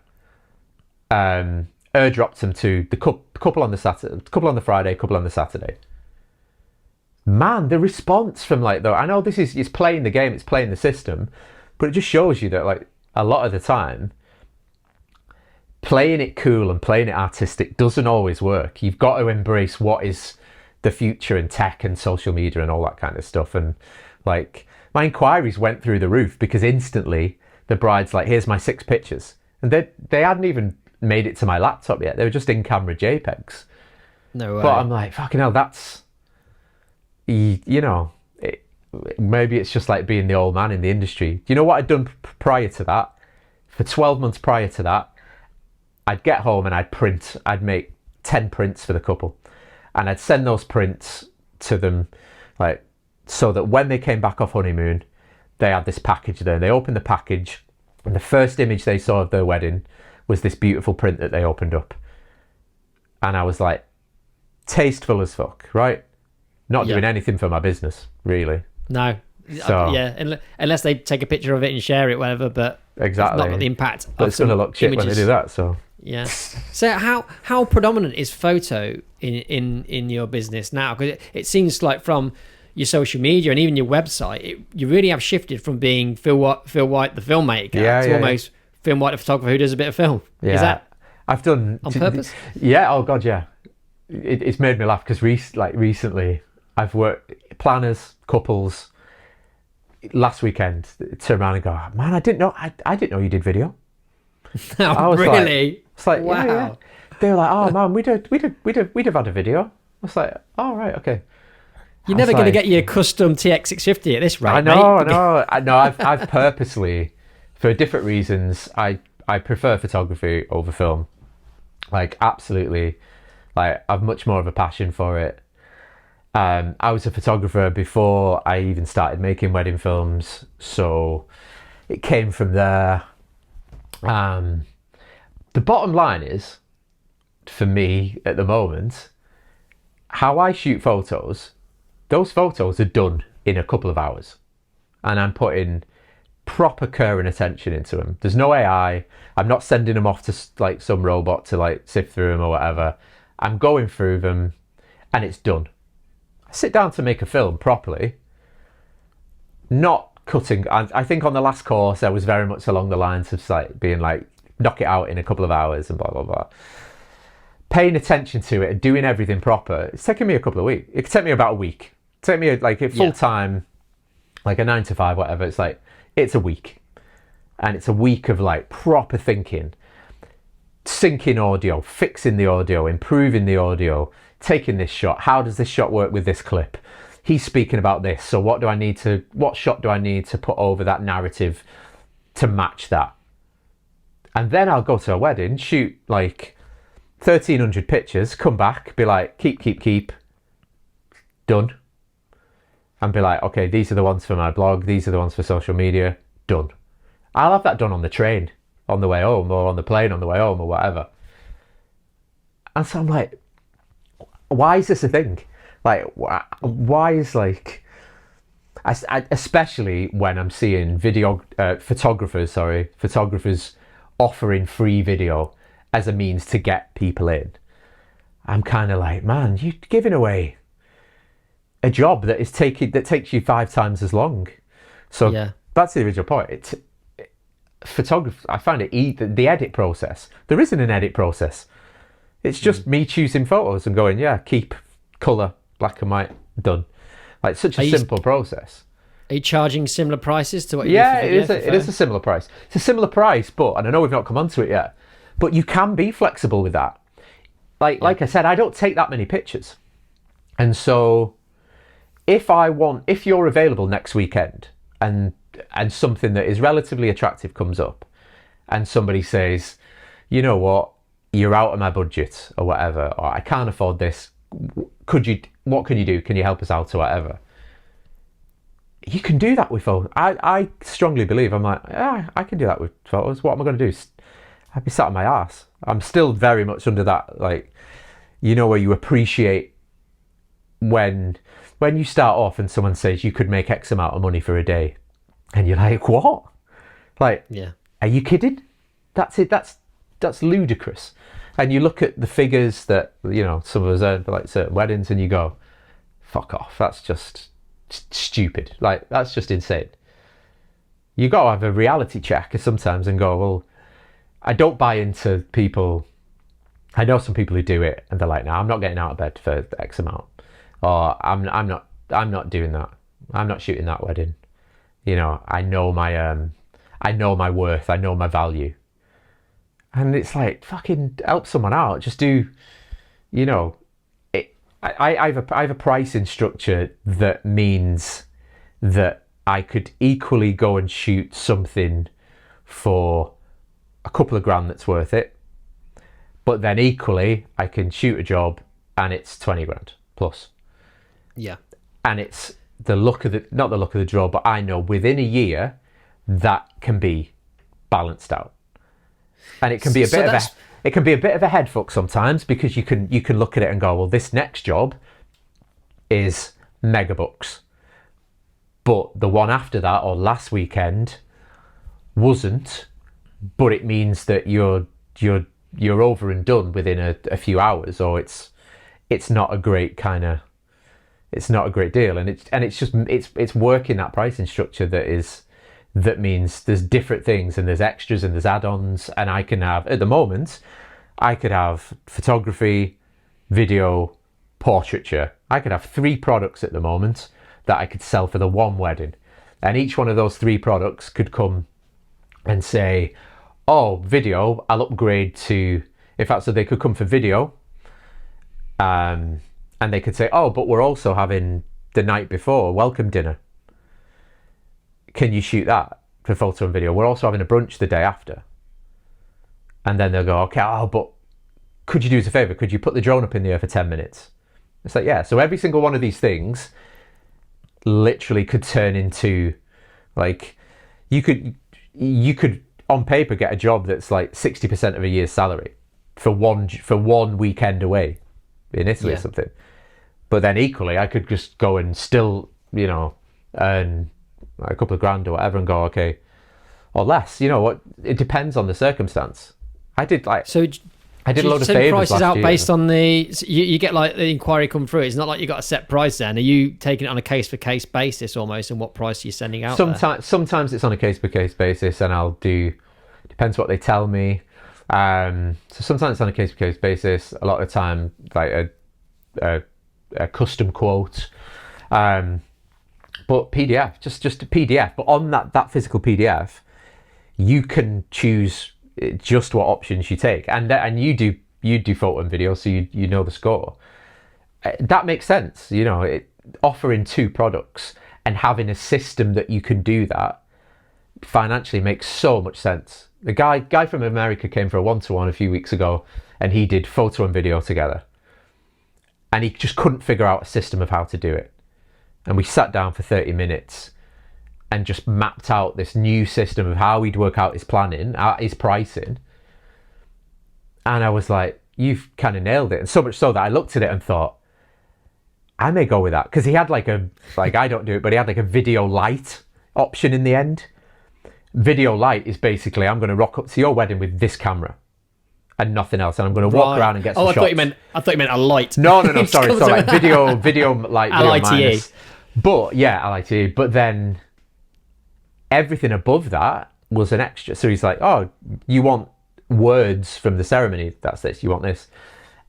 airdropped them to the couple on the Friday, couple on the Saturday. Man, the response from like, though, I know this is playing the game, it's playing the system, but it just shows you that like a lot of the time, playing it cool and playing it artistic doesn't always work. You've got to embrace what is the future in tech and social media and all that kind of stuff. And like, my inquiries went through the roof because instantly the bride's like, here's my 6 pictures. And they hadn't even made it to my laptop yet. They were just in-camera JPEGs. No way. But I'm like, fucking hell, that's, you know, maybe it's just like being the old man in the industry. Do you know what I'd done prior to that? For 12 months prior to that, I'd get home and I'd make 10 prints for the couple. And I'd send those prints to them, like, so that when they came back off honeymoon, they had this package there. They opened the package, and the first image they saw of their wedding was this beautiful print that they opened up. And I was like, tasteful as fuck, right? Not doing anything for my business, really. No. So, yeah, unless they take a picture of it and share it, whatever, but exactly. It's not got the impact. But it's going to look shit when they do that, so. Yeah. So how predominant is photo in your business now? Because it seems like from your social media and even your website, you really have shifted from being Phil White the filmmaker to almost Phil White the photographer who does a bit of film. Yeah. Is that I've done on purpose? Yeah. Oh God, yeah. It's made me laugh because recently I've worked planners, couples. Last weekend, turn around and go, man, I didn't know you did video. I was really? It's like, wow. Yeah. They were like, oh man, we'd have had a video. I was like, oh right, okay. You're never going to get your custom TX650 at this rate. I know. I've purposely, for different reasons, I prefer photography over film. Like absolutely, like I've much more of a passion for it. I was a photographer before I even started making wedding films, so it came from there. The bottom line is, for me at the moment, how I shoot photos, those photos are done in a couple of hours, and I'm putting proper care and attention into them. There's no AI. I'm not sending them off to like some robot to like sift through them or whatever. I'm going through them and it's done. I sit down to make a film properly, not cutting. I think on the last course I was very much along the lines of like being like, knock it out in a couple of hours and blah blah blah. Paying attention to it and doing everything proper, it's taken me a couple of weeks. It could take me about a week. Take me like full time, like a 9 to 5, whatever. It's like, it's a week. And it's a week of like proper thinking, syncing audio, fixing the audio, improving the audio, taking this shot. How does this shot work with this clip? He's speaking about this. So what shot do I need to put over that narrative to match that? And then I'll go to a wedding, shoot like 1,300 pictures, come back, be like, keep, done. And be like, okay, these are the ones for my blog, these are the ones for social media, done. I'll have that done on the train, on the way home, or on the plane on the way home, or whatever. And so I'm like, why is this a thing? Like, why is like, especially when I'm seeing photographers offering free video as a means to get people in. I'm kind of like, man, you're giving away a job that takes you 5 times as long. So that's the original point. Photography, I find it the edit process. There isn't an edit process. It's just me choosing photos and going, keep colour, black and white, done. Like such a simple process. Are you charging similar prices to what you do for video? It is a similar price. It's a similar price, but, and I know we've not come onto it yet, but you can be flexible with that. Like I said, I don't take that many pictures. And so if you're available next weekend and something that is relatively attractive comes up and somebody says, you know what, you're out of my budget or whatever, or I can't afford this, what can you do? Can you help us out or whatever? You can do that with photos. I strongly believe, I'm like, I can do that with photos. What am I going to do? I'd be sat on my ass. I'm still very much under that, like, where you appreciate when you start off and someone says you could make X amount of money for a day. And you're like, what? Like, are you kidding? That's it. That's ludicrous. And you look at the figures that, some of us earn for like certain weddings and you go, fuck off. That's just stupid. Like, that's just insane. You got to have a reality check sometimes and go, well, I don't buy into people. I know some people who do it and they're like, no, I'm not getting out of bed for X amount. Or I'm not doing that. I'm not shooting that wedding. I know my worth. I know my value. And it's like, fucking help someone out. Just do, I have a pricing structure that means that I could equally go and shoot something for a couple of grand that's worth it. But then equally, I can shoot a job and it's 20 grand plus. Yeah. And it's not the look of the draw, but I know within a year that can be balanced out. And it can be a bit of a head fuck sometimes, because you can look at it and go, well, this next job is megabucks, but the one after that or last weekend wasn't. But it means that you're you're over and done within a few hours, or it's not a great deal. And it's working that pricing structure that means there's different things, and there's extras and there's add-ons, and I can have, at the moment, I could have photography, video, portraiture. I could have 3 products at the moment that I could sell for the one wedding. And each one of those 3 products could come and say, oh, video, I'll upgrade to, in fact, so they could come for video, and they could say, oh, but we're also having the night before welcome dinner. Can you shoot that for photo and video? We're also having a brunch the day after. And then they'll go, okay, oh, but could you do us a favor? Could you put the drone up in the air for 10 minutes? It's like, yeah. So every single one of these things literally could turn into, like, you could on paper get a job that's like 60% of a year's salary for one weekend away in Italy or something. But then equally, I could just go and still, earn a couple of grand or whatever and go, okay, or less. You know what? It depends on the circumstance. I did a load of favors prices out year. based on you get like the inquiry come through. It's not like you got a set price then. Are you taking it on a case for case basis almost, and what price are you sending out? Sometimes it's on a case by case basis, and depends what they tell me. So sometimes it's on a case by case basis. A lot of the time, like a custom quote. But PDF, just a PDF. But on that physical PDF, you can choose just what options you take, and you do photo and video, so you know the score. That makes sense, offering 2 products and having a system that you can do that financially makes so much sense. The guy from America came for a 1-to-1 a few weeks ago, and he did photo and video together, and he just couldn't figure out a system of how to do it. And we sat down for 30 minutes and just mapped out this new system of how he'd work out his planning, his pricing. And I was like, you've kind of nailed it. And so much so that I looked at it and thought, I may go with that. Because he had I don't do it, but he had like a video light option in the end. Video light is basically, I'm going to rock up to your wedding with this camera and nothing else, and I'm going to walk around and get some shots. I thought you meant a light. No, sorry, like video light, video LITE. minus. But yeah, LITE. But then everything above that was an extra. So he's like, oh, you want words from the ceremony? That's this. You want this,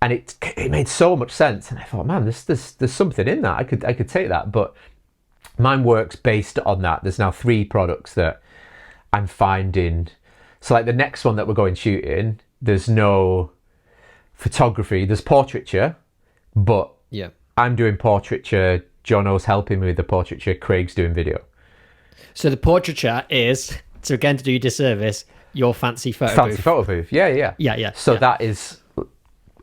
and it made so much sense. And I thought, man, there's something in that. I could take that. But mine works based on that. There's now 3 products that I'm finding. So like the next one that we're going shooting, there's no photography. There's portraiture, but I'm doing portraiture. Jono's helping me with the portraiture. Craig's doing video. So the portraiture is, to do you disservice, your fancy photo booth. Yeah. So that is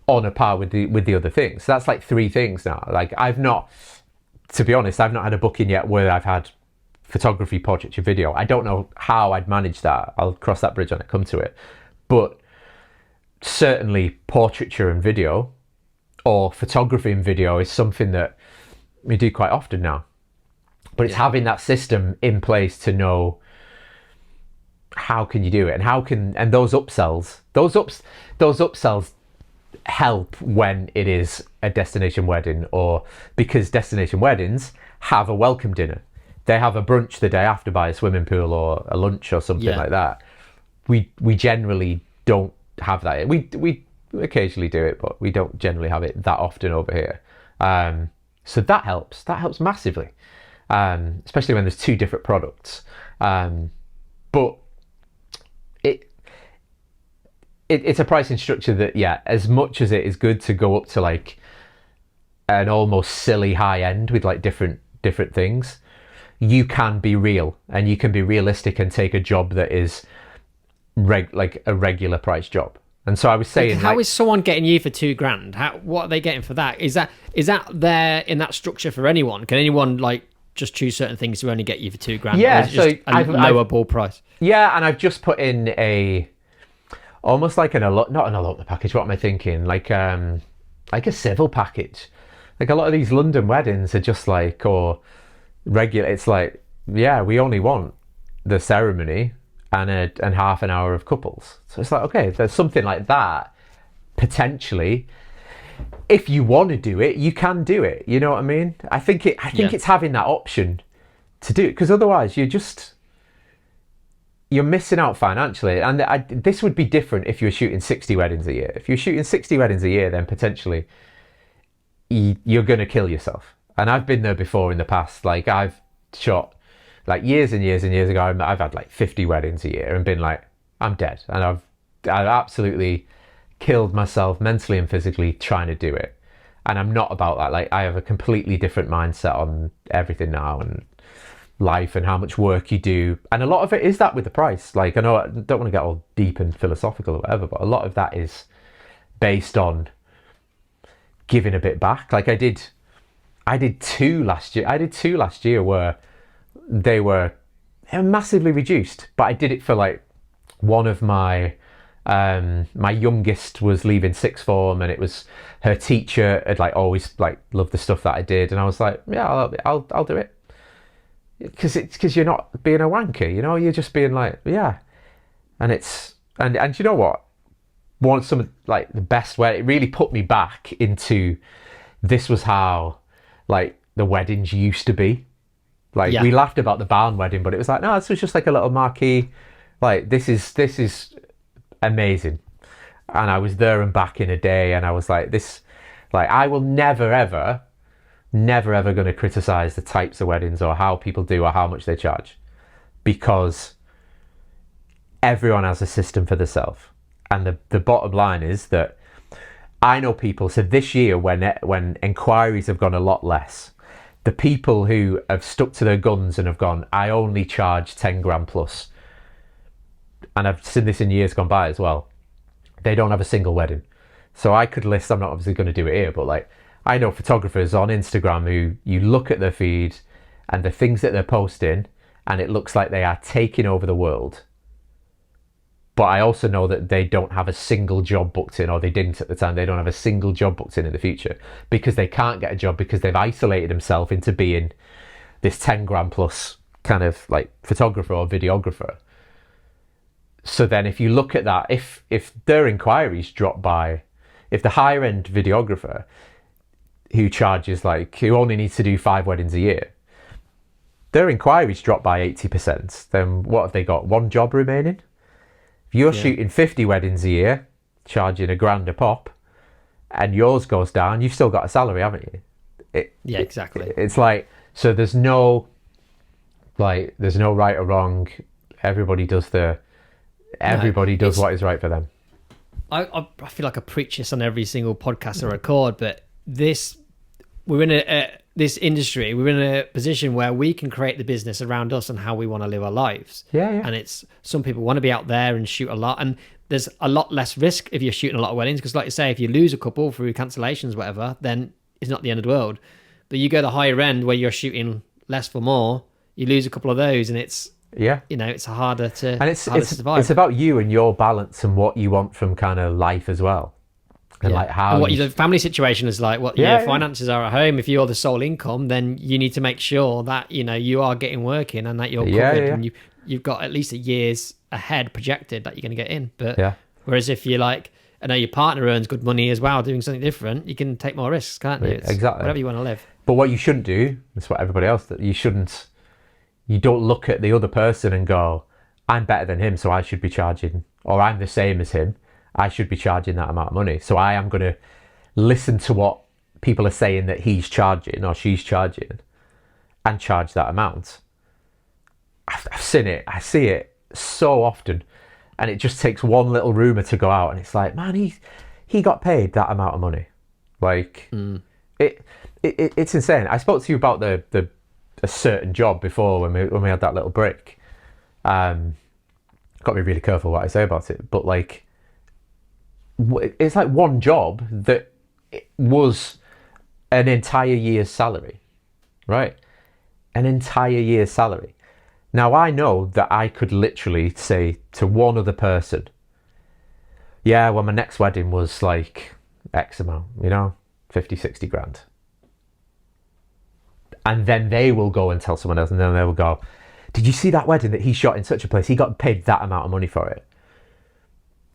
on a par with the other things. So that's like 3 things now. Like to be honest, I've not had a booking yet where I've had photography, portraiture, video. I don't know how I'd manage that. I'll cross that bridge when I come to it. But certainly portraiture and video, or photography and video, is something that we do quite often now. But it's having that system in place to know how can you do it, and those upsells help when it is a destination wedding, or because destination weddings have a welcome dinner. They have a brunch the day after by a swimming pool or a lunch or something like that. We generally don't have that. We occasionally do it, but we don't generally have it that often over here. So that helps. That helps massively, especially when there's 2 different products. But it's a pricing structure that, as much as it is good to go up to like an almost silly high end with like different things, you can be real and you can be realistic and take a job that is like a regular price job. And so I was saying, how is someone getting you for $2,000? What are they getting for that? Is that there in that structure for anyone? Can anyone like just choose certain things to only get you for $2,000? Yeah, or is it just a lower ball price. Yeah, and I've just put in almost like not an allotment package. What am I thinking? Like a civil package. Like a lot of these London weddings are just like, or regular. It's like, we only want the ceremony and half an hour of couples. So it's like, okay, there's something like that potentially. If you want to do it, you can do it. You know what I mean? I think it's having that option to do it, because otherwise you're missing out financially. And this would be different if you were shooting 60 weddings a year. If you're shooting 60 weddings a year, then potentially you're going to kill yourself. And I've been there before in the past. Like, I've shot like years and years and years ago. I've had like 50 weddings a year and been like, I'm dead. And I've absolutely killed myself mentally and physically trying to do it. And I'm not about that. Like, I have a completely different mindset on everything now, and life and how much work you do. And a lot of it is that with the price. Like, I know I don't want to get all deep and philosophical or whatever, but a lot of that is based on giving a bit back. Like, I did 2 last year. I did 2 last year where they were massively reduced, but I did it for like one of my youngest was leaving sixth form, and it was her teacher had like always like loved the stuff that I did, and I was like, yeah, I'll do it, because you're not being a wanker, you know, you're just being like, yeah. And it's and you know what, some like the best way, it really put me back into, this was how like the weddings used to be. Like, we laughed about the barn wedding, but it was like, no, this was just like a little marquee. Like, this is amazing. And I was there and back in a day, and I was like, this, like, I will never ever going to criticize the types of weddings or how people do or how much they charge, because everyone has a system for themselves. And the bottom line is that I know people, so this year when inquiries have gone a lot less, the people who have stuck to their guns and have gone, I only charge 10 grand plus, and I've seen this in years gone by as well, they don't have a single wedding. So I could list, I'm not obviously going to do it here, but like, I know photographers on Instagram who you look at their feed and the things that they're posting, and it looks like they are taking over the world. But I also know that they don't have a single job booked in, or they didn't at the time. They don't have a single job booked in the future, because they can't get a job, because they've isolated themselves into being this 10 grand plus kind of like photographer or videographer. So then if you look at that, if their inquiries drop by, if the higher end videographer who charges like, who only needs to do 5 weddings a year, their inquiries drop by 80%, then what have they got? 1 job remaining? If you're shooting 50 weddings a year, charging £1,000 a pop, and yours goes down, you've still got a salary, haven't you? Exactly. It's like, so there's no right or wrong. Everybody does what is right for them. I feel like I preach this on every single podcast I record, but we're in this industry, we're in a position where we can create the business around us and how we want to live our lives. Yeah. And it's, some people want to be out there and shoot a lot, and there's a lot less risk if you're shooting a lot of weddings, because like you say, if you lose a couple through cancellations, whatever, then it's not the end of the world. But you go the higher end where you're shooting less for more, you lose a couple of those, and it's, you know, it's harder to survive. It's about you and your balance and what you want from kind of life as well. And like how, and what your family situation is like, what your finances are at home. If you're the sole income, then you need to make sure that, you know, you are getting working and that you're covered, and you've got at least a year's ahead projected that you're going to get in. But whereas if you're like, I know your partner earns good money as well doing something different, you can take more risks, can't you? It's exactly. Whatever you want to live. But what you shouldn't do, that's what everybody else does, you don't look at the other person and go, I'm better than him, so I should be charging, or I'm the same as him, I should be charging that amount of money. So I am going to listen to what people are saying that he's charging or she's charging and charge that amount. I've seen it. I see it so often. And it just takes one little rumour to go out and it's like, man, he got paid that amount of money. Like, it's insane. I spoke to you about a certain job before when we had that little break. Got to be really careful what I say about it. But like, it's like one job that was an entire year's salary, right? An entire year's salary. Now I know that I could literally say to one other person, yeah, well, my next wedding was like X amount, you know, 50, 60 grand. And then they will go and tell someone else, and then they will go, did you see that wedding that he shot in such a place? He got paid that amount of money for it.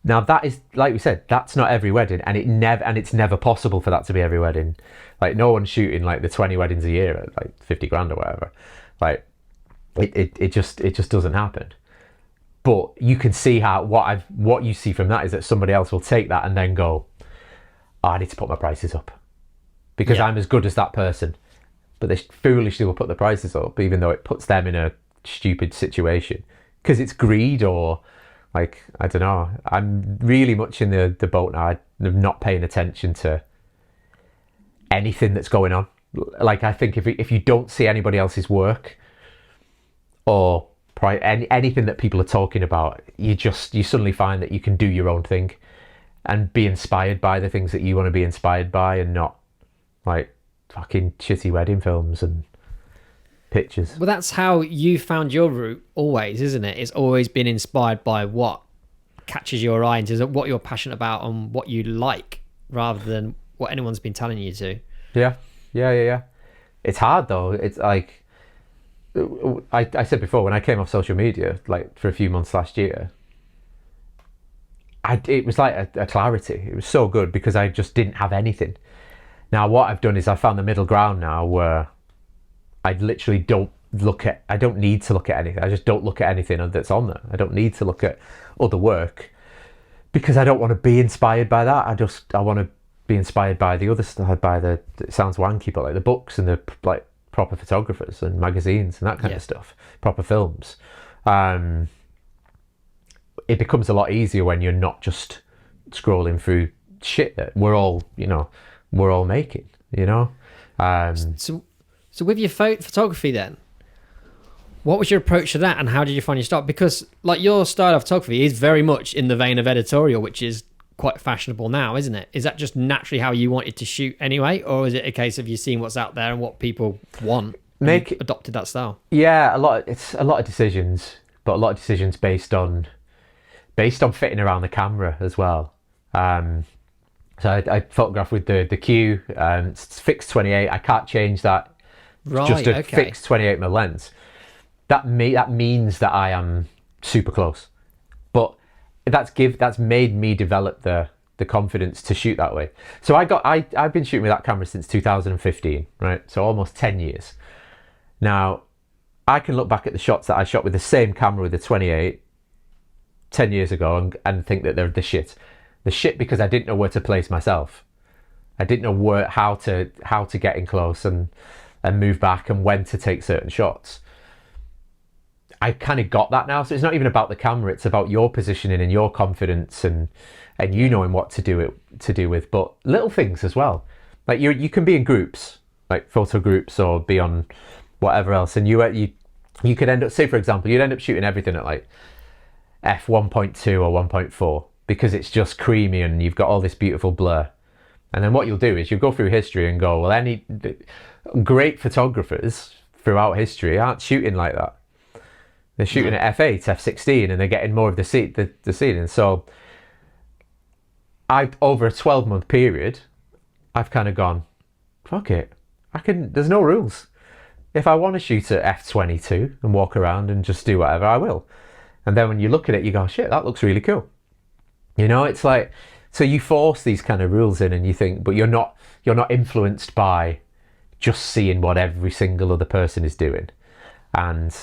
Now that is, like we said, that's not every wedding, and it's never possible for that to be every wedding. Like, no one's shooting like the 20 weddings a year at like 50 grand or whatever. Like, it just doesn't happen. But you can see how what you see from that is that somebody else will take that and then go, oh, I need to put my prices up because I'm as good as that person. But they foolishly will put the prices up, even though it puts them in a stupid situation because it's greed, or like, I don't know. I'm really much in the boat now. I'm not paying attention to anything that's going on. Like, I think if you don't see anybody else's work or anything that people are talking about, you suddenly find that you can do your own thing and be inspired by the things that you want to be inspired by, and not like fucking shitty wedding films and pictures. Well, that's how you found your route always, isn't it? It's always been inspired by what catches your eye, into what you're passionate about and what you like, rather than what anyone's been telling you to. Yeah. It's hard though. It's like, I said before, when I came off social media, like for a few months last year, it was like a clarity. It was so good because I just didn't have anything. Now what I've done is I found the middle ground now where I literally I don't need to look at anything. I just don't look at anything that's on there. I don't need to look at other work because I don't want to be inspired by that. I want to be inspired by the other stuff, it sounds wanky, but like the books and the like proper photographers and magazines and that kind of stuff, proper films. It becomes a lot easier when you're not just scrolling through shit that we're all making, So with your photography then, what was your approach to that, and how did you find your style? Because like your style of photography is very much in the vein of editorial, which is quite fashionable now, isn't it? Is that just naturally how you wanted to shoot anyway, or is it a case of you seeing what's out there and what people want, and you adopted that style? Yeah, it's a lot of decisions, but a lot of decisions based on fitting around the camera as well. So I photograph with the Q, it's fixed 28. I can't change that. Right, just a fixed 28mm lens. That means that I am super close, but that's made me develop the confidence to shoot that way. So I've been shooting with that camera since 2015, right? So almost 10 years. Now I can look back at the shots that I shot with the same camera with the 28 10 years ago and think that they're the shit because I didn't know where to place myself. I didn't know how to get in close and move back and when to take certain shots. I kind of got that now, so it's not even about the camera, it's about your positioning and your confidence and you knowing what to do with, but little things as well. Like you can be in groups, like photo groups, or be on whatever else, and you could end up, say for example, you'd end up shooting everything at like f1.2 or 1.4 because it's just creamy and you've got all this beautiful blur. And then what you'll do is you go through history and go, well, any great photographers throughout history aren't shooting like that. They're shooting at f8, f16, and they're getting more of the scene. And so over a 12-month period, I've kind of gone, fuck it. There's no rules. If I want to shoot at f22 and walk around and just do whatever, I will. And then when you look at it, you go, shit, that looks really cool. It's like, so you force these kind of rules in and you think, but you're not influenced by just seeing what every single other person is doing. And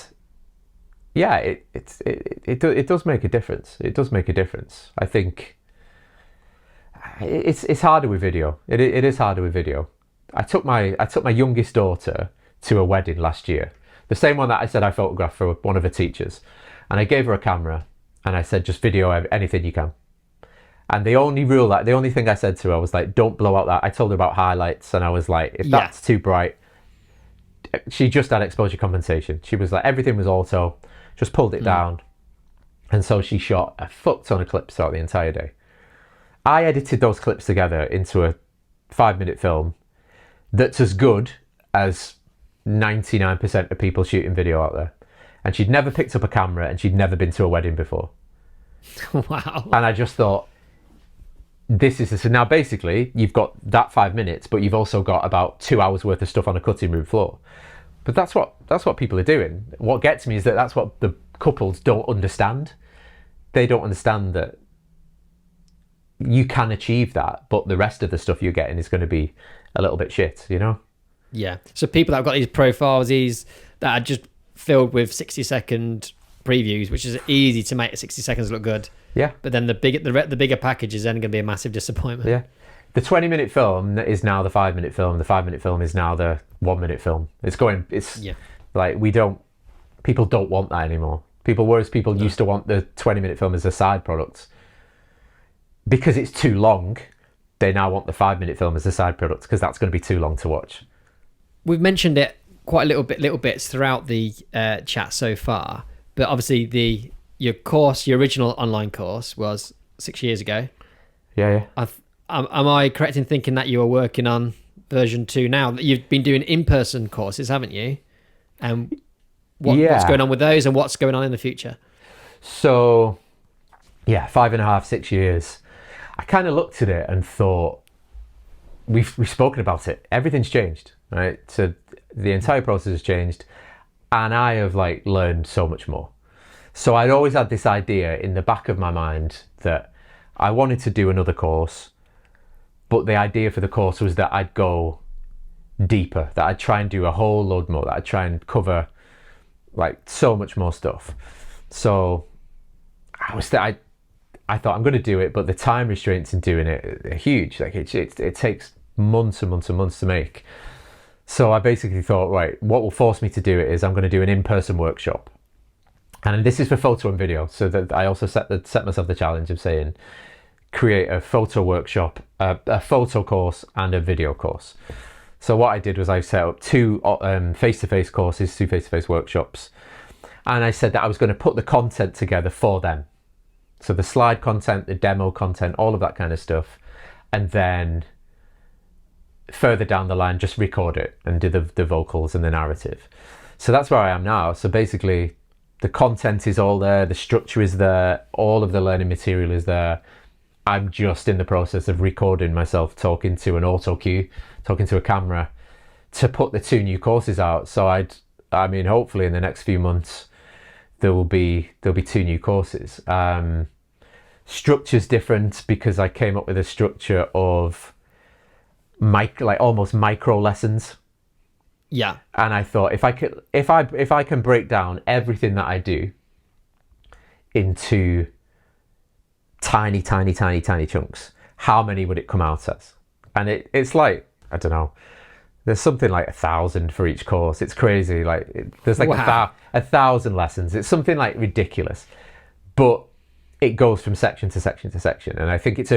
yeah, it does make a difference. It does make a difference. I think it's harder with video. It is harder with video. I took my youngest daughter to a wedding last year, the same one that I said I photographed for one of her teachers, and I gave her a camera and I said, just video anything you can. And the only thing I said to her was like, don't blow out that. I told her about highlights, and I was like, if that's too bright, she just had exposure compensation. She was like, everything was auto, just pulled it down. And so she shot a fuck ton of clips throughout the entire day. I edited those clips together into a 5-minute film that's as good as 99% of people shooting video out there. And she'd never picked up a camera and she'd never been to a wedding before. Wow. And I just thought, so now basically you've got that 5 minutes, but you've also got about 2 hours worth of stuff on a cutting room floor. But that's what people are doing. What gets me is that that's what the couples don't understand. They don't understand that you can achieve that, but the rest of the stuff you're getting is going to be a little bit shit, you know? Yeah. So people that have got these profiles, that are just filled with 60-second previews, which is easy to make 60 seconds look good. Yeah. But then the bigger package is then going to be a massive disappointment. Yeah. The 20-minute film is now the 5-minute film. The 5-minute film is now the 1-minute film. People don't want that anymore. People used to want the 20-minute film as a side product. Because it's too long, they now want the 5-minute film as a side product because that's going to be too long to watch. We've mentioned it quite little bits throughout the chat so far, but obviously your original online course was 6 years ago. Yeah. Am I correct in thinking that you are working on version 2 now? That you've been doing in-person courses, haven't you? And what's going on with those, and what's going on in the future? So, 5.5, 6 years. I kind of looked at it and thought, we've spoken about it. Everything's changed, right? So the entire process has changed, and I have learned so much more. So I'd always had this idea in the back of my mind that I wanted to do another course, but the idea for the course was that I'd go deeper, that I'd try and do a whole load more, that I'd try and cover so much more stuff. So I thought I'm going to do it, but the time restraints in doing it are huge. It takes months and months and months to make. So I basically thought, right, what will force me to do it is I'm going to do an in-person workshop. And this is for photo and video. So that I also set myself the challenge of saying, create a photo workshop, a photo course and a video course. So what I did was I set up 2 face-to-face courses, 2 face-to-face workshops. And I said that I was going to put the content together for them. So the slide content, the demo content, all of that kind of stuff. And then further down the line, just record it and do the vocals and the narrative. So that's where I am now. So basically, the content is all there, the structure is there, all of the learning material is there. I'm just in the process of recording myself talking to an auto cue, talking to a camera to put the 2 new courses out. So hopefully in the next few months, there'll be 2 new courses. Structure's different because I came up with a structure of almost micro lessons. Yeah. And I thought if I can break down everything that I do into tiny chunks, how many would it come out as? And it's I don't know. There's something like 1,000 for each course. It's crazy. There's Wow. 1,000 lessons. It's something ridiculous, but it goes from section to section to section. And I think it's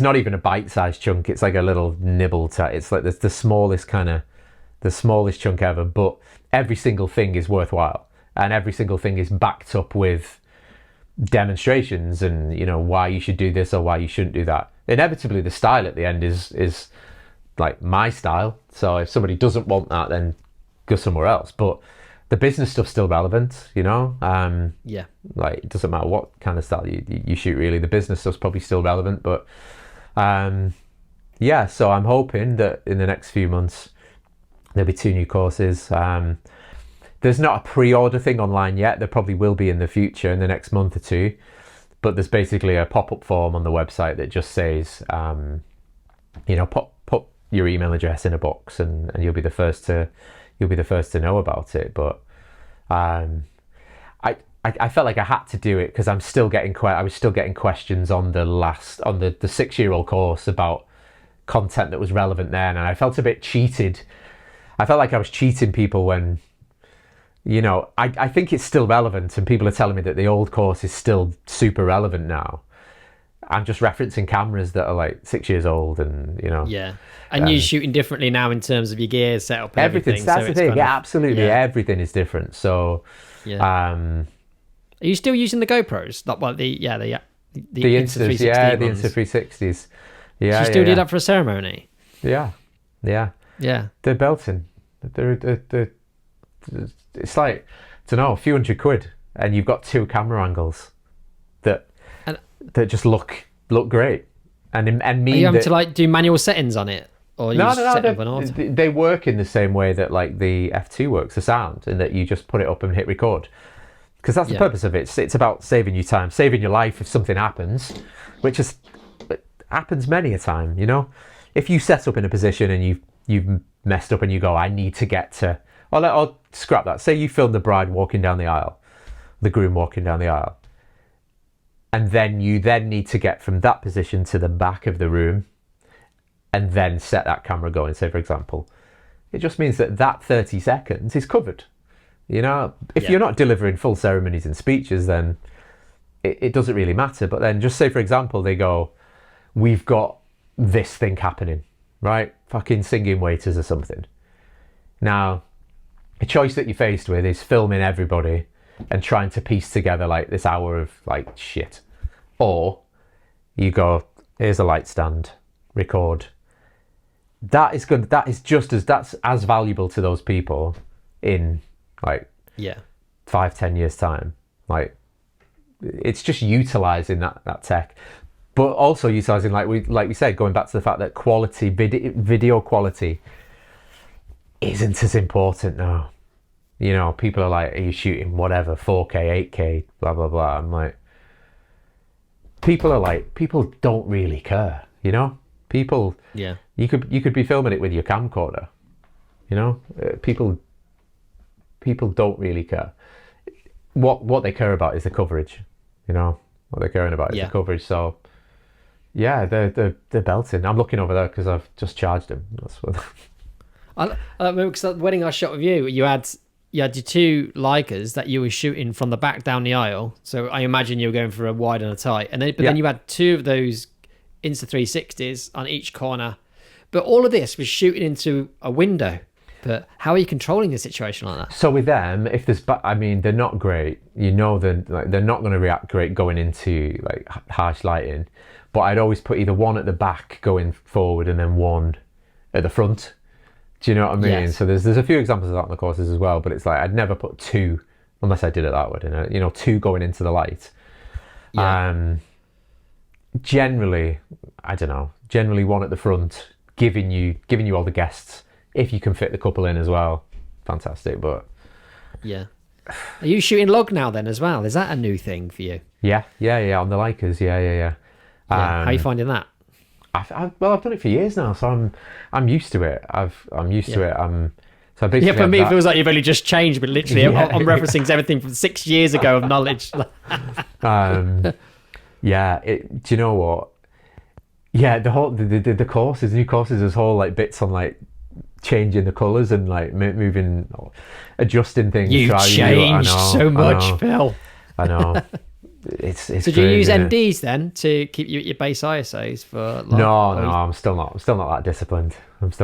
not even a bite-sized chunk. It's like a little nibble. It's like the smallest chunk ever. But every single thing is worthwhile, and every single thing is backed up with demonstrations and why you should do this or why you shouldn't do that. Inevitably, the style at the end is my style. So if somebody doesn't want that, then go somewhere else. But the business stuff's still relevant, Yeah. It doesn't matter what kind of style you shoot, really. The business stuff's probably still relevant. But so I'm hoping that in the next few months there'll be 2 new courses. There's not a pre-order thing online yet. There probably will be in the future, in the next month or 2. But there's basically a pop-up form on the website that just says, put your email address in a box, and you'll be the first to know about it. But I felt like I had to do it because I was still getting questions on the 6-year-old course about content that was relevant then, and I felt a bit cheated. I felt like I was cheating people when, I think it's still relevant, and people are telling me that the old course is still super relevant now. I'm just referencing cameras that are 6 years old, and Yeah, and you're shooting differently now in terms of your gear setup. And everything. That's the thing. Yeah, absolutely. Yeah. Everything is different. So, are you still using the GoPros? The Insta 360. Yeah, the Insta 360s. Yeah, you still do that for a ceremony? Yeah. They're belting. They're it's I don't know, a few £100, and you've got 2 camera angles that just look great, and are you having to do manual settings on it? Or you No, just no, set no. up an auto? They work in the same way that like the F2 works, the sound, in that you just put it up and hit record. Because that's the purpose of it. It's about saving you time, saving your life if something happens, which happens many a time, you know? If you set up in a position and you've messed up and you go, I need to get to... I'll scrap that. Say you filmed the bride walking down the aisle, the groom walking down the aisle. And then you need to get from that position to the back of the room and then set that camera going, say, for example. It just means that 30 seconds is covered. You know, if you're not delivering full ceremonies and speeches, then it doesn't really matter. But then just say, for example, they go, we've got this thing happening, right? Fucking singing waiters or something. Now, a choice that you're faced with is filming everybody and trying to piece together like this hour of like shit. Or you go, here's a light stand, record. That is good. That's as valuable to those people in like 5-10 years time. Like, it's just utilizing that tech, but also utilizing, like we said, going back to the fact that quality, video quality isn't as important now. You know, people are like, are you shooting whatever 4K, 8K, blah blah blah? I'm like, people don't really care, you know. People, you could be filming it with your camcorder, you know. People don't really care. What they care about is the coverage, you know. What they're caring about is the coverage. So yeah, they're belting. I'm looking over there because I've just charged him. That's what. I remember, because the wedding I shot with you, you had your two Leicas that you were shooting from the back down the aisle. So I imagine you were going for a wide and a tight, and then you had two of those Insta360s on each corner. But all of this was shooting into a window. But how are you controlling a situation like that? So with them, if there's, I mean, they're not great. You know, they're not going to react great going into like harsh lighting. But I'd always put either one at the back going forward and then one at the front. Do you know what I mean? Yes. So there's a few examples of that on the courses as well. But it's like I'd never put two, unless I did it that way. You know, two going into the light. Yeah. Generally, I don't know. Generally, one at the front, giving you all the guests. If you can fit the couple in as well, fantastic. But are you shooting log now then as well? Is that a new thing for you? Yeah. On the Leicas, yeah. How are you finding that? I've done it for years now, so I'm used to it. I'm used to it. So basically, for me, it feels like you've only just changed, but literally, I'm referencing everything from 6 years ago of knowledge. Do you know what? Yeah, the whole the courses, new courses, there's whole like bits on like changing the colours and like moving, adjusting things. You've changed so much, Phil. I know. It's so do you use NDs then to keep your base ISOs for? No, I'm still not that disciplined. I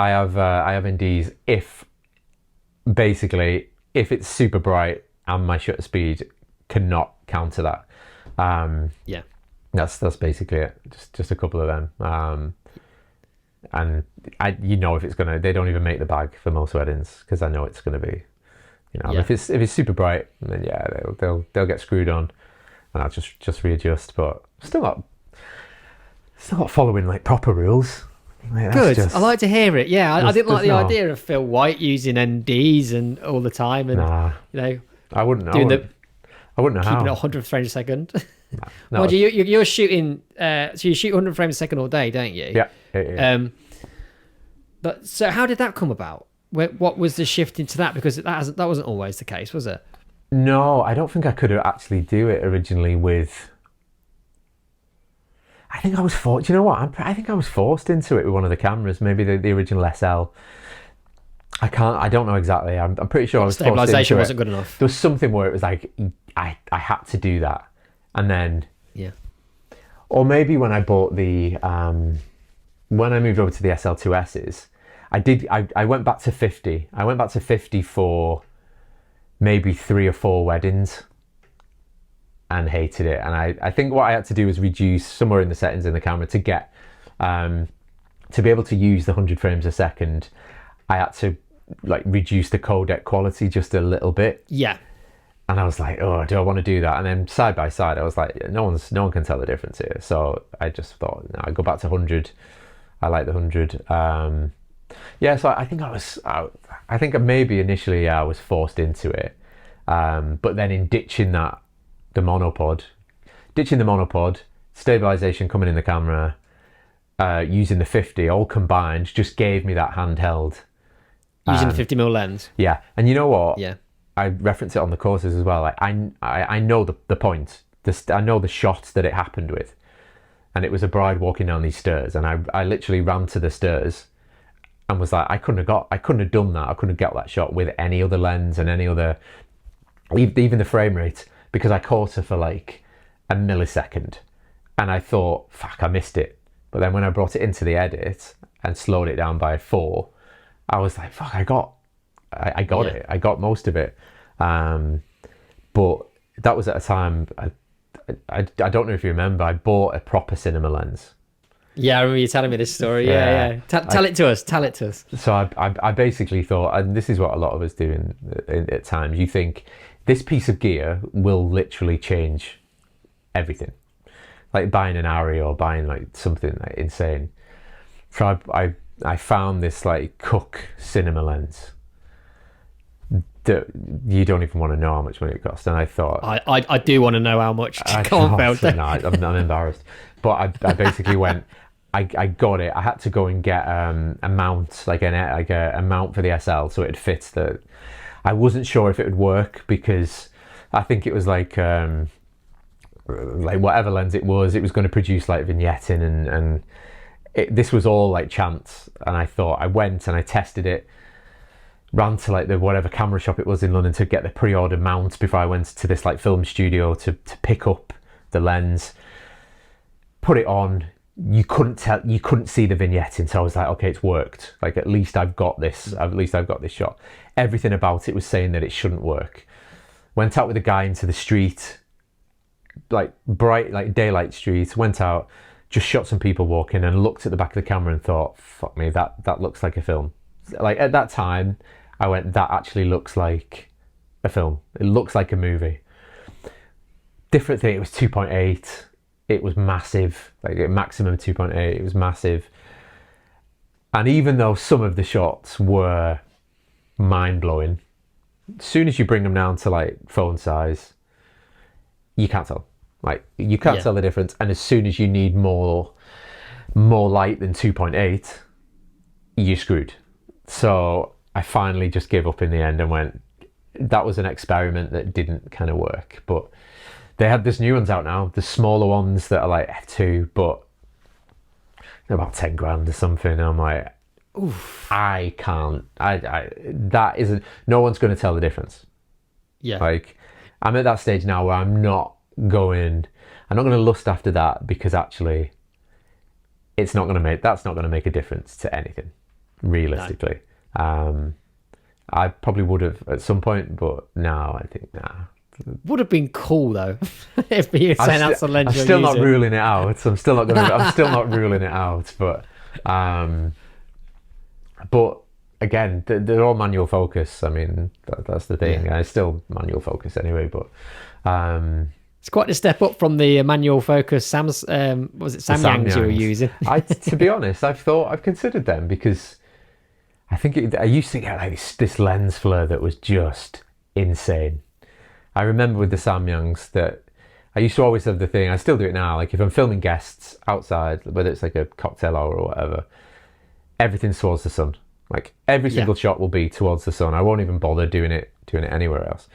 have NDs if it's super bright and my shutter speed cannot counter that. That's basically it. Just a couple of them. And if it's gonna, they don't even make the bag for most weddings because I know it's gonna be, if it's super bright, then they'll get screwed on, and I'll just readjust. But still not following like proper rules. Like, good. I like to hear it. Yeah, I didn't like the idea of Phil White using NDs and all the time, and I wouldn't know. I wouldn't know keeping how. it 100 frames a second. No, Well, you're shooting. So you shoot 100 frames a second all day, don't you? Yeah. But so how did that come about? What was the shift into that? Because that wasn't always the case, was it? No, I don't think I could actually do it originally with. I think I was forced. You know what? I think I was forced into it with one of the cameras. Maybe the original SL. I don't know exactly. I'm pretty sure I was forced into it. Stabilization wasn't good enough. There was something where it was like I had to do that, and then or maybe when I bought the when I moved over to the SL2Ss, I went back to 50. I went back to 50 for maybe 3 or 4 weddings and hated it. And I think what I had to do was reduce somewhere in the settings in the camera to get to be able to use the 100 frames a second. I had to like reduce the codec quality just a little bit. Yeah. And I was like, oh, do I want to do that? And then side by side, I was like, no one can tell the difference here. So I just thought, no, I go back to 100. I like the 100. Yeah, so I think I think maybe initially I was forced into it. But then in ditching the monopod, stabilization coming in the camera, using the 50, all combined, just gave me that handheld. Using the 50mm lens. Yeah, and you know what? Yeah. I reference it on the courses as well. Like I know the point. I know the shot that it happened with, and it was a bride walking down these stairs, and I literally ran to the stairs, and was like, I couldn't have done that. I couldn't have got that shot with any other lens and any other, even the frame rate, because I caught her for like a millisecond, and I thought, fuck, I missed it. But then when I brought it into the edit and slowed it down by 4, I was like, fuck, I got it. I got most of it. But that was at a time, I don't know if you remember, I bought a proper cinema lens. Yeah, I remember you telling me this story. Yeah. Tell it to us. So I basically thought, and this is what a lot of us do at times, you think this piece of gear will literally change everything. Like buying an Arri or buying like something like insane. So I found this like Cook cinema lens that you don't even want to know how much money it cost, and I thought I do want to know how much. Come on, Phil. No, I'm embarrassed, but I basically went. I got it. I had to go and get a mount, like a mount for the SL, so it fits the. I wasn't sure if it would work because I think it was like whatever lens it was going to produce like vignetting and this was all like chance. And I thought, I went and I tested it, ran to like the whatever camera shop it was in London to get the pre-order mount before I went to this like film studio to pick up the lens, put it on. You couldn't see the vignetting, so I was like, okay, it's worked. Like at least I've got this shot. Everything about it was saying that it shouldn't work. Went out with a guy into the street, like bright, like daylight street, went out, just shot some people walking and looked at the back of the camera and thought, fuck me, that looks like a film. Like at that time, I went, that actually looks like a film. It looks like a movie. Different thing, it was 2.8. It was massive, like a maximum 2.8. It was massive. And even though some of the shots were mind-blowing, as soon as you bring them down to like phone size, you can't tell. Like you can't tell the difference. And as soon as you need more light than 2.8, you're screwed. So I finally just gave up in the end and went, that was an experiment that didn't kind of work. But they had this new ones out now, the smaller ones that are like f2, but they're about 10 grand or something. And I'm like, oof, I can't. That isn't. No one's going to tell the difference. Yeah. Like I'm at that stage now where I'm not going to lust after that, because actually that's not going to make a difference to anything realistically. No. I probably would have at some point, but now I think would have been cool though if you saying that's the lens. I'm still not ruling it out. I'm still not ruling it out, but again, they're all manual focus. I mean, that's the thing. Yeah. It's still manual focus anyway, but it's quite a step up from the manual focus Sam's was it Samyangs you were using? To be honest, I've considered them, because I think I used to get like this lens flare that was just insane. I remember with the Samyangs that I used to always have the thing, I still do it now, like if I'm filming guests outside, whether it's like a cocktail hour or whatever, everything's towards the sun. Like every single shot will be towards the sun. I won't even bother doing it anywhere else.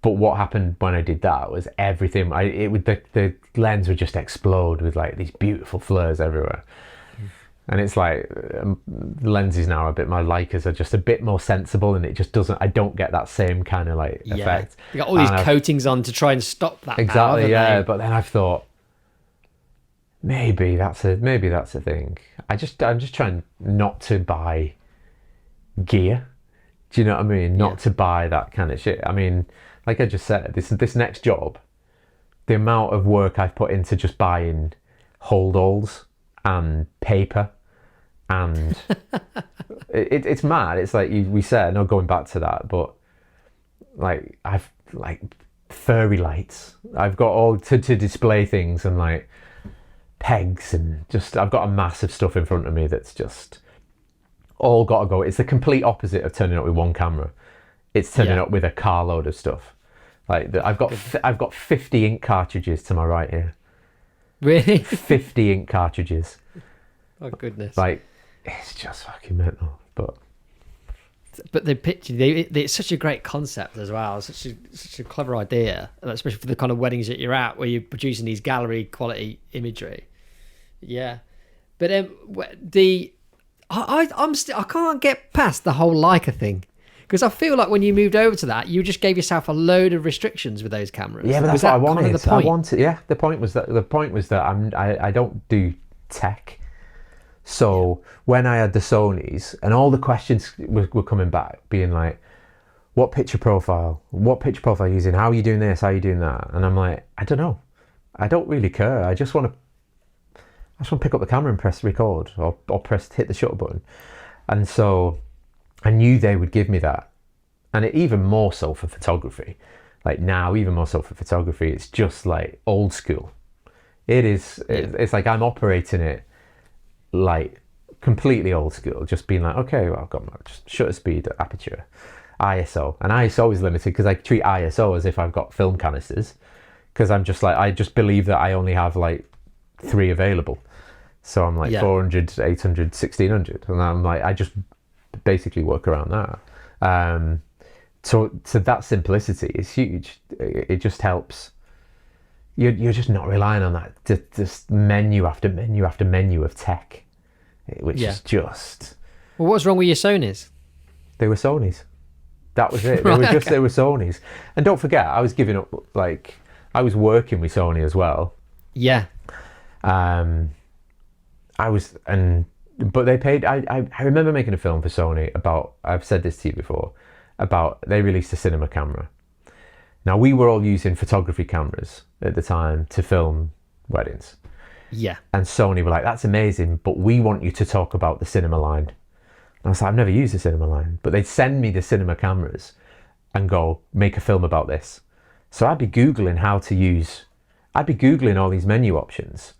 But what happened when I did that was everything, the lens would just explode with like these beautiful flares everywhere. And it's like the lenses now my Leicas are just a bit more sensible, and it just doesn't, I don't get that same kind of like effect. You got all these coatings on to try and stop that. Exactly, but then I've thought maybe that's a thing. I'm just trying not to buy gear. Do you know what I mean? Not to buy that kind of shit. I mean, like I just said, this next job, the amount of work I've put into just buying hold-alls and paper, and it's mad. It's like we said, not going back to that, but like like furry lights. I've got all to display things, and like pegs, and just I've got a massive stuff in front of me that's just all got to go. It's the complete opposite of turning up with one camera. It's turning up with a carload of stuff. Like I've got 50 ink cartridges to my right here. Really? 50 ink cartridges. Oh goodness! Like it's just fucking mental. But the picture, it's such a great concept as well. Such a clever idea, and especially for the kind of weddings that you're at, where you're producing these gallery quality imagery. Yeah, but I can't get past the whole Leica thing, because I feel like when you moved over to that, you just gave yourself a load of restrictions with those cameras. Yeah, but that's what I wanted. Kind of the point? I wanted. Yeah, the point was that I don't do tech. So when I had the Sonys, and all the questions were coming back, being like, what picture profile are you using? How are you doing this? How are you doing that? And I'm like, I don't know. I don't really care. I just want to pick up the camera and press record, or hit the shutter button. And so I knew they would give me that. And even more so for photography. Like now, even more so for photography, it's just like old school. It is, it's like I'm operating it like completely old school, just being like, okay, well, I've got my shutter speed, aperture, ISO, and ISO is limited because I treat ISO as if I've got film canisters, because I'm just like, I just believe that I only have like 3 available, so I'm like 400, 800, 1600, and I'm like, I just basically work around that. So that simplicity is huge. It just helps. You're just not relying on that just menu after menu after menu of tech, which is just... Well, what's wrong with your Sonys? They were Sonys. That was it. They were Sonys. And don't forget, I was giving up, like, I was working with Sony as well. Yeah. But they paid... I remember making a film for Sony about... I've said this to you before, about... They released a cinema camera. Now, we were all using photography cameras at the time to film weddings. Yeah. And Sony were like, that's amazing, but we want you to talk about the cinema line. And I was like, I've never used the cinema line. But they'd send me the cinema cameras and go, make a film about this. So I'd be Googling all these menu options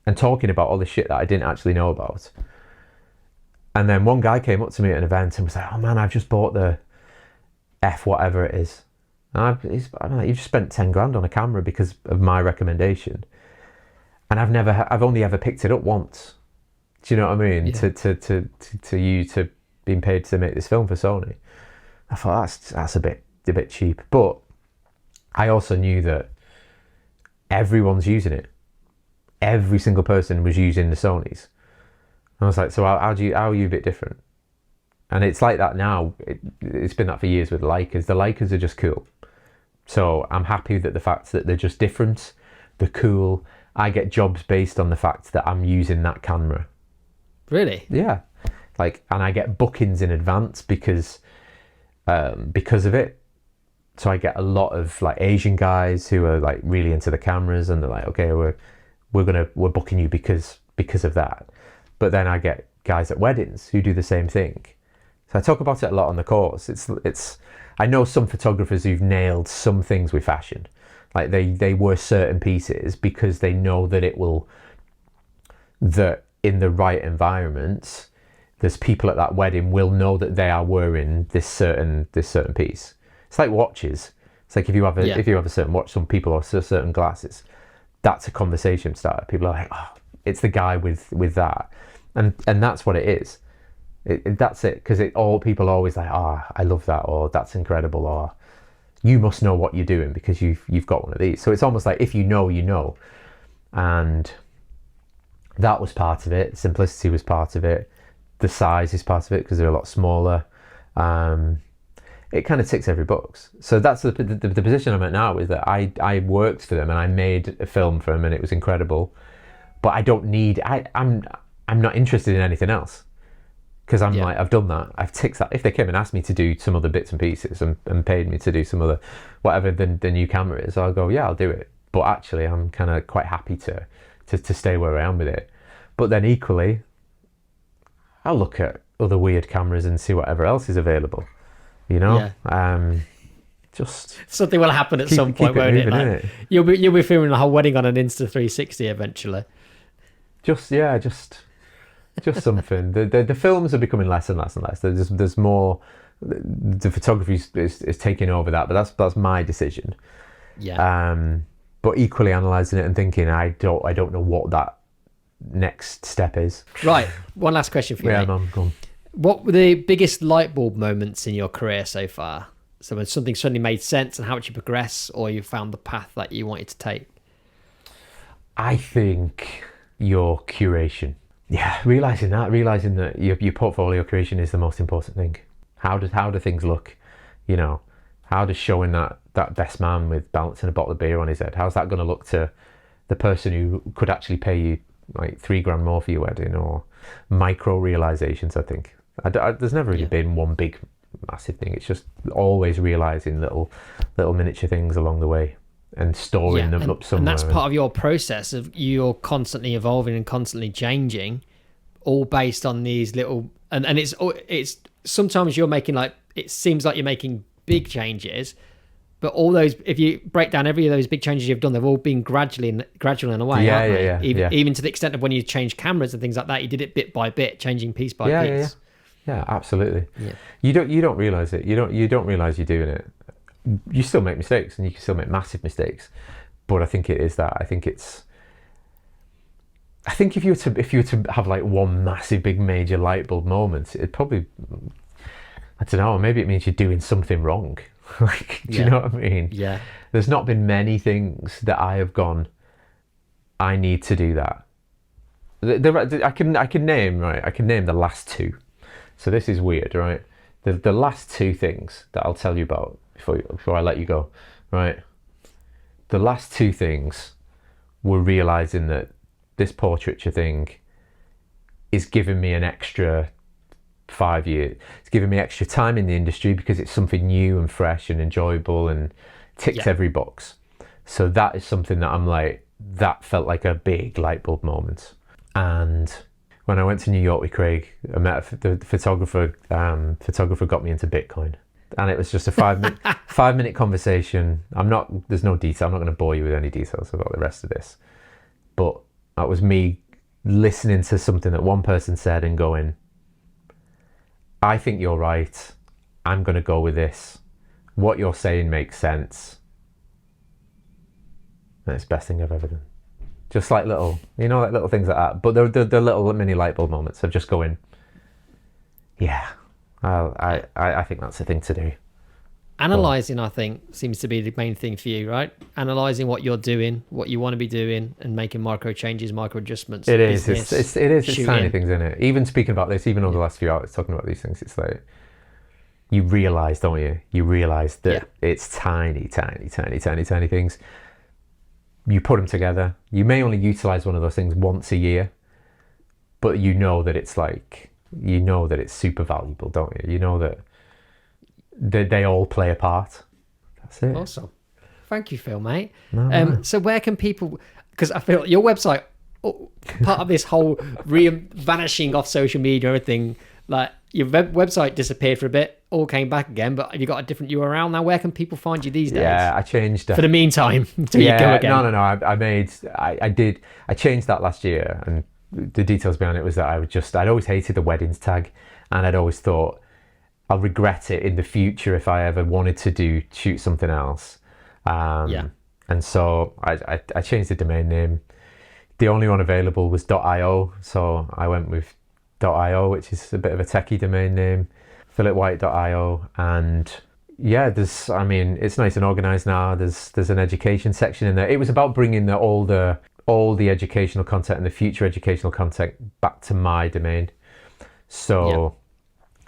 and talking about all the shit that I didn't actually know about. And then one guy came up to me at an event and was like, oh man, I've just bought the F whatever it is. I'm like, you've just spent 10 grand on a camera because of my recommendation, and I've only ever picked it up once. Do you know what I mean? Yeah. To being paid to make this film for Sony, I thought that's a bit cheap. But I also knew that everyone's using it. Every single person was using the Sonys. And I was like, so how are you a bit different? And it's like that now. It's been that for years with Leicas. The Leicas are just cool. So I'm happy that the fact that they're just different, they're cool. I get jobs based on the fact that I'm using that camera. Really? Yeah. Like, and I get bookings in advance because of it. So I get a lot of like Asian guys who are like really into the cameras, and they're like, okay, we're booking you because of that. But then I get guys at weddings who do the same thing. So I talk about it a lot on the course. It's I know some photographers who've nailed some things with fashion. Like they wear certain pieces because they know that that in the right environment, there's people at that wedding will know that they are wearing this certain piece. It's like watches. It's like if you have a certain watch, some people are certain glasses. That's a conversation starter. People are like, oh, it's the guy with that, and that's what it is. That's it, because people are always like, oh, I love that, or that's incredible, or you must know what you're doing because you've got one of these. So it's almost like if you know, you know. And that was part of it. Simplicity was part of it. The size is part of it because they're a lot smaller. It kind of ticks every box. So that's the position I'm at now, is that I worked for them and I made a film for them and it was incredible. But I don't need, I'm not interested in anything else. Because I'm like, I've done that. I've ticked that. If they came and asked me to do some other bits and pieces and paid me to do some other, whatever the new camera is, I'll go, yeah, I'll do it. But actually, I'm kind of quite happy to stay where I am with it. But then equally, I'll look at other weird cameras and see whatever else is available. You know? just Something will happen at some point, won't it? moving, Like, you'll be filming the whole wedding on an Insta360 eventually. Just something. The films are becoming less and less and less. There's more. The photography is taking over that, but that's my decision. Yeah. But equally analysing it and thinking, I don't know what that next step is. Right. One last question for you. Yeah, mate. man, go on. What were the biggest light bulb moments in your career so far? So when something suddenly made sense and how did you progress, or you found the path that you wanted to take? I think your curation. Yeah, realising that your portfolio creation is the most important thing. How do things look? You know, how does showing that best man with balancing a bottle of beer on his head, how's that going to look to the person who could actually pay you like $3,000 more for your wedding? Or micro realizations, I think. There's never really been one big massive thing. It's just always realizing little miniature things along the way and storing them up somewhere. And that's part of your process of you're constantly evolving and constantly changing, all based on these little and it's sometimes you're making, like, it seems like you're making big changes, but all those, if you break down every of those big changes you've done, they've all been gradual in a way, aren't they? Even to the extent of when you change cameras and things like that, you did it bit by bit, changing piece by piece. Yeah, absolutely. Yeah. You don't realize it. You don't realize you're doing it. You still make mistakes, and you can still make massive mistakes. But I think it is that. I think if you were to have like one massive big major light bulb moment, it'd probably, I don't know, maybe it means you're doing something wrong. Like, do you know what I mean? Yeah. There's not been many things that I have gone, I need to do that. I can name the last two. So this is weird, right? The last two things that I'll tell you about before I let you go, right? The last two things were realizing that this portraiture thing is giving me an extra 5 years. It's giving me extra time in the industry because it's something new and fresh and enjoyable and ticks every box. So that is something that I'm like, that felt like a big light bulb moment. And when I went to New York with Craig, I met the photographer. Photographer got me into Bitcoin, and it was just a 5-minute conversation. There's no detail. I'm not going to bore you with any details about the rest of this, but that was me listening to something that one person said and going, I think you're right. I'm going to go with this. What you're saying makes sense. And it's the best thing I've ever done. Just like little things like that. But they're little mini light bulb moments of just going, yeah, I think that's the thing to do. Analysing, I think, seems to be the main thing for you, right? Analysing what you're doing, what you want to be doing, and making micro changes, micro adjustments. It is. It's tiny things in it. Even speaking about this, even over the last few hours talking about these things, it's like, you realise, don't you? You realise that it's tiny things. You put them together. You may only utilise one of those things once a year, but you know that it's super valuable, don't you? You know that they all play a part. That's it. Awesome. Thank you, Phil, mate. No. So where can people, because I feel your website, part of this whole vanishing off social media and everything, like your website disappeared for a bit, all came back again, but have you got a different URL now? Where can people find you these days? Yeah, I changed for the meantime until you go again. No. I changed that last year, and the details behind it was that I'd always hated the weddings tag, and I'd always thought I'll regret it in the future if I ever wanted to shoot something else. And so I changed the domain name. The only one available was .io, so I went with .io, which is a bit of a techie domain name, philipwhite.io, and it's nice and organized now. There's an education section in there. It was about bringing all the educational content and the future educational content back to my domain. So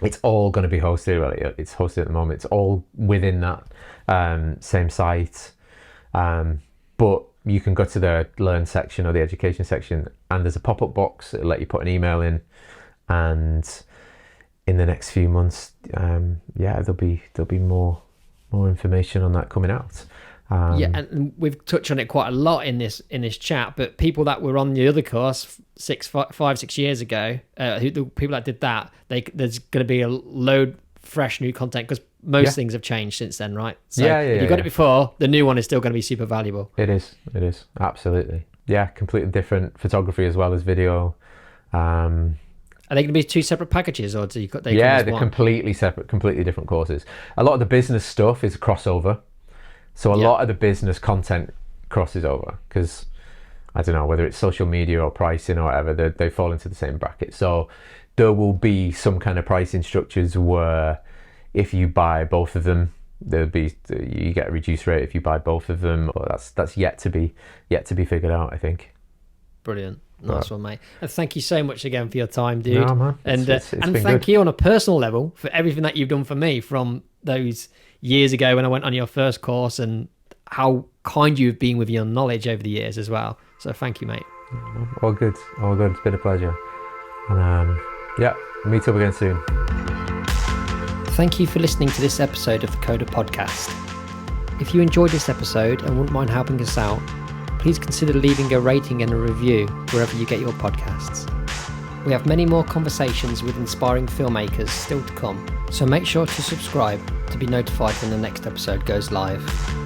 it's all going to be hosted. Well, it's hosted at the moment. It's all within that same site, but you can go to the learn section or the education section, and there's a pop-up box. It'll let you put an email in, and in the next few months, there'll be more information on that coming out. And we've touched on it quite a lot in this chat, but people that were on the other course 5-6 years ago, the people that did that, there's going to be a load fresh new content, because most things have changed since then, right? So Yeah, if you got it before, the new one is still going to be super valuable. It is, absolutely. Yeah, completely different photography as well as video. Are they going to be two separate packages, or do you got? They're completely separate, completely different courses. A lot of the business stuff is crossover, so a lot of the business content crosses over, because I don't know whether it's social media or pricing or whatever, they fall into the same bracket. So there will be some kind of pricing structures where if you buy both of them, you get a reduced rate if you buy both of them. But that's yet to be figured out, I think. Brilliant. Nice one, mate. And thank you so much again for your time, dude. No, man. And been thank good. you on a personal level for everything that you've done for me from those years ago when I went on your first course, and how kind you've been with your knowledge over the years as well. So thank you, mate. All good. It's been a pleasure. And meet up again soon. Thank you for listening to this episode of the Coda podcast. If you enjoyed this episode and wouldn't mind helping us out, please consider leaving a rating and a review wherever you get your podcasts. We have many more conversations with inspiring filmmakers still to come, so make sure to subscribe to be notified when the next episode goes live.